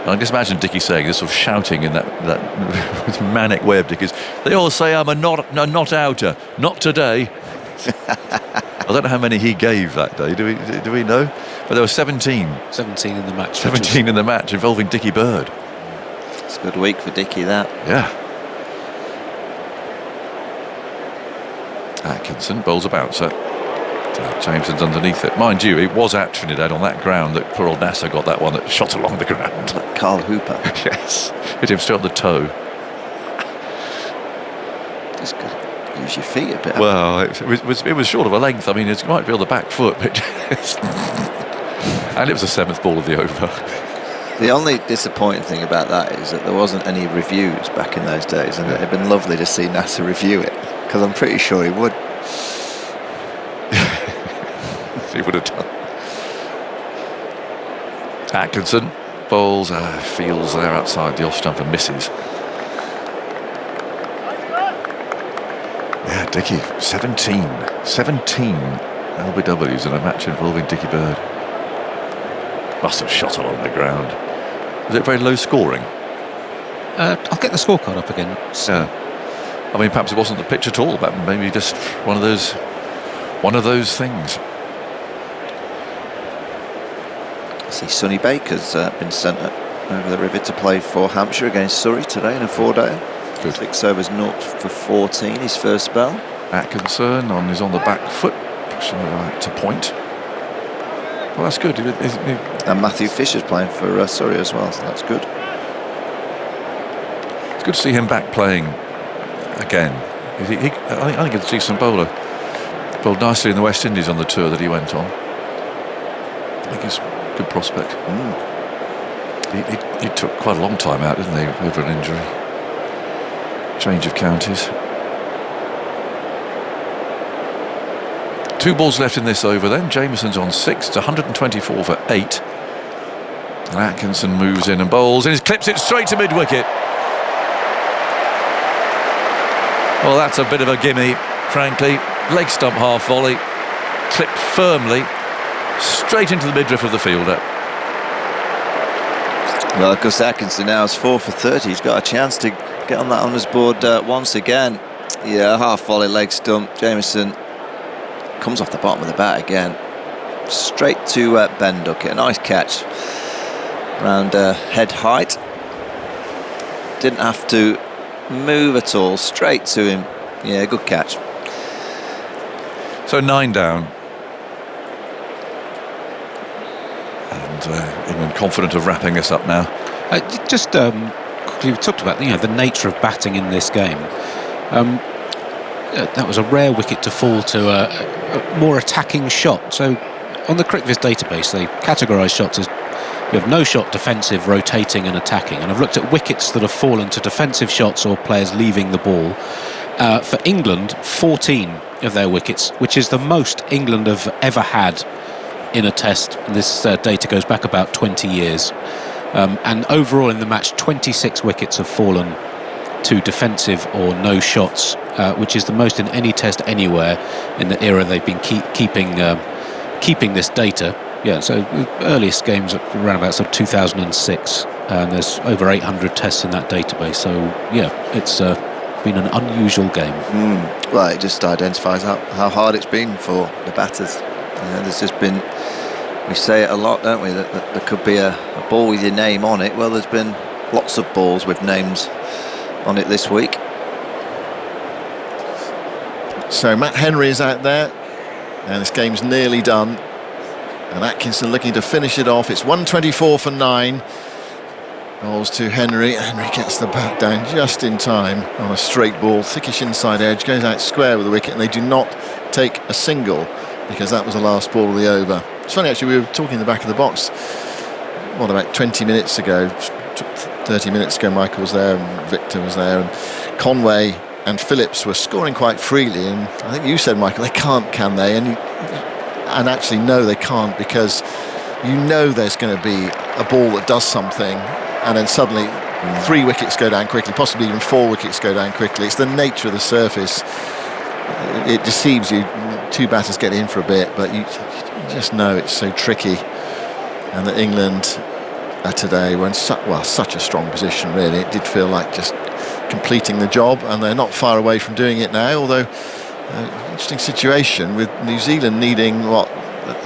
I just imagine Dickie saying this, sort of shouting in that manic way of Dickie's. They all say I'm a not outer, not today. I don't know how many he gave that day. Do we know? But there were 17. 17 in the match. 17 in the match involving Dickie Bird. It's a good week for Dickie, that. Yeah. Atkinson bowls a bouncer. Jameson's underneath it. Mind you, it was at Trinidad on that ground that poor old Nasser got that one that shot along the ground. Like Carl Hooper. Yes, hit him straight on the toe. Just got to use your feet a bit. Well, it was short of a length. I mean, it might be on the back foot, but and it was the 7th ball of the over. The only disappointing thing about that is that there wasn't any reviews back in those days, and it'd been lovely to see Nasser review it, because I'm pretty sure he would. He would have done. Atkinson bowls, Fields there outside the off stump and misses. Yeah, Dickie, 17 LBWs in a match involving Dickie Bird. Must have shot along the ground. Was it very low scoring? I'll get the scorecard up again. Yeah. I mean, perhaps it wasn't the pitch at all, but maybe just one of those things. I see Sonny Baker's been sent over the river to play for Hampshire against Surrey today in a 4-day. Good. 6 overs, 0 for 14, his first spell. Atkinson is on the back foot, pushing it right to point. Well, that's good. And Matthew Fisher's playing for Surrey as well, so that's good. It's good to see him back playing again. I think he's a decent bowler. Bowled nicely in the West Indies on the tour that he went on. I think he's a good prospect. He took quite a long time out, didn't he, over an injury. Change of counties. 2 balls left in this over then. Jamieson's on 6. It's 124 for 8. And Atkinson moves in and bowls and he clips it straight to mid-wicket. Well, that's a bit of a gimme, frankly. Leg stump half volley, clipped firmly, straight into the midriff of the fielder. Well, Gus Atkinson now is 4 for 30. He's got a chance to get on that honours board once again. Yeah, half volley leg stump. Jamieson comes off the bottom of the bat again, straight to Ben Duckett. A nice catch around head height. Didn't have to move at all, straight to him. Yeah, good catch. So 9 down. And England confident of wrapping us up now. Just quickly, we talked about the nature of batting in this game. That was a rare wicket to fall to a more attacking shot. So on the CricViz database, they categorise shots as you have no shot, defensive, rotating and attacking. And I've looked at wickets that have fallen to defensive shots or players leaving the ball. For England, 14 of their wickets, which is the most England have ever had in a test. This data goes back about 20 years. And overall in the match, 26 wickets have fallen to defensive or no shots, which is the most in any test anywhere in the era they've been keeping this data. Yeah, so the earliest games around about sort of 2006, and there's over 800 tests in that database. So yeah, it's been an unusual game. Well, it just identifies how hard it's been for the batters. There's just been, we say it a lot, don't we, that there could be a ball with your name on it. Well, there's been lots of balls with names on it this week. So Matt Henry is out there, and this game's nearly done. And Atkinson looking to finish it off. It's 124 for 9. Balls to Henry. Henry gets the bat down just in time on a straight ball. Thickish inside edge, goes out square with the wicket, and they do not take a single because that was the last ball of the over. It's funny, actually, we were talking in the back of the box, about 20 minutes ago, 30 minutes ago, Michael was there and Victor was there, and Conway and Phillips were scoring quite freely, and I think you said, Michael, they can't, can they? And actually, no, they can't, because you know there's going to be a ball that does something, and then suddenly 3 wickets go down quickly, possibly even 4 wickets go down quickly. It's the nature of the surface. It deceives you. 2 batters get in for a bit, but you just know it's so tricky. And that England today were in such a strong position, really. It did feel like just completing the job, and they're not far away from doing it now, although interesting situation with New Zealand needing a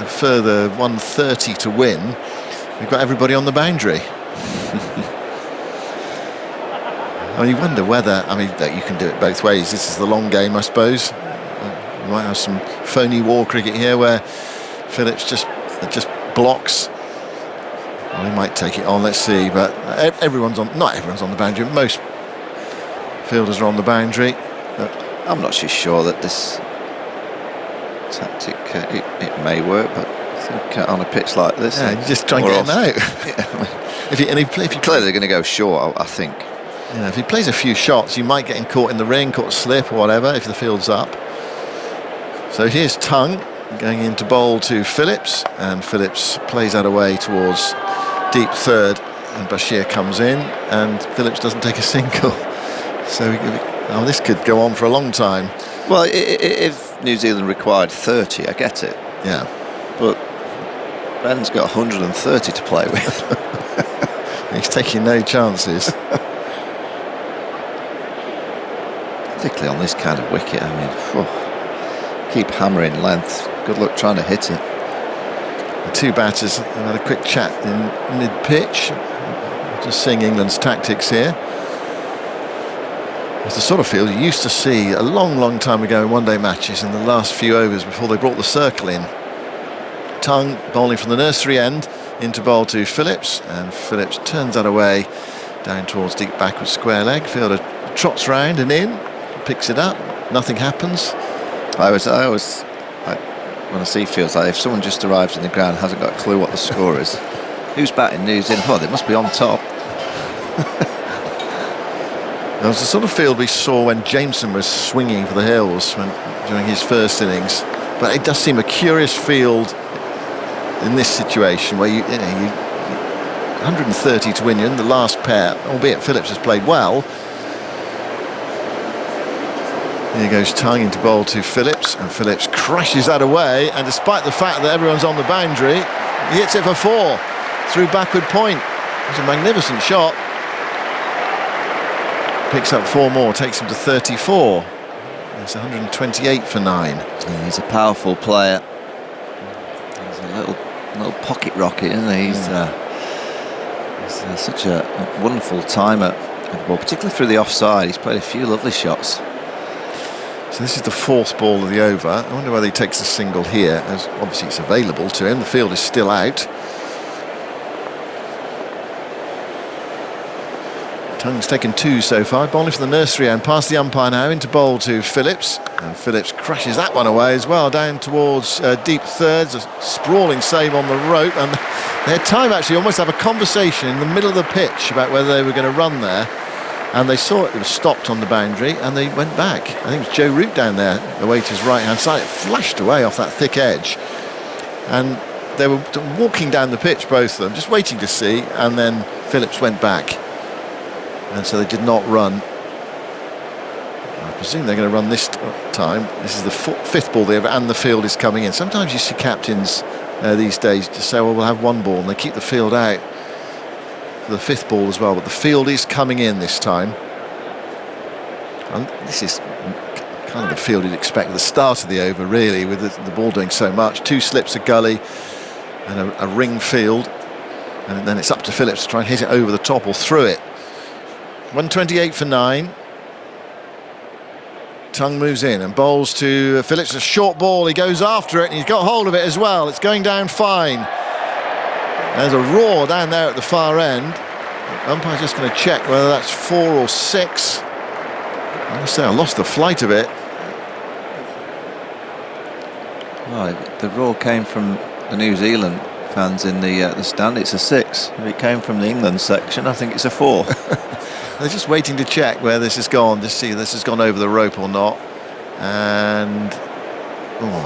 further 130 to win. We've got everybody on the boundary. I mean, you wonder whether, you can do it both ways. This is the long game, I suppose. We might have some phony war cricket here where Phillips just blocks. Well, he might take it on, let's see, but not everyone's on the boundary. Most fielders are on the boundary. I'm not so sure that this tactic, it may work, but I think on a pitch like this... Yeah, you just try and get him out. If you clearly they're going to go short, I think. Yeah, if he plays a few shots, you might get him caught in the ring, caught slip or whatever, if the field's up. So here's Tongue going in to bowl to Phillips, and Phillips plays that away towards deep third, and Bashir comes in, and Phillips doesn't take a single. So this could go on for a long time. Well, if New Zealand required 30, I get it. Yeah. But Ben's got 130 to play with. He's taking no chances. Particularly on this kind of wicket, I mean, keep hammering length. Good luck trying to hit it. The two batters have had a quick chat in mid-pitch. Just seeing England's tactics here. It's the sort of field you used to see a long time ago in one-day matches in the last few overs before they brought the circle in. Tongue bowling from the nursery end into bowl to Phillips, and Phillips turns that away down towards deep backward square leg. Fielder trots round and in, picks it up, nothing happens. I always when I see fields like if someone just arrives in the ground, hasn't got a clue what the score is, who's batting, who's in? Oh, they must be on top. It was the sort of field we saw when Jameson was swinging for the Hills during his first innings. But it does seem a curious field in this situation where you 130 to win, you're in the last pair, albeit Phillips has played well. Here goes Tongue into bowl to Phillips, and Phillips crashes that away, and despite the fact that everyone's on the boundary, he hits it for 4 through backward point. It's a magnificent shot. Picks up 4 more, takes him to 34. It's 128 for 9. Yeah, he's a powerful player. He's a little pocket rocket, isn't he? He's such a wonderful timer at the ball, particularly through the offside. He's played a few lovely shots. So this is the 4th ball of the over. I wonder whether he takes a single here, as obviously it's available to him. The field is still out. Tongue's taken 2 so far, bowling for the nursery and past the umpire now into bowl to Phillips, and Phillips crashes that one away as well down towards deep thirds, a sprawling save on the rope, and they had time actually almost to have a conversation in the middle of the pitch about whether they were going to run there, and they saw it was stopped on the boundary and they went back. I think it was Joe Root down there away to his right hand side. It flashed away off that thick edge, and they were walking down the pitch, both of them, just waiting to see, and then Phillips went back. And so they did not run. I presume they're going to run this time. This is the 5th ball there, and the field is coming in. Sometimes you see captains these days just say, well, we'll have 1 ball, and they keep the field out for the 5th ball as well. But the field is coming in this time. And this is kind of the field you'd expect at the start of the over, really, with the ball doing so much. 2 slips, a gully, and a ring field. And then it's up to Phillips to try and hit it over the top or through it. 128 for 9. Tongue moves in and bowls to Phillips. A short ball, he goes after it and he's got hold of it as well. It's going down fine. There's a roar down there at the far end. The umpire's just going to check whether that's 4 or 6. I must say I lost the flight of it. Well, the roar came from the New Zealand fans in the stand. It's a 6. If it came from the England section, I think it's a 4. They're just waiting to check where this has gone, to see if this has gone over the rope or not. And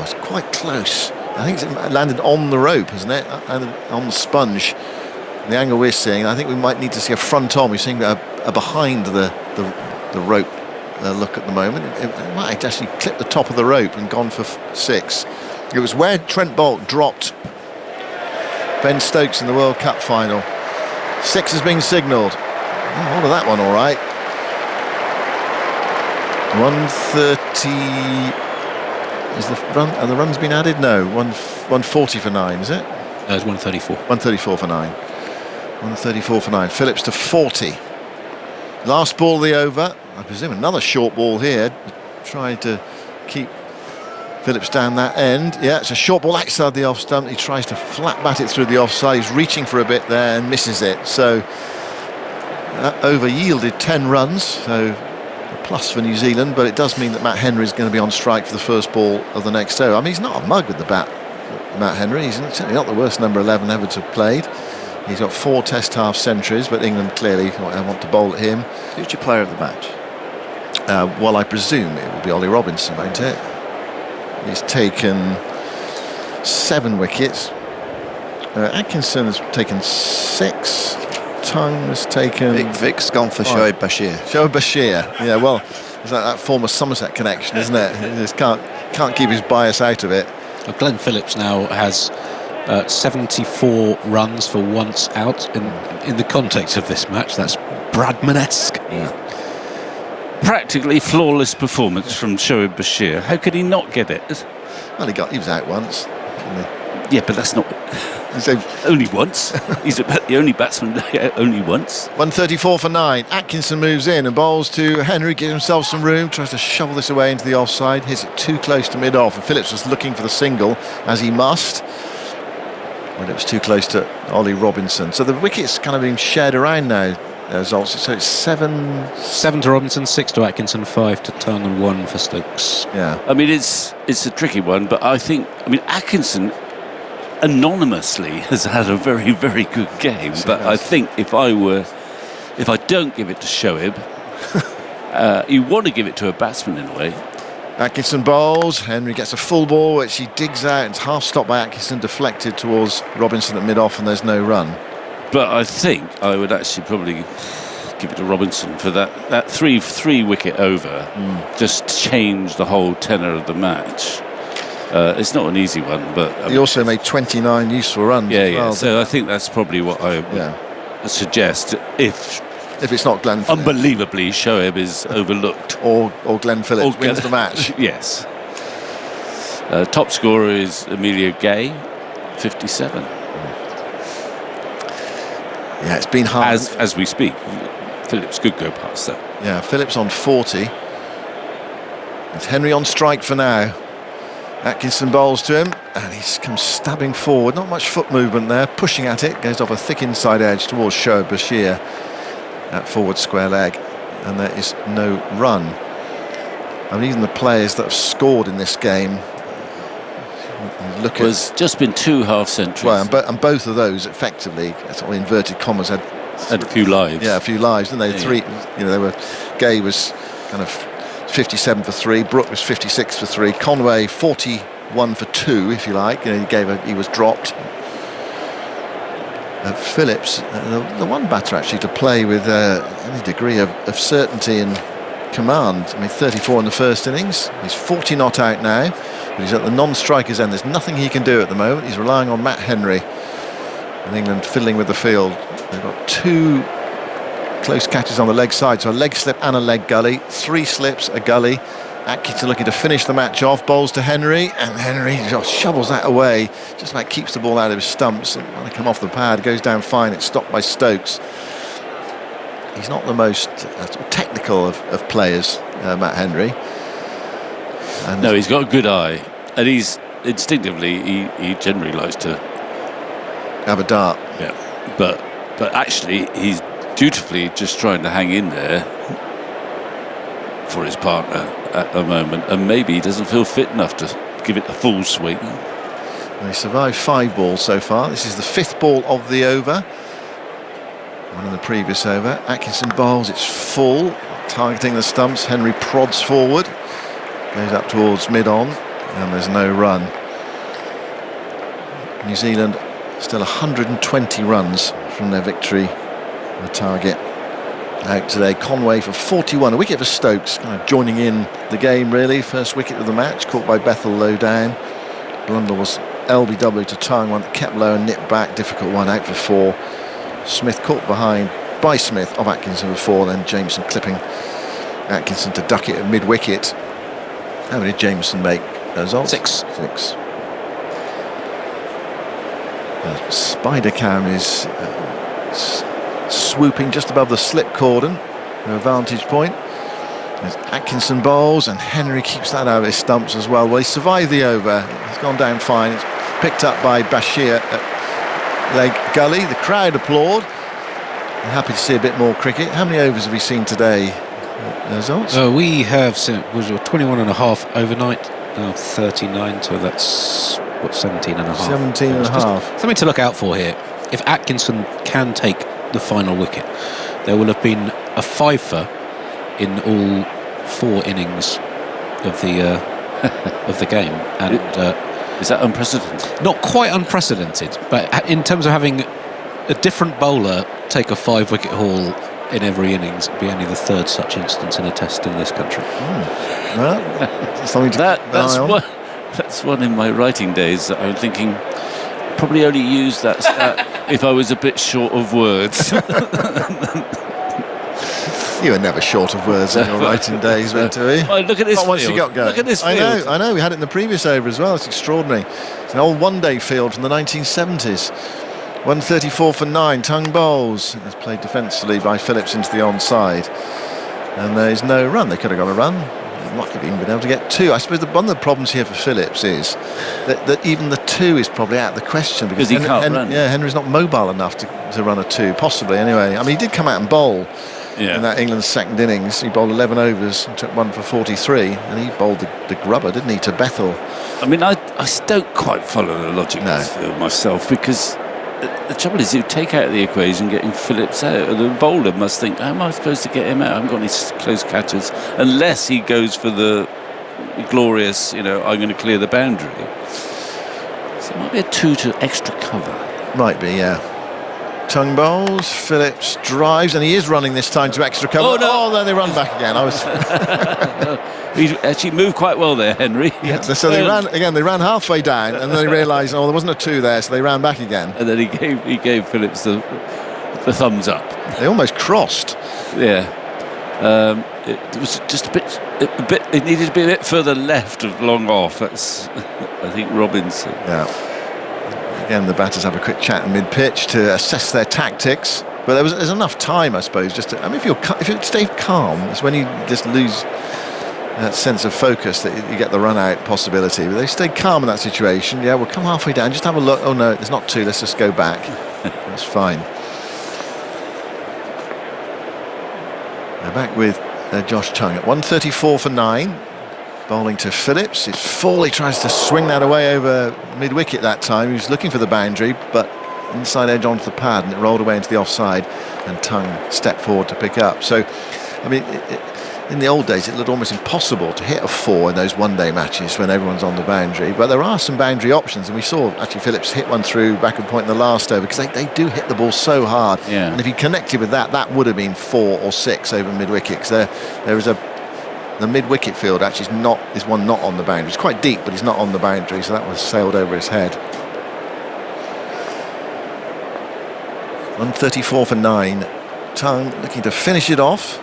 it's quite close. I think it's landed on the rope, hasn't it? And on the sponge. The angle we're seeing, I think we might need to see a front on. We're seeing a behind the rope look at the moment. It might actually clip the top of the rope and gone for 6. It was where Trent Boult dropped Ben Stokes in the World Cup final. 6 has been signalled. Hold of that one, all right. 130 is the run. Are the runs been added? No. 140 for 9, is it? It's 134. 134 for 9. 134 for 9. Phillips to 40. Last ball of the over. I presume another short ball here. Trying to keep Phillips down that end. Yeah, it's a short ball outside the off stump. He tries to flat bat it through the offside. He's reaching for a bit there and misses it. So that over yielded 10 runs. So a plus for New Zealand, but it does mean that Matt Henry is going to be on strike for the first ball of the next over. I mean, he's not a mug with the bat, Matt Henry. He's certainly not the worst number 11 ever to have played. He's got 4 Test half centuries, but England clearly want to bowl at him. Who's your player of the match? Well, I presume it will be Ollie Robinson, won't it? He's taken 7 wickets. Atkinson has taken 6. Tongue has taken... Vic's gone for Shoaib Bashir. Shoaib Bashir, yeah, well, it's like that former Somerset connection, isn't it? He just can't keep his bias out of it. Well, Glenn Phillips now has 74 runs for once out in the context of this match. That's Bradman-esque. Yeah. Practically flawless performance from Shoaib Bashir. How could he not get it? Well, he was out once. Yeah, but that's not... only once. He's the only batsman only once. 134 for 9. Atkinson moves in and bowls to Henry, gives himself some room, tries to shovel this away into the offside, hits it too close to mid-off, and Phillips was looking for the single, as he must, when it was too close to Ollie Robinson. So the wicket's kind of being shared around now. So it's 7 to Robinson, 6 to Atkinson, 5 to Tongue, and 1 for Stokes. Yeah. I mean, it's a tricky one, but I think, Atkinson anonymously has had a very, very good game. But I think if I don't give it to Shoaib, you want to give it to a batsman in a way. Atkinson bowls, Henry gets a full ball which he digs out. It's half stopped by Atkinson, deflected towards Robinson at mid-off, and there's no run. But I think I would actually probably give it to Robinson for that three wicket over. Just changed the whole tenor of the match. It's not an easy one, but he also made 29 useful runs. Yeah, as well, So I think that's probably what I would suggest if it's not Glenn Phillips. Unbelievably, Shoaib is overlooked, or Glenn Phillips wins the match. Yes. Top scorer is Emilio Gay, 57. Yeah, it's been hard. As we speak, Phillips could go past that. Yeah, Phillips on 40. It's Henry on strike for now. Atkinson bowls to him, and he comes stabbing forward. Not much foot movement there. Pushing at it, goes off a thick inside edge towards Shoaib Bashir at forward square leg, and there is no run. I mean, even the players that have scored in this game. There's just been 2 half centuries. Well, and both of those effectively, sort of inverted commas, had a few lives. Yeah, a few lives, didn't they? Three. You know, they were. Gay was kind of 57 for 3. Brooke was 56 for 3. Conway 41 for 2, if you like. You know, he was dropped. Phillips, the one batter actually to play with any degree of certainty and command. I mean, 34 in the first innings. He's 40 not out now. But he's at the non-striker's end. There's nothing he can do at the moment. He's relying on Matt Henry. And England fiddling with the field. They've got 2 close catches on the leg side. So a leg slip and a leg gully. 3 slips, a gully. Atkinson looking to finish the match off. Bowls to Henry. And Henry just shovels that away. Just about keeps the ball out of his stumps. And when it come off the pad, goes down fine. It's stopped by Stokes. He's not the most technical of players, Matt Henry. And no, he's got a good eye, and he's instinctively he generally likes to have a dart. Yeah, but actually he's dutifully just trying to hang in there for his partner at the moment, and maybe he doesn't feel fit enough to give it a full swing. They survived 5 balls so far. This is the 5th ball of the over. One in the previous over. Atkinson bowls, it's full, targeting the stumps. Henry prods forward, goes up towards mid-on, and there's no run. New Zealand still 120 runs from their victory. The target out today. Conway for 41, a wicket for Stokes, kind of joining in the game really. First wicket of the match, caught by Bethel low down. Blunder was LBW to Tongue, one that kept low and nipped back. Difficult one, out for 4. Smith caught behind by Smith of Atkinson for 4, then Jameson clipping Atkinson to duck it at mid-wicket. How many did Jameson make? 6. Spider Cam is swooping just above the slip cordon, a vantage point. As Atkinson bowls and Henry keeps that out of his stumps as well. Well, he survived the over. He's gone down fine. It's picked up by Bashir at leg gully. The crowd applaud. I'm happy to see a bit more cricket. How many overs have we seen today? Results? We have seen, was 21 and a half overnight. Now 39, so that's 17 and a half. 17 and a half. Something to look out for here. If Atkinson can take the final wicket, there will have been a fifer in all 4 innings of the game, and is that unprecedented? Not quite unprecedented, but in terms of having a different bowler take a 5-wicket haul in every innings, it'd be only the 3rd such instance in a test in this country. Well, something to that's one in my writing days that I'm thinking probably only use that stat if I was a bit short of words. You were never short of words in your writing days, Venturi. Oh, look at this Not once field. you got going. Look at this field. I know. We had it in the previous over as well. It's extraordinary. It's an old one-day field from the 1970s. 134 for 9. Tongue bowls. It's played defensively by Phillips into the onside. And there's no run. They could have got a run. They might have even been able to get 2. I suppose one of the problems here for Phillips is that even the 2 is probably out of the question. Because he can't run. Yeah, Henry's not mobile enough to run a 2, possibly, anyway. I mean, he did come out and bowl. Yeah. In that England's second innings, he bowled 11 overs and took 1 for 43, and he bowled the grubber, didn't he, to Bethel? I mean, I don't quite follow the logic of this field myself, because the trouble is you take out the equation getting Phillips out. The bowler must think, how am I supposed to get him out? I haven't got any close catches, unless he goes for the glorious, I'm going to clear the boundary. So it might be a 2 to extra cover. Might be, yeah. Tongue bowls, Phillips drives, and he is running this time to extra cover. Oh, no. Oh, then they run back again. He actually moved quite well there, Henry. Yeah, so they ran halfway down, and then they realised, there wasn't a 2 there, so they ran back again. And then he gave Phillips the thumbs up. They almost crossed. Yeah. It was just a bit. It needed to be a bit further left of long off. That's, I think, Robinson. Yeah. Again, the batters have a quick chat in mid-pitch to assess their tactics. But there's enough time, I suppose, just to... I mean, if you stay calm, it's when you just lose that sense of focus that you get the run-out possibility. But they stayed calm in that situation. Yeah, we'll come halfway down, just have a look. Oh, no, there's not 2, let's just go back. That's fine. They're back with Josh Tongue at 134 for 9. Bowling to Phillips. It's full. He tries to swing that away over mid-wicket that time. He was looking for the boundary, but inside edge onto the pad, and it rolled away into the offside, and Tongue stepped forward to pick up. So, I mean, in the old days, it looked almost impossible to hit a 4 in those one-day matches when everyone's on the boundary. But there are some boundary options, and we saw actually Phillips hit one through backward point in the last over, because they do hit the ball so hard. Yeah. And if he connected with that would have been 4 or 6 over mid-wicket, because there is the mid-wicket field actually is one not on the boundary. It's quite deep, but he's not on the boundary, so that was sailed over his head. 134 for 9. Tongue looking to finish it off.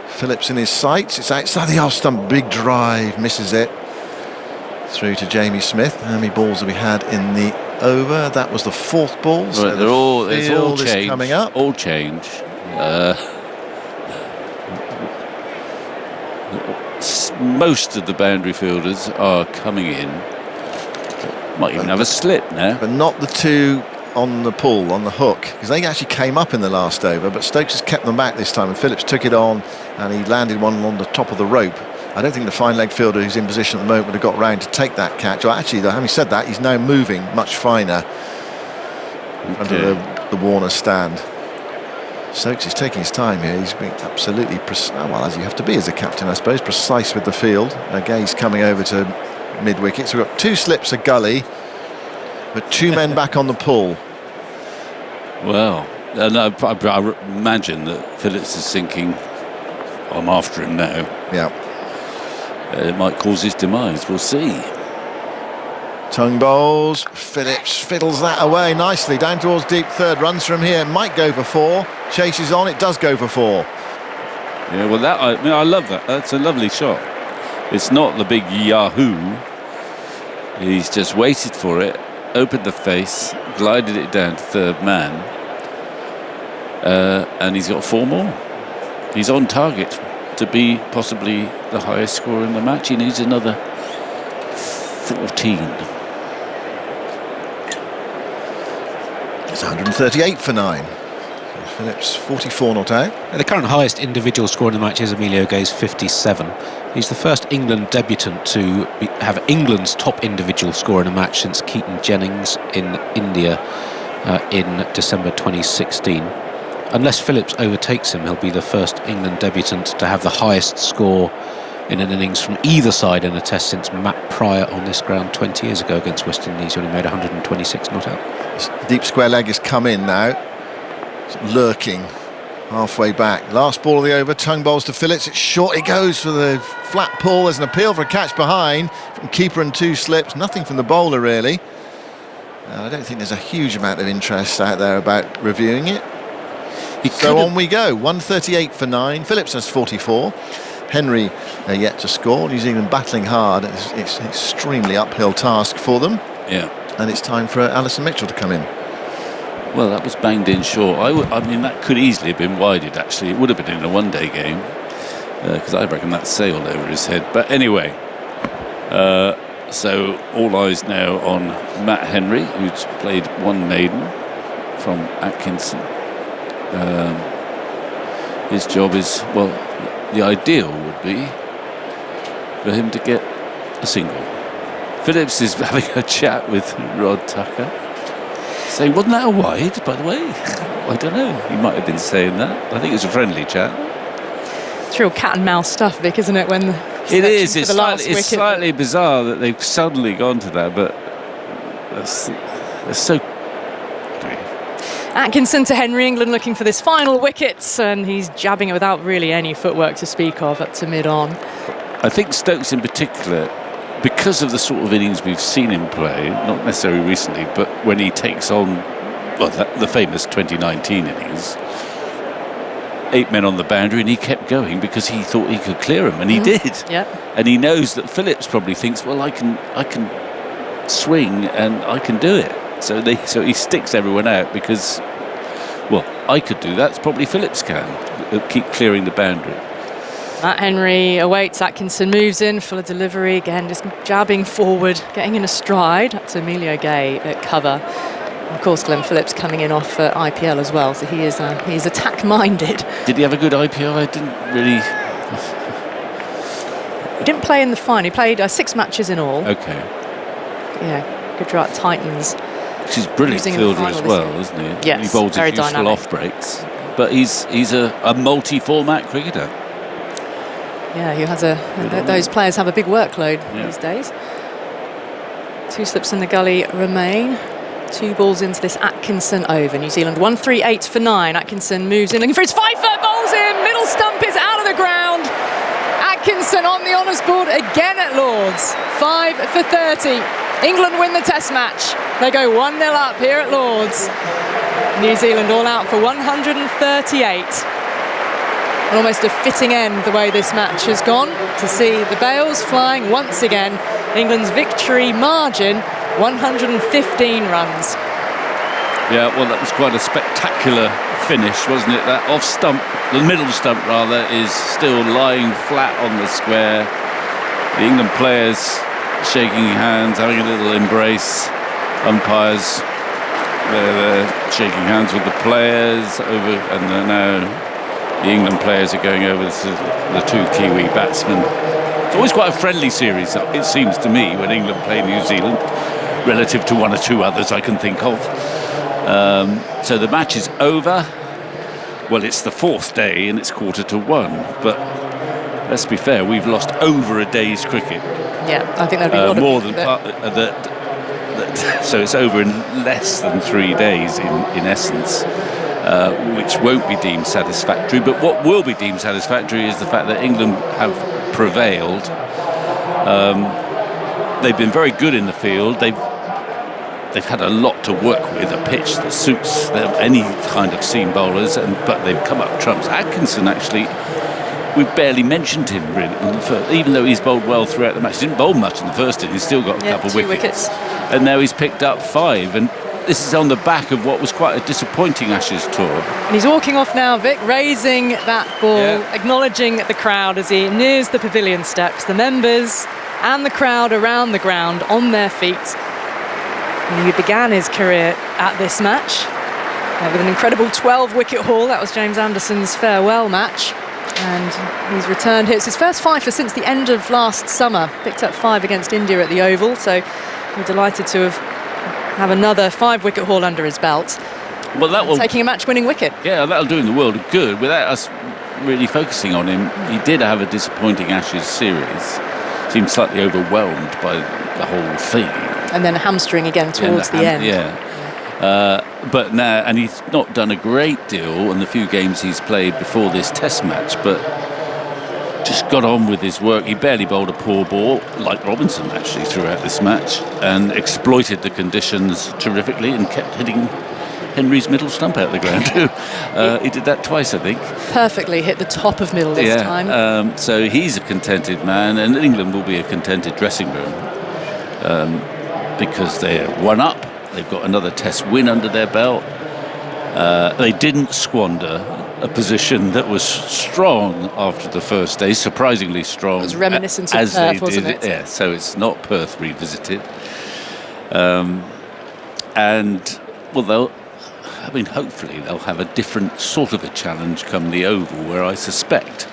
Phillips in his sights. It's outside the off stump. Big drive, misses it. Through to Jamie Smith. How many balls have we had in the over? That was the 4th ball. So it's all change. Coming up. All change. Most of the boundary fielders are coming in. Might even have a slip now. But not the 2 on the pull, on the hook, because they actually came up in the last over, but Stokes has kept them back this time, and Phillips took it on, and he landed one on the top of the rope. I don't think the fine leg fielder who's in position at the moment would have got round to take that catch. Well, actually, having said that, he's now moving much finer in front of the Warner stand. Stokes is taking his time here. He's being absolutely as you have to be as a captain, I suppose, precise with the field. Again, he's coming over to mid-wicket. So we've got 2 slips of gully, but 2 men back on the pull. Well, I imagine that Phillips is thinking, I'm after him now. Yeah. It might cause his demise. We'll see. Tongue bowls. Phillips fiddles that away nicely down towards deep third. Runs from here. Might go for 4. Chases on. It does go for 4. Yeah, well, I love that. That's a lovely shot. It's not the big yahoo. He's just waited for it, opened the face, glided it down to third man, and he's got 4 more. He's on target. to be possibly the highest scorer in the match. He needs another 14. It's 138 for 9. Phillips 44 not out. The current highest individual score in the match is Emilio Gay's 57. He's the first England debutant to have England's top individual score in a match since Keaton Jennings in India in December 2016. Unless Phillips overtakes him, he'll be the first England debutant to have the highest score in an innings from either side in a test since Matt Pryor on this ground 20 years ago against West Indies when he made 126 not out. This deep square leg has come in now. It's lurking halfway back. Last ball of the over, Tongue bowls to Phillips. It's short, it goes for the flat pull. There's an appeal for a catch behind from keeper and 2 slips. Nothing from the bowler really. I don't think there's a huge amount of interest out there about reviewing it. So on we go, 138 for 9. Phillips has 44. Henry yet to score. New Zealand battling hard. It's an extremely uphill task for them. Yeah. And it's time for Alison Mitchell to come in. Well, that was banged in short. I mean, that could easily have been wided, actually. It would have been in a one-day game, because I reckon that sailed over his head. But anyway, so all eyes now on Matt Henry, who's played 1 maiden from Atkinson. His job is, well, the ideal would be for him to get a single. Phillips is having a chat with Rod Tucker, saying, wasn't that a wide, by the way? I don't know. He might have been saying that. I think it's a friendly chat. It's real cat and mouse stuff, Vic, isn't it? When it is. It's slightly bizarre that they've suddenly gone to that, but that's so. Atkinson to Henry, England looking for this final wicket, and he's jabbing it without really any footwork to speak of up to mid-on. I think Stokes in particular, because of the sort of innings we've seen him play, not necessarily recently, but when he takes on, well, the famous 2019 innings, 8 men on the boundary, and he kept going because he thought he could clear him, and he did. Yeah. And he knows that Phillips probably thinks, well, I can swing and I can do it. So he sticks everyone out because, well, I could do that. Probably Phillips can keep clearing the boundary. Matt Henry awaits. Atkinson moves in, full of delivery again, just jabbing forward, getting in a stride. That's Emilio Gay at cover. Of course, Glenn Phillips coming in off IPL as well, so he's attack-minded. Did he have a good IPL? I didn't really. He didn't play in the final. He played 6 matches in all. Okay. Yeah, Gujarat Titans. She's a brilliant fielder as well, isn't he? Yes, he bowls very his useful dynamic. off breaks, but he's a multi-format cricketer. Yeah, those players have a big workload these days. 2 slips in the gully remain. 2 balls into this Atkinson over. New Zealand 138 for 9. Atkinson moves in, looking for his 5-foot, bowls in. Middle stump is out of the ground. Atkinson on the honours board again at Lords. 5 for 30. England win the Test match. They go 1-0 up here at Lords. New Zealand all out for 138. And almost a fitting end the way this match has gone, to see the Bales flying once again. England's victory margin 115 runs. Yeah, well, that was quite a spectacular finish, wasn't it? That off stump, the middle stump rather, is still lying flat on the square. The England players shaking hands, having a little embrace. Umpires, they're shaking hands with the players over, and now the England players are going over to the 2 Kiwi batsmen. It's always quite a friendly series, it seems to me, when England play New Zealand, relative to 1 or 2 others I can think of. So the match is over. Well, it's the 4th day and it's 1:45, but let's be fair, we've lost over a day's cricket. Yeah, I think that'd be a lot more of than so it's over in less than 3 days in essence, which won't be deemed satisfactory. But what will be deemed satisfactory is the fact that England have prevailed. They've been very good in the field. They've had a lot to work with, a pitch that suits them, any kind of seam bowlers, but they've come up trumps. Atkinson, actually, we've barely mentioned him really, even though he's bowled well throughout the match. He didn't bowl much in the first inning. He's still got a couple of wickets. And now he's picked up 5. And this is on the back of what was quite a disappointing Ashes tour. And he's walking off now, Vic, raising that ball, acknowledging the crowd as he nears the pavilion steps, the members and the crowd around the ground on their feet. And he began his career at this match with an incredible 12-wicket haul. That was James Anderson's farewell match. And he's returned here. It's his first fifer since the end of last summer. Picked up 5 against India at the Oval, so we're delighted to have another 5-wicket haul under his belt. Well, that will taking a match-winning wicket. Yeah, that'll do him the world of good. Without us really focusing on him, he did have a disappointing Ashes series. Seemed slightly overwhelmed by the whole thing. And then a hamstring again towards the end. But now, and he's not done a great deal in the few games he's played before this Test match, but just got on with his work. He barely bowled a poor ball, like Robinson actually, throughout this match, and exploited the conditions terrifically and kept hitting Henry's middle stump out the ground too. He did that twice, I think. Perfectly hit the top of middle this time. So he's a contented man, and England will be a contented dressing room because they're one up. They've got another Test win under their belt. They didn't squander a position that was strong after the first day, surprisingly strong. It was reminiscent of Perth, wasn't it? Yeah, so it's not Perth revisited. And, well, hopefully they'll have a different sort of a challenge come the Oval, where I suspect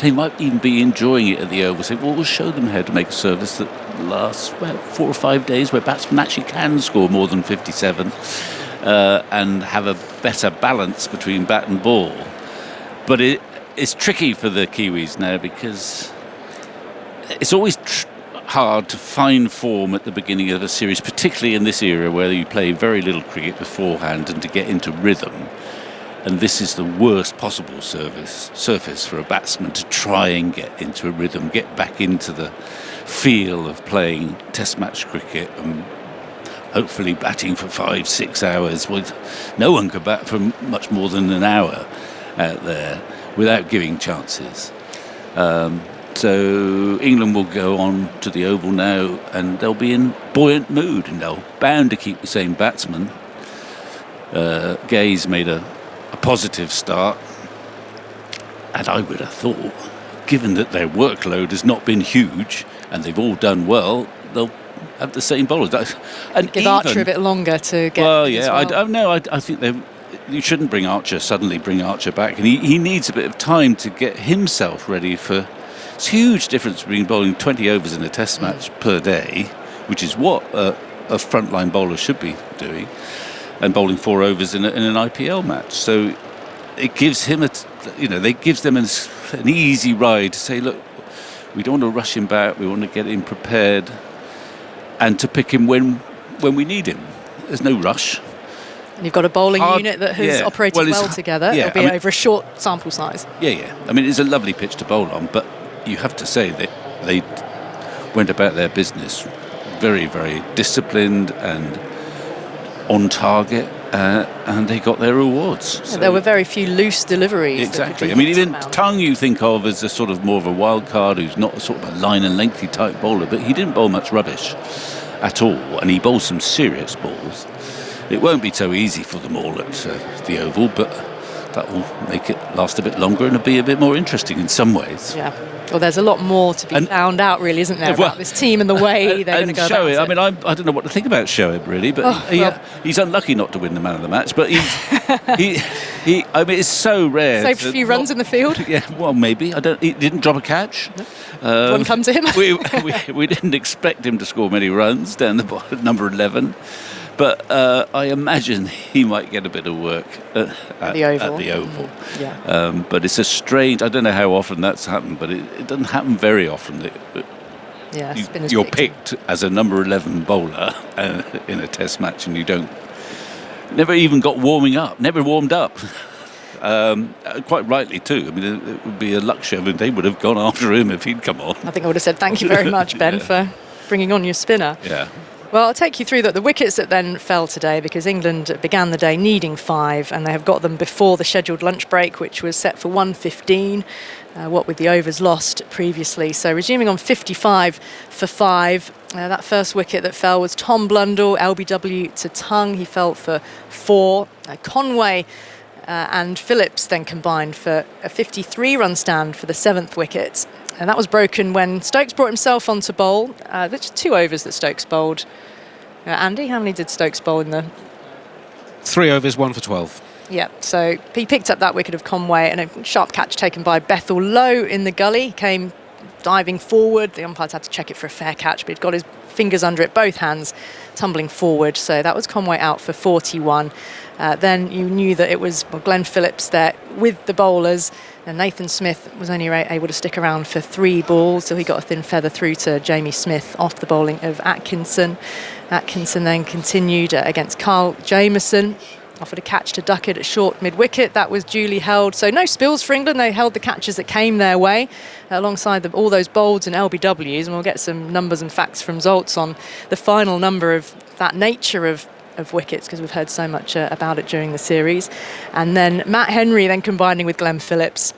they might even be enjoying it at the Oval. Say, well, we'll show them how to make a service that lasts 4 or 5 days, where batsmen actually can score more than 57 and have a better balance between bat and ball. But it's tricky for the Kiwis now, because it's always hard to find form at the beginning of a series, particularly in this era where you play very little cricket beforehand and to get into rhythm. And this is the worst possible surface for a batsman to try and get into a rhythm, get back into the feel of playing Test match cricket and hopefully batting for 5-6 hours. No one could bat for much more than an hour out there without giving chances. So England will go on to the Oval now, and they'll be in buoyant mood, and they're bound to keep the same batsman. Gaze made a positive start, and I would have thought, given that their workload has not been huge and they've all done well, they'll have the same bowlers. And give Archer a bit longer to get. Well, yeah, I think you shouldn't suddenly bring Archer back, and he needs a bit of time to get himself ready for. It's a huge difference between bowling 20 overs in a Test match per day, which is what a frontline bowler should be doing, and bowling 4 overs in an IPL match. So it gives him gives them an easy ride to say, look, we don't want to rush him back, we want to get him prepared, and to pick him when we need him. There's no rush. And you've got a bowling unit that has operated well together. It'll be over a short sample size. Yeah. I mean, it's a lovely pitch to bowl on, but you have to say that they went about their business very, very disciplined and on target, and they got their rewards. So there were very few loose deliveries. Exactly. I mean, even Tongue you think of as a sort of more of a wild card who's not sort of a line and lengthy type bowler, but he didn't bowl much rubbish at all, and he bowled some serious balls. It won't be so easy for them all at the Oval, but that will make it last a bit longer and it'll be a bit more interesting in some ways. Yeah. Well, there's a lot more to be found out, really, isn't there, about this team and the way they're going to go about it. I mean, I don't know what to think about Shoaib, really, but he's unlucky not to win the man of the match. But I mean, it's so rare. Saved a few runs in the field. Yeah, well, maybe. He didn't drop a catch. No. One come to him. we didn't expect him to score many runs down the bottom, number 11. But I imagine he might get a bit of work at the Oval. Yeah. But it's a strange. I don't know how often that's happened, but it doesn't happen very often. You're picked as a number 11 bowler in a Test match, and you never even got warming up. Never warmed up. Quite rightly too. I mean, it would be a luxury. I mean, they would have gone after him if he'd come on. I think I would have said thank you very much, Ben, for bringing on your spinner. Yeah. Well, I'll take you through the wickets that then fell today, because England began the day needing 5, and they have got them before the scheduled lunch break, which was set for 1:15, what with the overs lost previously. So resuming on 55 for 5, That first wicket that fell was Tom Blundell, LBW to Tongue. He fell for 4. Conway and Phillips then combined for a 53-run stand for the 7th wicket. And that was broken when Stokes brought himself on to bowl, which 2 overs that Stokes bowled. Andy, how many did Stokes bowl in the... 3 overs, 1 for 12. Yeah, so he picked up that wicket of Conway, and a sharp catch taken by Bethel low in the gully. He came diving forward. The umpires had to check it for a fair catch, but he'd got his fingers under it, both hands tumbling forward. So that was Conway out for 41. Then you knew that it was Glenn Phillips there with the bowlers, and Nathan Smith was only able to stick around for 3 balls, so he got a thin feather through to Jamie Smith off the bowling of Atkinson. Atkinson then continued against Carl Jameson. Offered a catch to Duckett at short mid-wicket. That was duly held. So no spills for England. They held the catches that came their way alongside all those bolds and LBWs. And we'll get some numbers and facts from Zoltz on the final number of that nature of wickets, because we've heard so much about it during the series. And then Matt Henry then combining with Glenn Phillips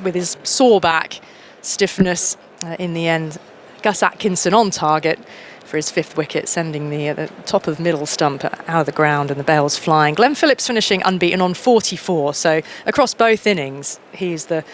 with his sore back, stiffness in the end. Gus Atkinson on target for his 5th wicket, sending the top of middle stump out of the ground and the bails flying. Glenn Phillips finishing unbeaten on 44. So across both innings, he's the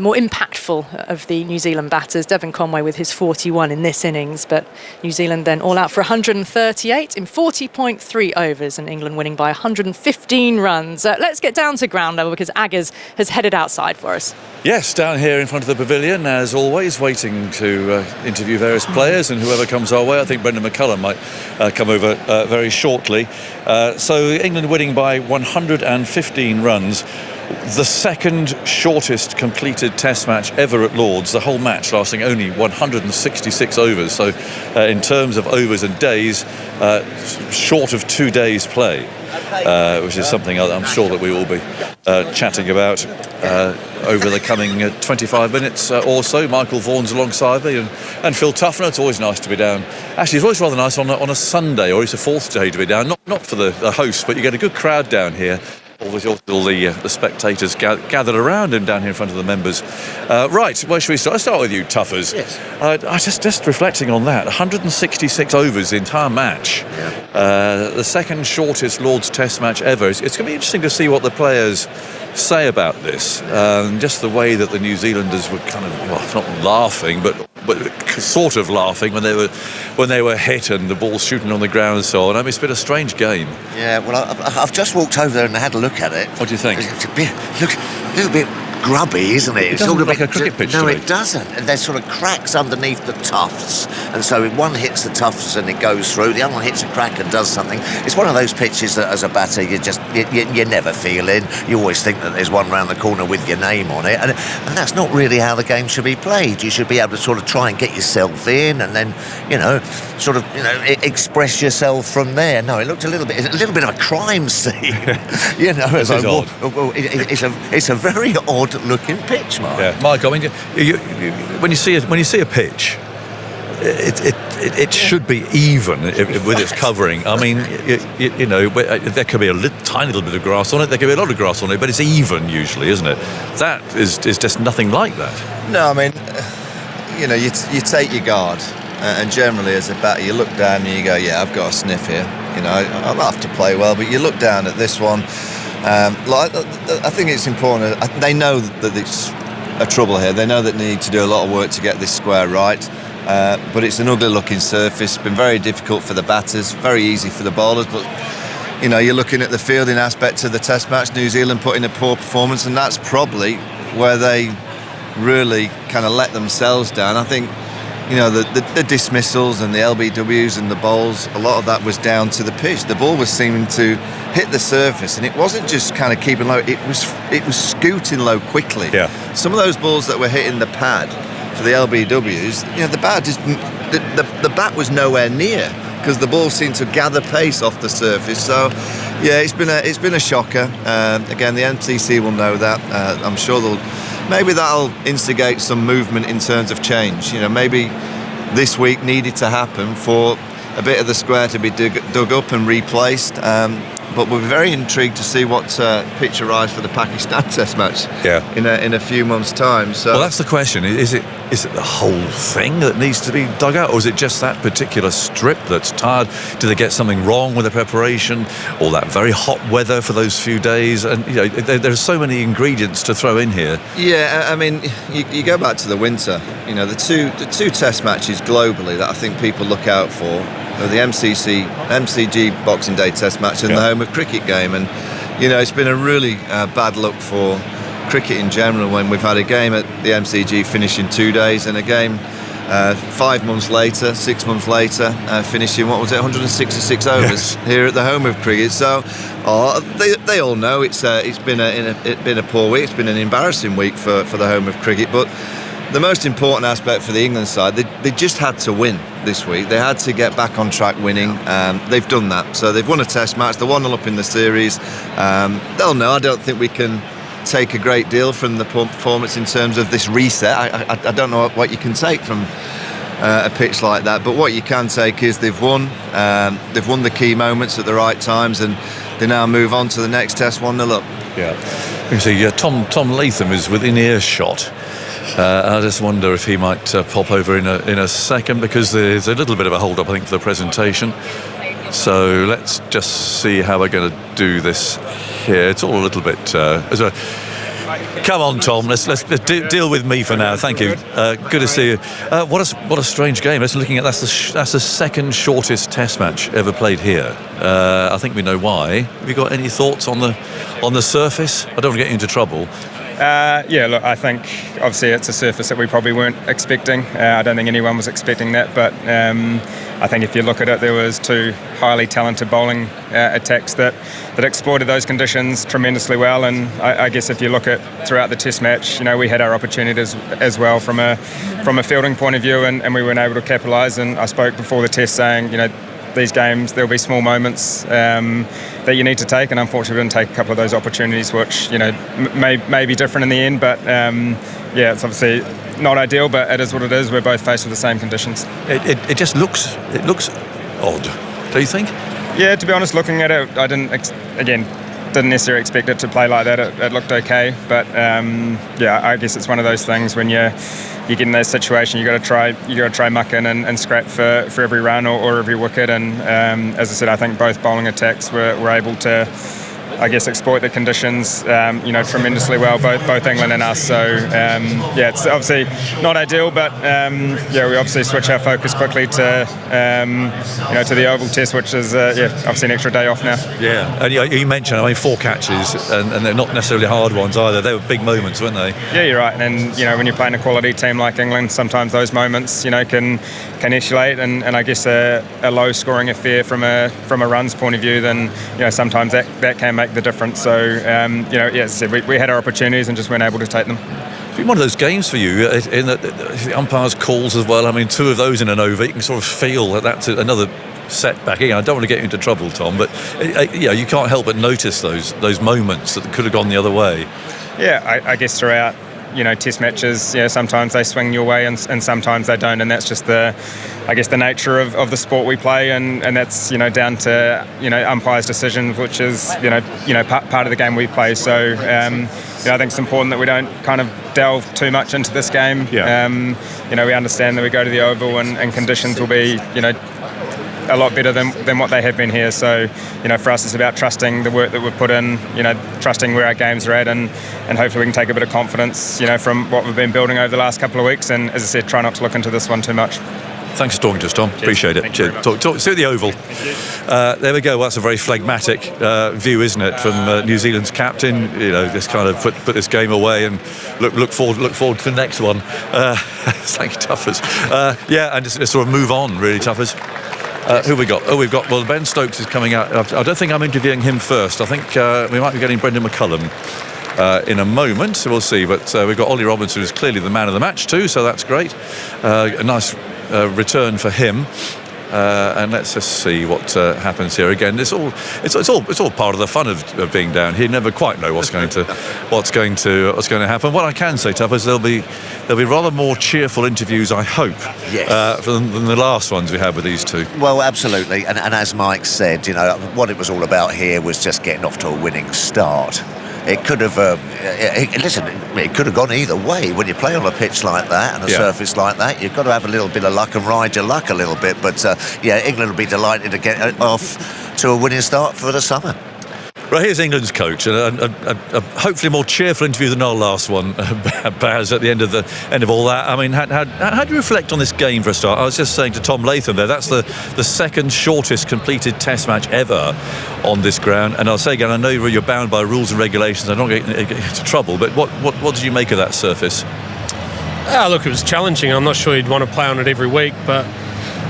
more impactful of the New Zealand batters. Devon Conway with his 41 in this innings, but New Zealand then all out for 138 in 40.3 overs, and England winning by 115 runs. Let's get down to ground level, because Aggers has headed outside for us. Yes, down here in front of the pavilion, as always, waiting to interview various players and whoever comes our way. I think Brendan McCullum might come over very shortly. So England winning by 115 runs. The second shortest completed Test match ever at Lord's, the whole match lasting only 166 overs. So in terms of overs and days, short of 2 days play, which is something I'm sure that we will be chatting about over the coming 25 minutes or so. Michael Vaughan's alongside me, and Phil Tufner. It's always nice to be down. Actually, it's always rather nice on a Sunday, or it's a 4th day to be down. Not for the host, but you get a good crowd down here. All the spectators gathered around him down here in front of the members. Right, where should we start? I'll start with you, Tuffers. Yes. I just reflecting on that. 166 overs the entire match. Yeah. The second shortest Lord's Test match ever. It's going to be interesting to see what the players say about this. Just the way that the New Zealanders were kind of, well, not laughing, but sort of laughing when they were hit and the ball shooting on the ground and so on. I mean, it's been a strange game. Yeah, well, I've just walked over there and had a look at it. What do you think? It's a little bit grubby, isn't it? It doesn't look like a cricket pitch. No, it doesn't. And there's sort of cracks underneath the tufts, and so if one hits the tufts and it goes through, the other one hits a crack and does something. It's one of those pitches that, as a batter, you never feel in. You always think that there's one round the corner with your name on it, and that's not really how the game should be played. You should be able to sort of try and get yourself in, and then express yourself from there. No, it looked a little bit of a crime scene. This is odd. It's a very odd looking pitch, Mark. Yeah, Mike. I mean, when you see a pitch, it should be even with its covering. I mean, there could be a tiny little bit of grass on it. There could be a lot of grass on it, but it's even usually, isn't it? That is just nothing like that. No, I mean, you take your guard, and generally as a batter, you look down and you go, yeah, I've got a sniff here. I'll have to play well, but you look down at this one. I think it's important. They know that it's a trouble here. They know that they need to do a lot of work to get this square right. But it's an ugly looking surface. It's been very difficult for the batters, very easy for the bowlers. But you're looking at the fielding aspect of the Test match. New Zealand put in a poor performance, and that's probably where they really kind of let themselves down. I think the dismissals and the LBWs and the bowls, a lot of that was down to the pitch. The ball was seeming to hit the surface, and it wasn't just kind of keeping low, it was scooting low quickly. Yeah. Some of those balls that were hitting the pad for the LBWs, the bat was nowhere near, because the ball seemed to gather pace off the surface. So yeah, it's been a shocker. Again, the MCC will know that. I'm sure maybe that'll instigate some movement in terms of change. Maybe this week needed to happen for a bit of the square to be dug up and replaced. but we're very intrigued to see what pitch arrives for the Pakistan Test match. In a few months' time. So well, that's the question. Is it the whole thing that needs to be dug out, or is it just that particular strip that's tired? Do they get something wrong with the preparation, or that very hot weather for those few days? And there's so many ingredients to throw in here. Yeah, I mean, you go back to the winter. The two Test matches globally that I think people look out for are the MCG Boxing Day Test match and the Home of Cricket game, and it's been a really bad look for cricket in general when we've had a game at the MCG finish in 2 days and a game 6 months later, finishing 166 overs here at the Home of Cricket. So they all know it's been a poor week. It's been an embarrassing week for the Home of Cricket. But the most important aspect for the England side, they just had to win this week. They had to get back on track winning. They've done that. So they've won a Test match. They're 1-0 up in the series. They'll know. I don't think we can take a great deal from the performance in terms of this reset. I don't know what you can take from a pitch like that, but what you can take is they've won the key moments at the right times, and they now move on to the next Test 1-0 up. You see, Tom Latham is within earshot. I just wonder if he might pop over in a second, because there's a little bit of a hold up, I think, for the presentation. So let's just see how we're going to do this here. It's all a little bit come on, Tom, let's deal with me for now. Thank you. Good to see you. What a strange game. Let's looking at that's the second shortest Test match ever played here. I think we know why. Have you got any thoughts on the surface? I don't want to get you into trouble. Look, I think obviously it's a surface that we probably weren't expecting. I don't think anyone was expecting that, but I think if you look at it, there was two highly talented bowling attacks that exploited those conditions tremendously well. And I guess if you look at throughout the Test match, we had our opportunities as well from a fielding point of view, and we weren't able to capitalise. And I spoke before the Test saying, these games, there'll be small moments that you need to take, and unfortunately we didn't take a couple of those opportunities, which may be different in the end, but it's obviously not ideal, but it is what it is. We're both faced with the same conditions. It just looks odd, do you think? Yeah, to be honest, looking at it, I didn't necessarily expect it to play like that. It looked okay, but I guess it's one of those things when you get in that situation, you got to try muck in and scrap for every run or every wicket. And as I said, I think both bowling attacks were able to, I guess, exploit the conditions, tremendously well, both England and us. So it's obviously not ideal, but we obviously switch our focus quickly to the Oval Test, which is obviously an extra day off now. Yeah, and you mentioned 4 catches, and they're not necessarily hard ones either. They were big moments, weren't they? Yeah, you're right. And when you're playing a quality team like England, sometimes those moments can isolate, and I guess a low scoring affair from a runs point of view, then sometimes that can make the difference. So as I said, we had our opportunities and just weren't able to take them. It's been one of those games for you in the umpires' calls as well. I mean, 2 of those in an over, you can sort of feel that's another setback. Again, I don't want to get you into trouble, Tom, but you can't help but notice those moments that could have gone the other way. Yeah, I guess throughout Test matches, sometimes they swing your way and sometimes they don't, and that's just the nature of the sport we play, and that's down to umpires' decision, which is part of the game we play. So I think it's important that we don't kind of delve too much into this game. We understand that we go to the Oval and conditions will be a lot better than what they have been here. So for us, it's about trusting the work that we've put in, trusting where our games are at, and hopefully we can take a bit of confidence from what we've been building over the last couple of weeks, and as I said, try not to look into this one too much. Thanks for talking to us, Tom. Cheers. Appreciate it. Cheers. See you at the Oval. There we go. Well, that's a very phlegmatic view, isn't it, from New Zealand's captain? Just kind of put this game away and look forward to the next one. Thank you, Tuffers. And just sort of move on, really, Tuffers. Who have we got? Well, Ben Stokes is coming out. I don't think I'm interviewing him first. I think we might be getting Brendan McCullum in a moment, so we'll see. But we've got Ollie Robinson, who's clearly the man of the match too, so that's great. A nice return for him. and let's just see what happens here. Again, it's all part of the fun of being down here. You never quite know what's going to happen. What I can say, Tuff, is there'll be rather more cheerful interviews, I hope, than the last ones we had with these two. Well, absolutely, and as Mike said, what it was all about here was just getting off to a winning start. It could have, it could have gone either way. When you play on a pitch like that and a surface like that, you've got to have a little bit of luck and ride your luck a little bit. But England will be delighted to get off to a winning start for the summer. Right, here's England's coach, and a hopefully more cheerful interview than our last one, Baz, at the end of all that. I mean, how do you reflect on this game for a start? I was just saying to Tom Latham there, that's the second shortest completed Test match ever on this ground. And I'll say again, I know you're bound by rules and regulations. I don't get into trouble, but what did you make of that surface? Look, it was challenging. I'm not sure you'd want to play on it every week, but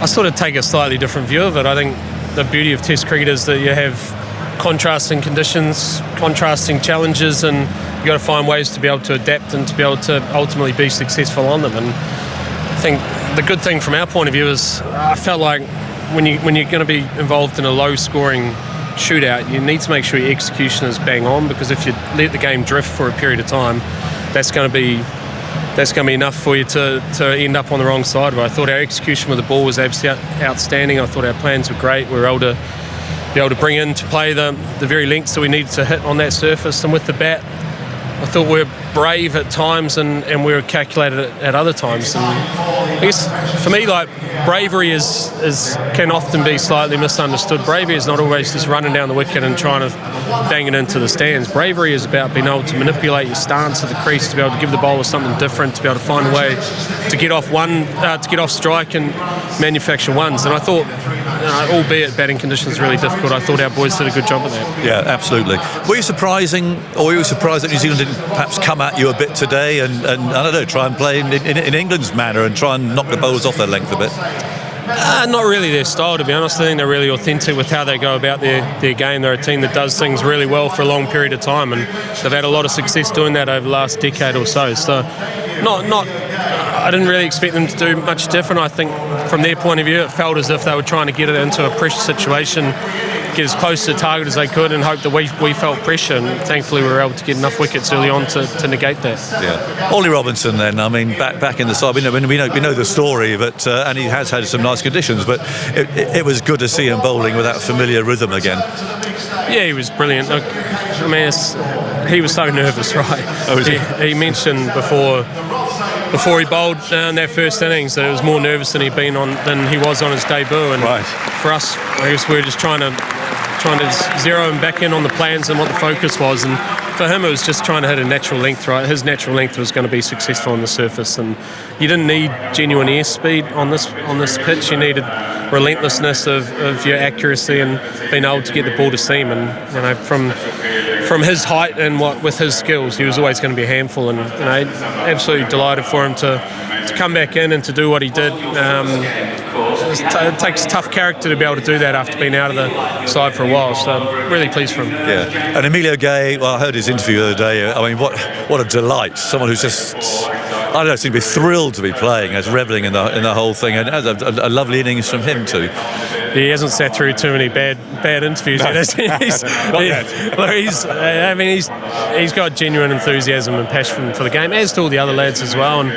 I sort of take a slightly different view of it. I think the beauty of Test cricket is that you have contrasting conditions, contrasting challenges, and you've got to find ways to be able to adapt and to be able to ultimately be successful on them. And I think the good thing from our point of view is I felt like when you're going to be involved in a low-scoring shootout, you need to make sure your execution is bang on, because if you let the game drift for a period of time, that's going to be enough for you to end up on the wrong side of it. I thought our execution with the ball was absolutely outstanding. I thought our plans were great. We were able to bring into play the very lengths that we needed to hit on that surface. And with the bat, I thought we were brave at times and we were calculated at other times. And I guess for me, like, bravery can often be slightly misunderstood. Bravery is not always just running down the wicket and trying to bang it into the stands. Bravery is about being able to manipulate your stance at the crease, to be able to give the bowler something different, to be able to find a way to get off strike and manufacture ones. And I thought, albeit batting conditions really difficult, I thought our boys did a good job of that. Yeah, absolutely. Were you surprised that New Zealand didn't perhaps come at you a bit today and I don't know, try and play in England's manner and try and knock the bowlers off their length a bit? Not really their style, to be honest. I think they're really authentic with how they go about their game. They're a team that does things really well for a long period of time, and they've had a lot of success doing that over the last decade or so. So I didn't really expect them to do much different. I think from their point of view, it felt as if they were trying to get it into a pressure situation, get as close to the target as they could, and hope that we felt pressure. And thankfully, we were able to get enough wickets early on to negate that. Yeah, Ollie Robinson. Then, I mean, back in the side, we know the story, but and he has had some nice conditions. But it was good to see him bowling with that familiar rhythm again. Yeah, he was brilliant. Look, I mean, he was so nervous, right? He mentioned before he bowled in that first innings that it was more nervous than he was on his debut. And for us, I guess we were just trying to zero him back in on the plans and what the focus was. And for him, it was just trying to hit a natural length, right? His natural length was going to be successful on the surface, and you didn't need genuine airspeed on this pitch. You needed relentlessness of your accuracy and being able to get the ball to seam. And from his height and with his skills, he was always going to be a handful. And absolutely delighted for him to come back in and to do what he did. It takes tough character to be able to do that after being out of the side for a while. So really pleased for him. Yeah. And Emilio Gay, well, I heard his interview the other day. I mean, what a delight! Someone who's just, I don't know, seemed to be thrilled to be playing, as revelling in the whole thing, and has a lovely innings from him too. He hasn't sat through too many bad interviews yet, has he? He's got genuine enthusiasm and passion for the game, as do all the other lads as well. And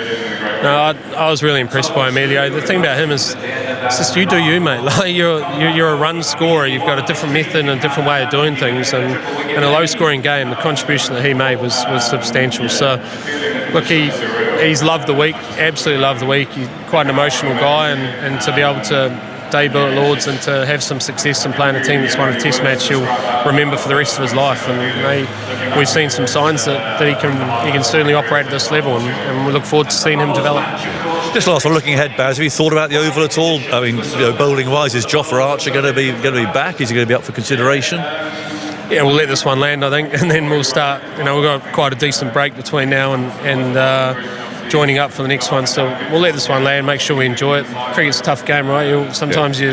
I was really impressed by Emilio. The thing about him is, it's just you do you, mate. Like you're a run scorer. You've got a different method and a different way of doing things. And in a low-scoring game, the contribution that he made was substantial. So, look, he's loved the week. Absolutely loved the week. He's quite an emotional guy, and to be able to debut at Lords and to have some success in playing a team that's won a Test match, he'll remember for the rest of his life. And we've seen some signs that he can certainly operate at this level, and we look forward to seeing him develop. Just last one, looking ahead, Baz, have you thought about the Oval at all? I mean, bowling-wise, is Jofra Archer going to be back? Is he going to be up for consideration? Yeah, we'll let this one land, I think, and then we'll start. We've got quite a decent break between now and joining up for the next one, so we'll let this one land, make sure we enjoy it. Cricket's a tough game, right? Sometimes you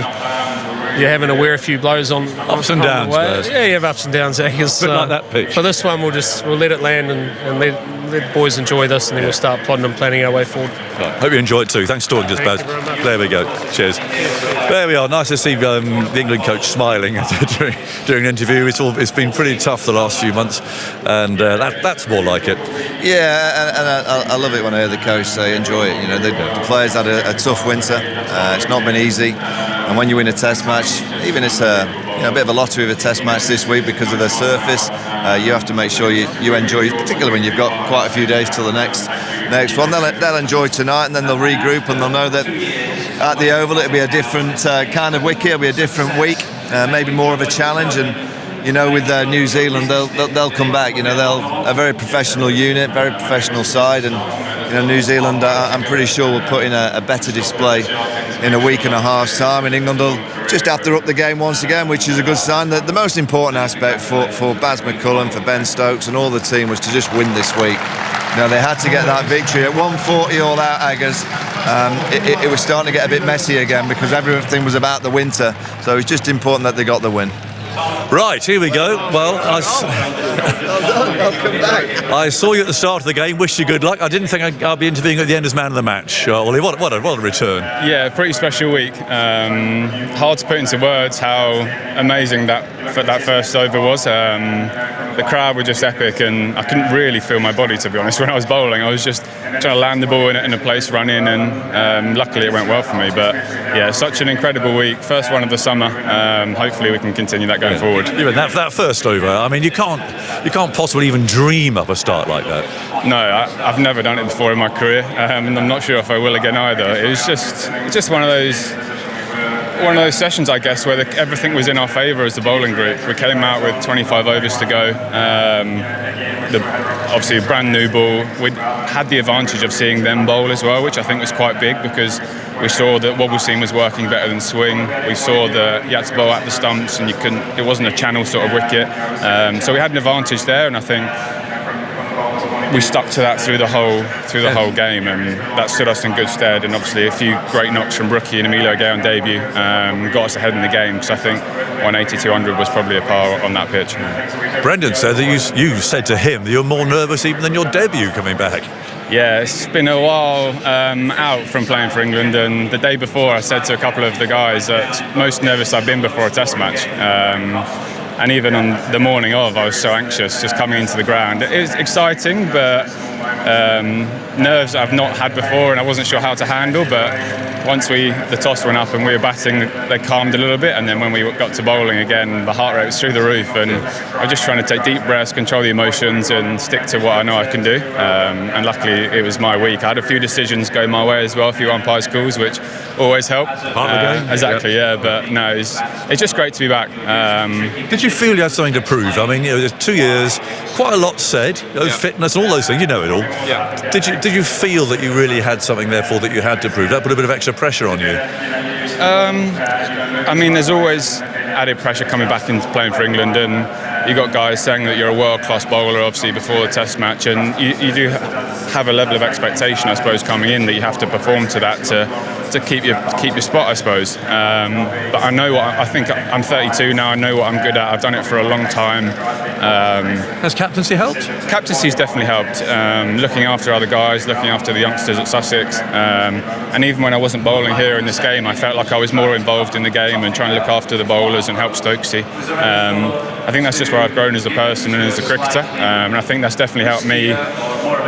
you're having to wear a few blows on Ups and on downs, the way. Baz. Yeah, you have ups and downs. Bit like that pitch. For this one, we'll let it land and let the boys enjoy this, and then we'll start plotting and planning our way forward. Right. Hope you enjoy it too. Thanks for talking to us, Baz. Thank you very much. There we go. Cheers. There we are. Nice to see the England coach smiling during an interview. It's been pretty tough the last few months, and that's more like it. Yeah, and I love it when I hear the coach say enjoy it. You know, the players had a tough winter. It's not been easy, and when you win a Test match, even it's a bit of a lottery of a Test match this week because of the surface, you have to make sure you enjoy, particularly when you've got quite a few days till the next one. They'll enjoy tonight, and then they'll regroup, and they'll know that at the Oval it'll be a different kind of wicket, it'll be a different week, maybe more of a challenge. And with New Zealand, they'll come back. They'll a very professional unit, very professional side, and New Zealand, I'm pretty sure, will put in a better display in a week and a half's time. And England will just have to up the game once again, which is a good sign. The most important aspect for Baz McCullum, for Ben Stokes, and all the team was to just win this week. They had to get that victory at 140 all out, Aggers. It was starting to get a bit messy again because everything was about the winter. So it's just important that they got the win. Right, here we go. Well, Welcome back. I saw you at the start of the game. Wish you good luck. I didn't think I'd be interviewing at the end as man of the match. Ollie, what a return. Yeah, pretty special week. Hard to put into words how amazing that first over was. The crowd were just epic, and I couldn't really feel my body, to be honest, when I was bowling. I was just trying to land the ball in a place, run in, and luckily it went well for me. But yeah, such an incredible week. First one of the summer. Hopefully we can continue that going forward. Yeah, that first over, I mean, you can't possibly even dream up a start like that. No, I've never done it before in my career, and I'm not sure if I will again either. It was just one of those sessions, I guess, where everything was in our favour as the bowling group. We came out with 25 overs to go. Obviously a brand new ball. We had the advantage of seeing them bowl as well, which I think was quite big because we saw that wobble seam was working better than swing. We saw that you had to bowl at the stumps and it wasn't a channel sort of wicket. So we had an advantage there, and I think we stuck to that through the whole game, and that stood us in good stead. And obviously a few great knocks from Brookie and Emilio Gay on debut got us ahead in the game, because I think 180-200 was probably a par on that pitch. Brendan said that you said to him that you're more nervous even than your debut coming back. Yeah, it's been a while out from playing for England, and the day before I said to a couple of the guys that it's most nervous I've been before a Test match. And even on the morning of, I was so anxious just coming into the ground. It was exciting, but nerves I've not had before, and I wasn't sure how to handle. But once the toss went up and we were batting, they calmed a little bit. And then when we got to bowling again, the heart rate was through the roof. And I was just trying to take deep breaths, control the emotions, and stick to what I know I can do. And luckily, it was my week. I had a few decisions go my way as well, a few umpires' calls, which always help. Part of the game. Exactly, yeah. But no, it's just great to be back. Did you feel you had something to prove? I mean, there's 2 years, quite a lot said, fitness and all those things, you know it all. Yeah. Did you feel that you really had something, therefore, that you had to prove? That put a bit of extra pressure on you? I mean, there's always added pressure coming back into playing for England, and you got guys saying that you're a world-class bowler, obviously, before the Test match, and you do have a level of expectation, I suppose, coming in, that you have to perform to that to keep your spot, I suppose. But I know I think I'm 32 now. I know what I'm good at. I've done it for a long time. Has captaincy helped? Captaincy's definitely helped. Looking after other guys, looking after the youngsters at Sussex, and even when I wasn't bowling here in this game, I felt like I was more involved in the game and trying to look after the bowlers and help Stokesy. I think that's just where I've grown as a person and as a cricketer, and I think that's definitely helped me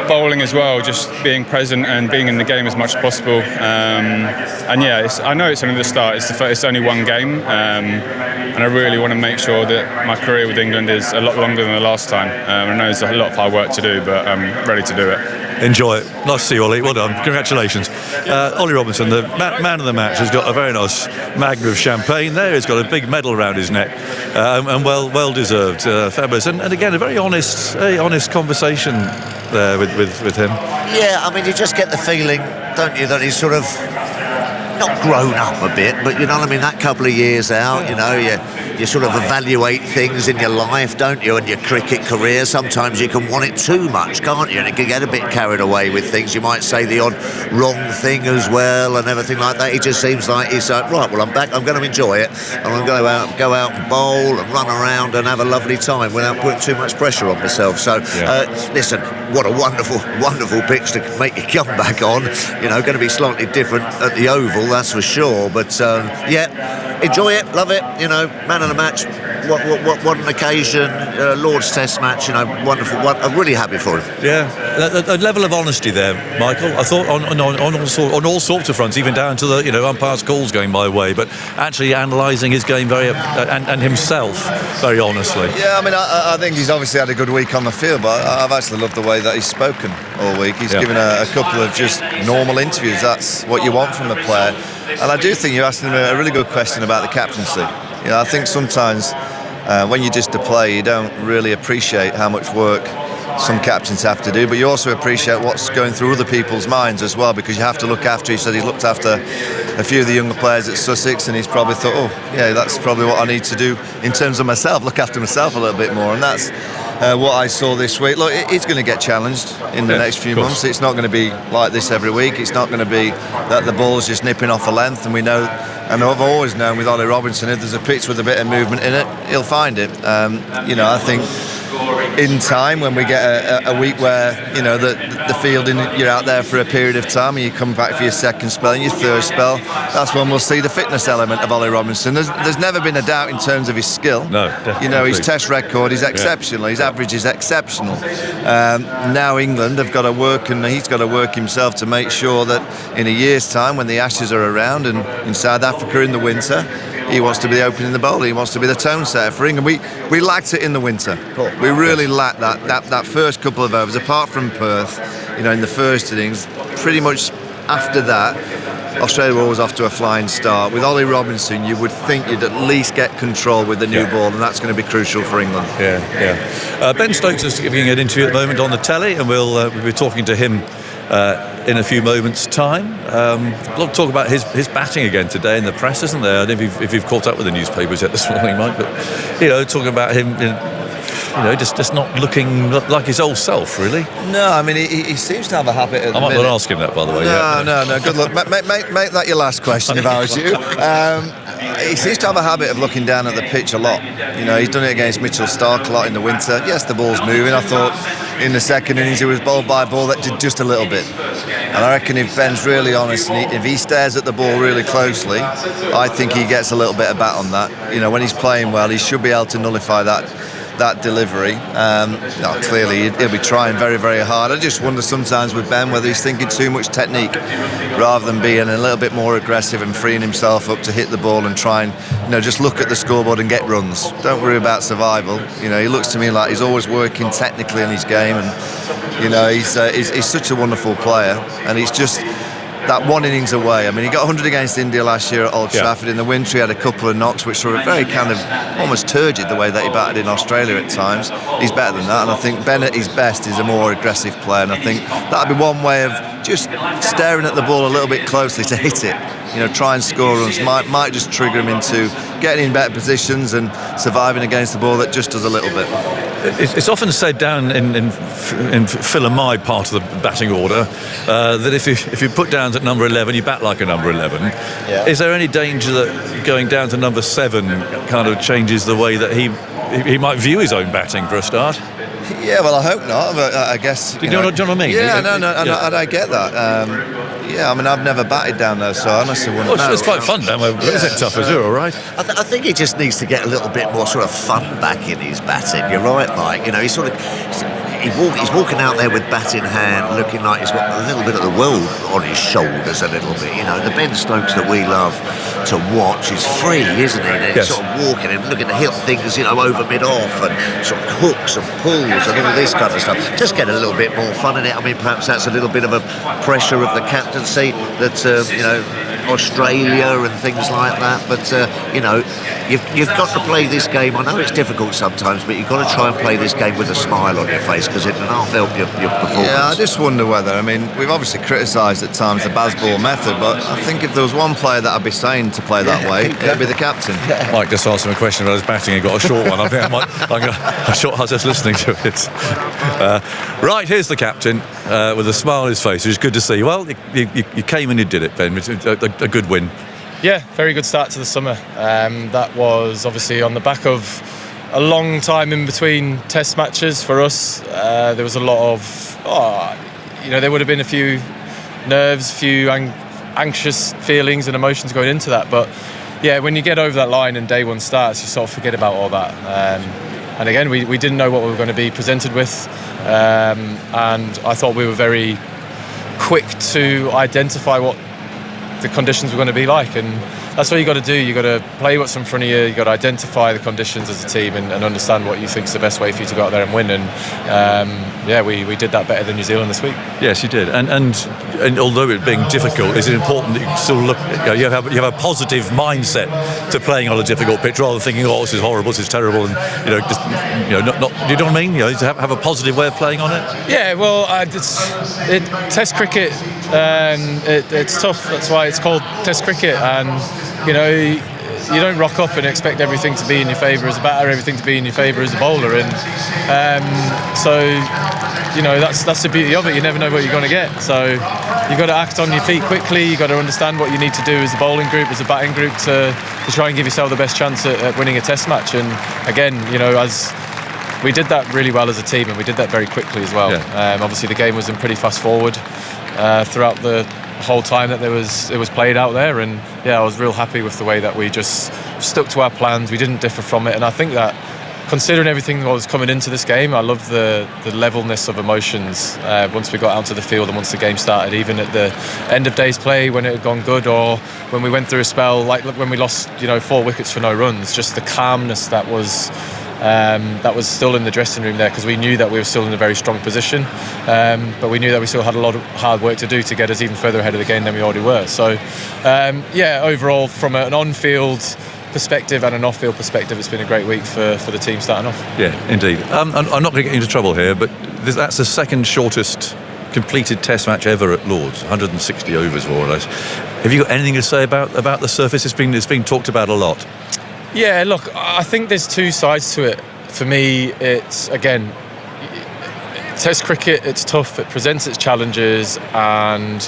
bowling as well, just being present and being in the game as much as possible. And yeah, I know it's only the start. It's only one game, and I really want to make sure that my career with England is a lot longer than the last time. I know there's a lot of hard work to do, but I'm ready to do it. Enjoy it. Nice to see you, Ollie. Well done. Congratulations. Ollie Robinson, the man of the match, has got a very nice magnum of champagne there. He's got a big medal around his neck, and well deserved. Fabulous. And again, a very honest conversation there with him. Yeah, I mean, you just get the feeling, don't you, that he's sort of not grown up a bit, but you know what I mean, that couple of years out, you know, you sort of evaluate things in your life, don't you, and your cricket career. Sometimes you can want it too much, can't you? And it can get a bit carried away with things. You might say the odd wrong thing as well and everything like that. It just seems like he's like, right, well, I'm back, I'm going to enjoy it, and I'm going to go out and bowl and run around and have a lovely time without putting too much pressure on myself. So, listen, what a wonderful pitch to make your comeback on. You know, going to be slightly different at the Oval, that's for sure. But enjoy it, love it. You know, man of the match. What an occasion! Lord's Test match. You know, wonderful. I'm really happy for him. Yeah, a level of honesty there, Michael. I thought on all sorts of fronts, even down to the umpires' calls going my way, but actually analysing his game very and himself very honestly. Yeah, I mean, I think he's obviously had a good week on the field, but I've actually loved the way that he's spoken all week. He's given a couple of just normal interviews. That's what you want from a player. And I do think you asked him a really good question about the captaincy. You know, I think sometimes when you're just a player, you don't really appreciate how much work some captains have to do, but you also appreciate what's going through other people's minds as well, because you have to look after. He said he's looked after a few of the younger players at Sussex, and he's probably thought, oh yeah, that's probably what I need to do in terms of myself, look after myself a little bit more. And that's what I saw this week. Look, it's going to get challenged in the next few months. It's not going to be like this every week. It's not going to be that the ball's just nipping off a length, and we know, and I've always known with Ollie Robinson, if there's a pitch with a bit of movement in it, he'll find it. I think in time, when we get a week where the fielding, you're out there for a period of time and you come back for your second spell and your third spell, that's when we'll see the fitness element of Ollie Robinson. There's never been a doubt in terms of his skill. No, definitely. His test record is exceptional. His average is exceptional. Now England have got to work, and he's got to work himself to make sure that in a year's time, when the Ashes are around, and in South Africa in the winter, he wants to be the opening the bowler. He wants to be the tone setter for England. We lacked it in the winter. We really lacked that first couple of overs. Apart from Perth, in the first innings, pretty much after that, Australia were always off to a flying start. With Ollie Robinson, you would think you'd at least get control with the new ball, and that's going to be crucial for England. Ben Stokes is giving an interview at the moment on the telly, and we'll be talking to him in a few moments' time. A lot of talk about his batting again today in the press, isn't there? I don't know if you've caught up with the newspapers yet this morning, Mike, but talking about him, just not looking like his old self, really. No, I mean he seems to have a habit. I might not ask him that, by the way. No. Good luck. Make that your last question if I was you. He seems to have a habit of looking down at the pitch a lot. He's done it against Mitchell Starc a lot in the winter. Yes, the ball's moving. I thought in the second innings he was bowled by a ball that did just a little bit. And I reckon if Ben's really honest, and if he stares at the ball really closely, I think he gets a little bit of bat on that. When he's playing well, he should be able to nullify that delivery. Clearly he'll be trying very, very hard. I just wonder sometimes with Ben whether he's thinking too much technique rather than being a little bit more aggressive and freeing himself up to hit the ball and try and just look at the scoreboard and get runs. Don't worry about survival. He looks to me like he's always working technically in his game, and he's such a wonderful player, and he's just that one innings away. I mean, he got 100 against India last year at Old Trafford. In the winter, he had a couple of knocks which were very kind of almost turgid the way that he batted in Australia at times. He's better than that, and I think Ben at his best is a more aggressive player, and I think that'd be one way of just staring at the ball a little bit closely to hit it. Try and score runs. Might just trigger him into getting in better positions and surviving against the ball that just does a little bit. It's often said down in Phil and my part of the batting order that if you put down at number 11, you bat like a number 11. Yeah. Is there any danger that going down to number 7 kind of changes the way that he might view his own batting for a start? Yeah, well, I hope not, but I guess... Do you know what I mean? Yeah, no, I get that. I mean, I've never batted down there, so I honestly wouldn't know. It's quite fun down there. Is it tough as well, all right? I think he just needs to get a little bit more sort of fun back in his batting. You're right, Mike. He's sort of... He's walking out there with bat in hand, looking like he's got a little bit of the world on his shoulders a little bit. The Ben Stokes that we love to watch is free, isn't he? Yes. Sort of walking and looking to hit things, over mid-off and sort of hooks and pulls and all this kind of stuff. Just get a little bit more fun in it. I mean, perhaps that's a little bit of a pressure of the captaincy that, Australia and things like that. But you've got to play this game. I know it's difficult sometimes, but you've got to try and play this game with a smile on your face, because it can half help your performance. Yeah, I just wonder whether, I mean, we've obviously criticised at times the Bazball method, but I think if there was one player that I'd be saying to play that way, it'd be the captain. Mike just asked him a question about his batting and got a short one. I think I was just listening to it. Right, here's the captain with a smile on his face, which is good to see. Well, you came and you did it, Ben. It's a good win. Yeah, very good start to the summer. That was obviously on the back of a long time in between test matches for us. There was a lot of, there would have been a few nerves, a few anxious feelings and emotions going into that. But yeah, when you get over that line and day one starts, you sort of forget about all that. And again, we didn't know what we were going to be presented with. And I thought we were very quick to identify what the conditions were going to be like, and that's what you got to do. You got to play what's in front of you. You got to identify the conditions as a team and understand what you think is the best way for you to go out there and win. And we did that better than New Zealand this week. Yes, you did. And although it being difficult, is it important that you still look? You have a positive mindset to playing on a difficult pitch, rather than thinking, "Oh, this is horrible, this is terrible," and not. You know what I mean? To have a positive way of playing on it. Yeah, well, Test cricket. It's tough. That's why it's called Test cricket. And you don't rock up and expect everything to be in your favour as a batter, everything to be in your favour as a bowler, and that's the beauty of it. You never know what you're going to get, so you've got to act on your feet quickly. You've got to understand what you need to do as a bowling group, as a batting group, to try and give yourself the best chance at winning a test match. And again, as we did that really well as a team, and we did that very quickly as well. Yeah. Obviously the game was in pretty fast forward throughout the whole time that it was played out there, and I was real happy with the way that we just stuck to our plans. We didn't differ from it, and I think that, considering everything that was coming into this game, I love the levelness of emotions once we got out to the field and once the game started, even at the end of day's play when it had gone good, or when we went through a spell like when we lost 4 wickets for no runs. Just the calmness that was still in the dressing room there, because we knew that we were still in a very strong position, but we knew that we still had a lot of hard work to do to get us even further ahead of the game than we already were. So overall, from an on-field perspective and an off-field perspective, it's been a great week for the team starting off. Yeah, indeed. I'm not going to get into trouble here, but that's the second shortest completed test match ever at Lord's, 160 overs more or less. Have you got anything to say about the surface? It's been talked about a lot. Yeah, look, I think there's two sides to it. For me, it's, again, Test cricket, it's tough, it presents its challenges, and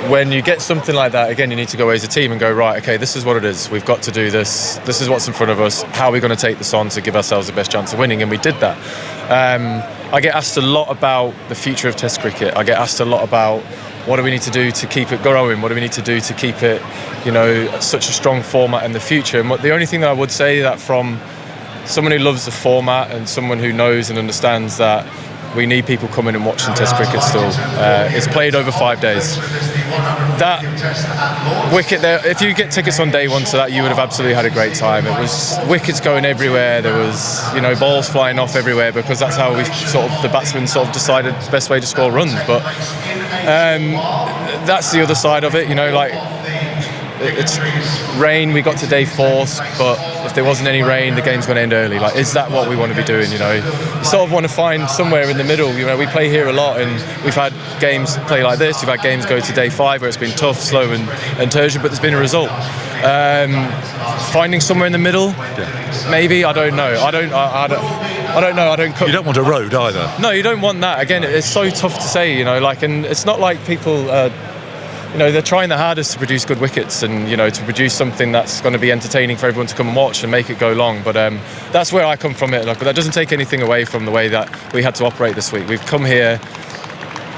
when you get something like that, again, you need to go as a team and go, right, okay, this is what it is. We've got to do this. This is what's in front of us. How are we going to take this on to give ourselves the best chance of winning? And we did that. I get asked a lot about the future of Test cricket. I get asked a lot about what do we need to do to keep it growing? What do we need to do to keep it, such a strong format in the future? And the only thing that I would say, that from someone who loves the format and someone who knows and understands that we need people coming and watching Test cricket still. It's played over 5 days. That wicket there, if you get tickets on day one to that, you would have absolutely had a great time. It was wickets going everywhere. There was, balls flying off everywhere, because that's how the batsmen decided the best way to score runs. But that's the other side of it, it's rain. We got to day 4, but if there wasn't any rain, the game's going to end early. Is that what we want to be doing? You sort of want to find somewhere in the middle. We play here a lot, and we've had games play like this. We've had games go to day 5 where it's been tough, slow, and turgid, but there's been a result. Finding somewhere in the middle, maybe. I don't know. I don't know. You don't want a road either. No, you don't want that. Again, it's so tough to say. And it's not like people. They're trying their hardest to produce good wickets and, to produce something that's going to be entertaining for everyone to come and watch and make it go long. But that's where I come from it. But that doesn't take anything away from the way that we had to operate this week. We've come here,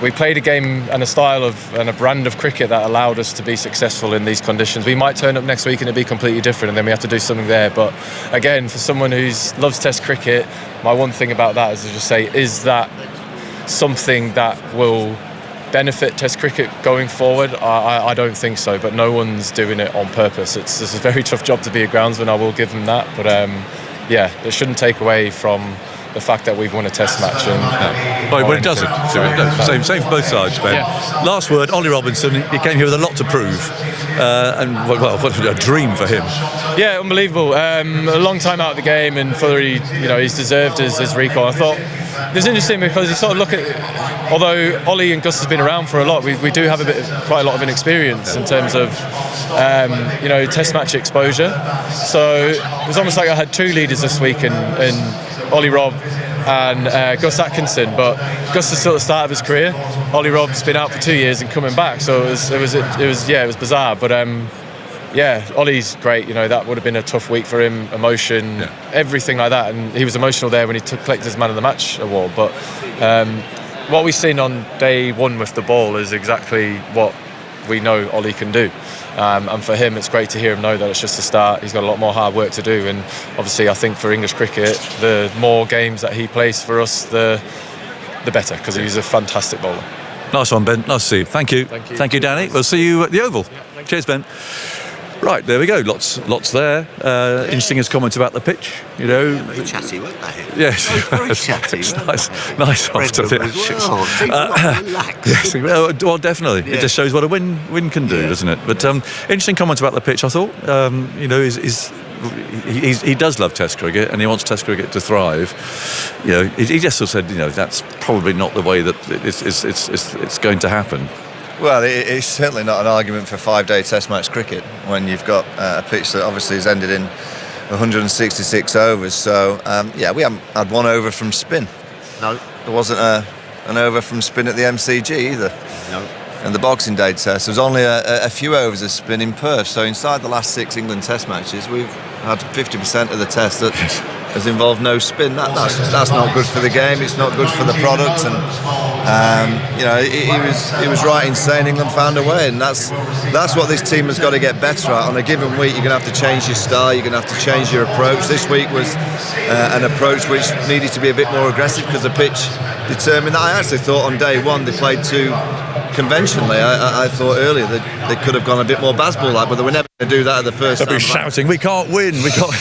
we played a game and a style and a brand of cricket that allowed us to be successful in these conditions. We might turn up next week and it'd be completely different, and then we have to do something there. But again, for someone who loves Test cricket, my one thing about that is to just say, is that something that will benefit Test cricket going forward? I don't think so, but no one's doing it on purpose. It's a very tough job to be a groundsman, I will give them that, but it shouldn't take away from the fact that we've won a Test match. And well, it doesn't. No, same for both sides, Ben. Yeah. Last word, Ollie Robinson. He came here with a lot to prove, and well, what a dream for him. Yeah, unbelievable. A long time out of the game, and fully, he's deserved his recall. I thought it was interesting because you sort of look at, although Ollie and Gus has been around for a lot, we do have quite a lot of inexperience in terms of Test match exposure. So it was almost like I had 2 leaders this week in Ollie Robb and Gus Atkinson, but Gus is still at the start of his career. Ollie Robb's been out for 2 years and coming back, so it was bizarre. But Ollie's great. That would have been a tough week for him, emotion, everything like that, and he was emotional there when he collected his Man of the Match award. But what we've seen on day 1 with the ball is exactly what we know Ollie can do. And for him, it's great to hear him know that it's just a start. He's got a lot more hard work to do, and obviously I think for English cricket, the more games that he plays for us, the better, because he's a fantastic bowler. Nice one, Ben. Nice to see you. Thank you. Thank you, Danny. We'll see you at the Oval. Cheers, Ben. Right, there we go. Lots there. Interesting his comments about the pitch. Very chatty, weren't they? Yes, very chatty. nice after the yes, well, definitely. Yeah. It just shows what a win can do, doesn't it? But interesting comments about the pitch. I thought, he does love Test cricket, and he wants Test cricket to thrive. He just sort of said, that's probably not the way that it's going to happen. Well, it's certainly not an argument for 5-day Test match cricket when you've got a pitch that obviously has ended in 166 overs. So, we haven't had 1 over from spin. No. There wasn't an over from spin at the MCG either. No. And the Boxing Day Test, there was only a few overs of spin in Perth. So inside the last 6 England Test matches, we've had 50% of the Test that has involved no spin. That's not good for the game. It's not good for the product. And he was right in saying England found a way, and that's what this team has got to get better at. On a given week, you're going to have to change your style. You're going to have to change your approach. This week was an approach which needed to be a bit more aggressive because the pitch determined that. I actually thought on day 1 they played too conventionally. I thought earlier that they could have gone a bit more baseball-like, but they were never going to do that at the first time. They'll be shouting, we can't win, we can't,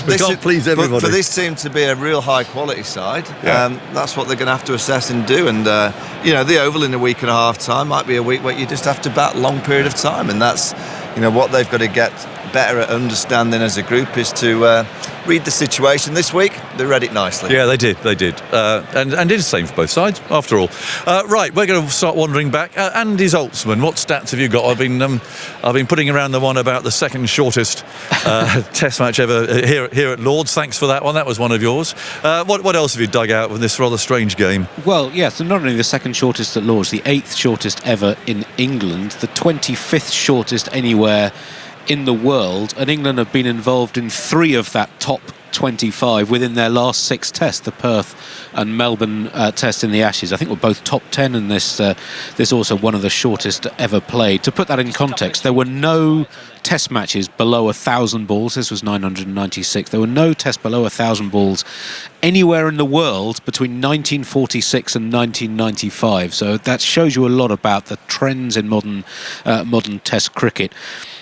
we can't please everybody. For this team to be a real high-quality side, that's what they're going to have to assess and do. And, the Oval in a week and a half time might be a week where you just have to bat a long period of time, and that's, what they've got to get better at understanding as a group is to read the situation. This week they read it nicely. Yeah, they did and it's the same for both sides after all. Right, we're going to start wandering back. Andy Zaltzman, what stats have you got? I've been putting around the one about the second shortest Test match ever here at Lord's. Thanks for that one. That was one of yours. What else have you dug out of this rather strange game? Well, yeah, so not only the second shortest at Lord's, the 8th shortest ever in England, the 25th shortest anywhere in the world, and England have been involved in 3 of that top 25 within their last 6 tests, the Perth and Melbourne test in the Ashes. I think we're both top 10 in this also one of the shortest ever played. To put that in context, there were no Test matches below 1,000 balls. This was 996. There were no tests below 1,000 balls anywhere in the world between 1946 and 1995. So that shows you a lot about the trends in modern Test cricket.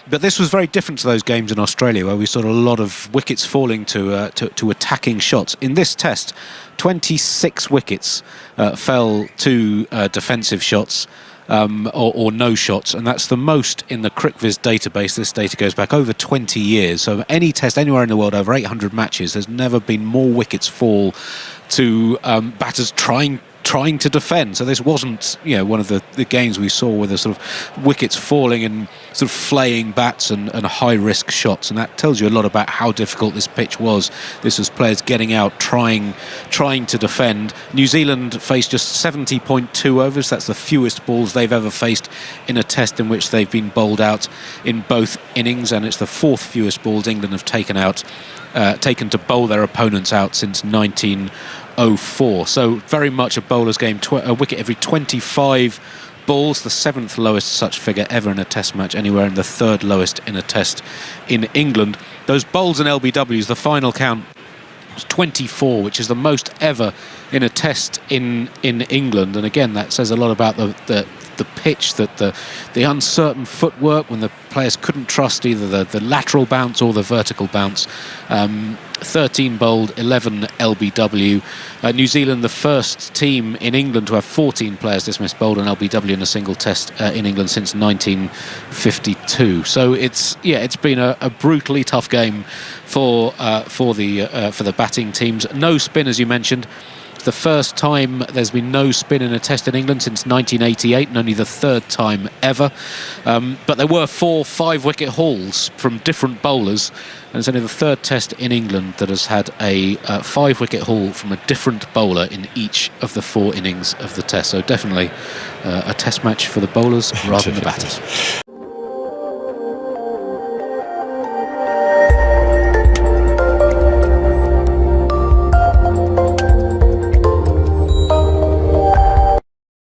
But this was very different to those games in Australia where we saw a lot of wickets falling to attacking shots. In this test, 26 wickets fell to defensive shots or no shots, and that's the most in the CricViz database. This data goes back over 20 years. So any test anywhere in the world over 800 matches, there's never been more wickets fall to batters trying to defend. So this wasn't, one of the games we saw with the sort of wickets falling and sort of flaying bats and high-risk shots, and that tells you a lot about how difficult this pitch was. This was players getting out, trying to defend. New Zealand faced just 70.2 overs. That's the fewest balls they've ever faced in a test in which they've been bowled out in both innings, and it's the 4th fewest balls England have taken to bowl their opponents out since 1904. So very much a bowler's game, a wicket every 25 balls, the 7th lowest such figure ever in a Test match anywhere, and the 3rd lowest in a Test in England. Those bowls and LBWs, the final count was 24, which is the most ever in a Test in England. And again, that says a lot about the pitch, that the uncertain footwork when the players couldn't trust either the lateral bounce or the vertical bounce. 13 bowled, 11 LBW. New Zealand, the first team in England to have 14 players dismissed bowled an LBW in a single test in England since 1952. So it's been a brutally tough game for the batting teams. No spin, as you mentioned. The first time there's been no spin in a test in England since 1988, and only the third time ever. But there were 4 5-wicket hauls from different bowlers, and it's only the third test in England that has had a 5-wicket haul from a different bowler in each of the 4 innings of the test. So definitely a test match for the bowlers rather than the batters.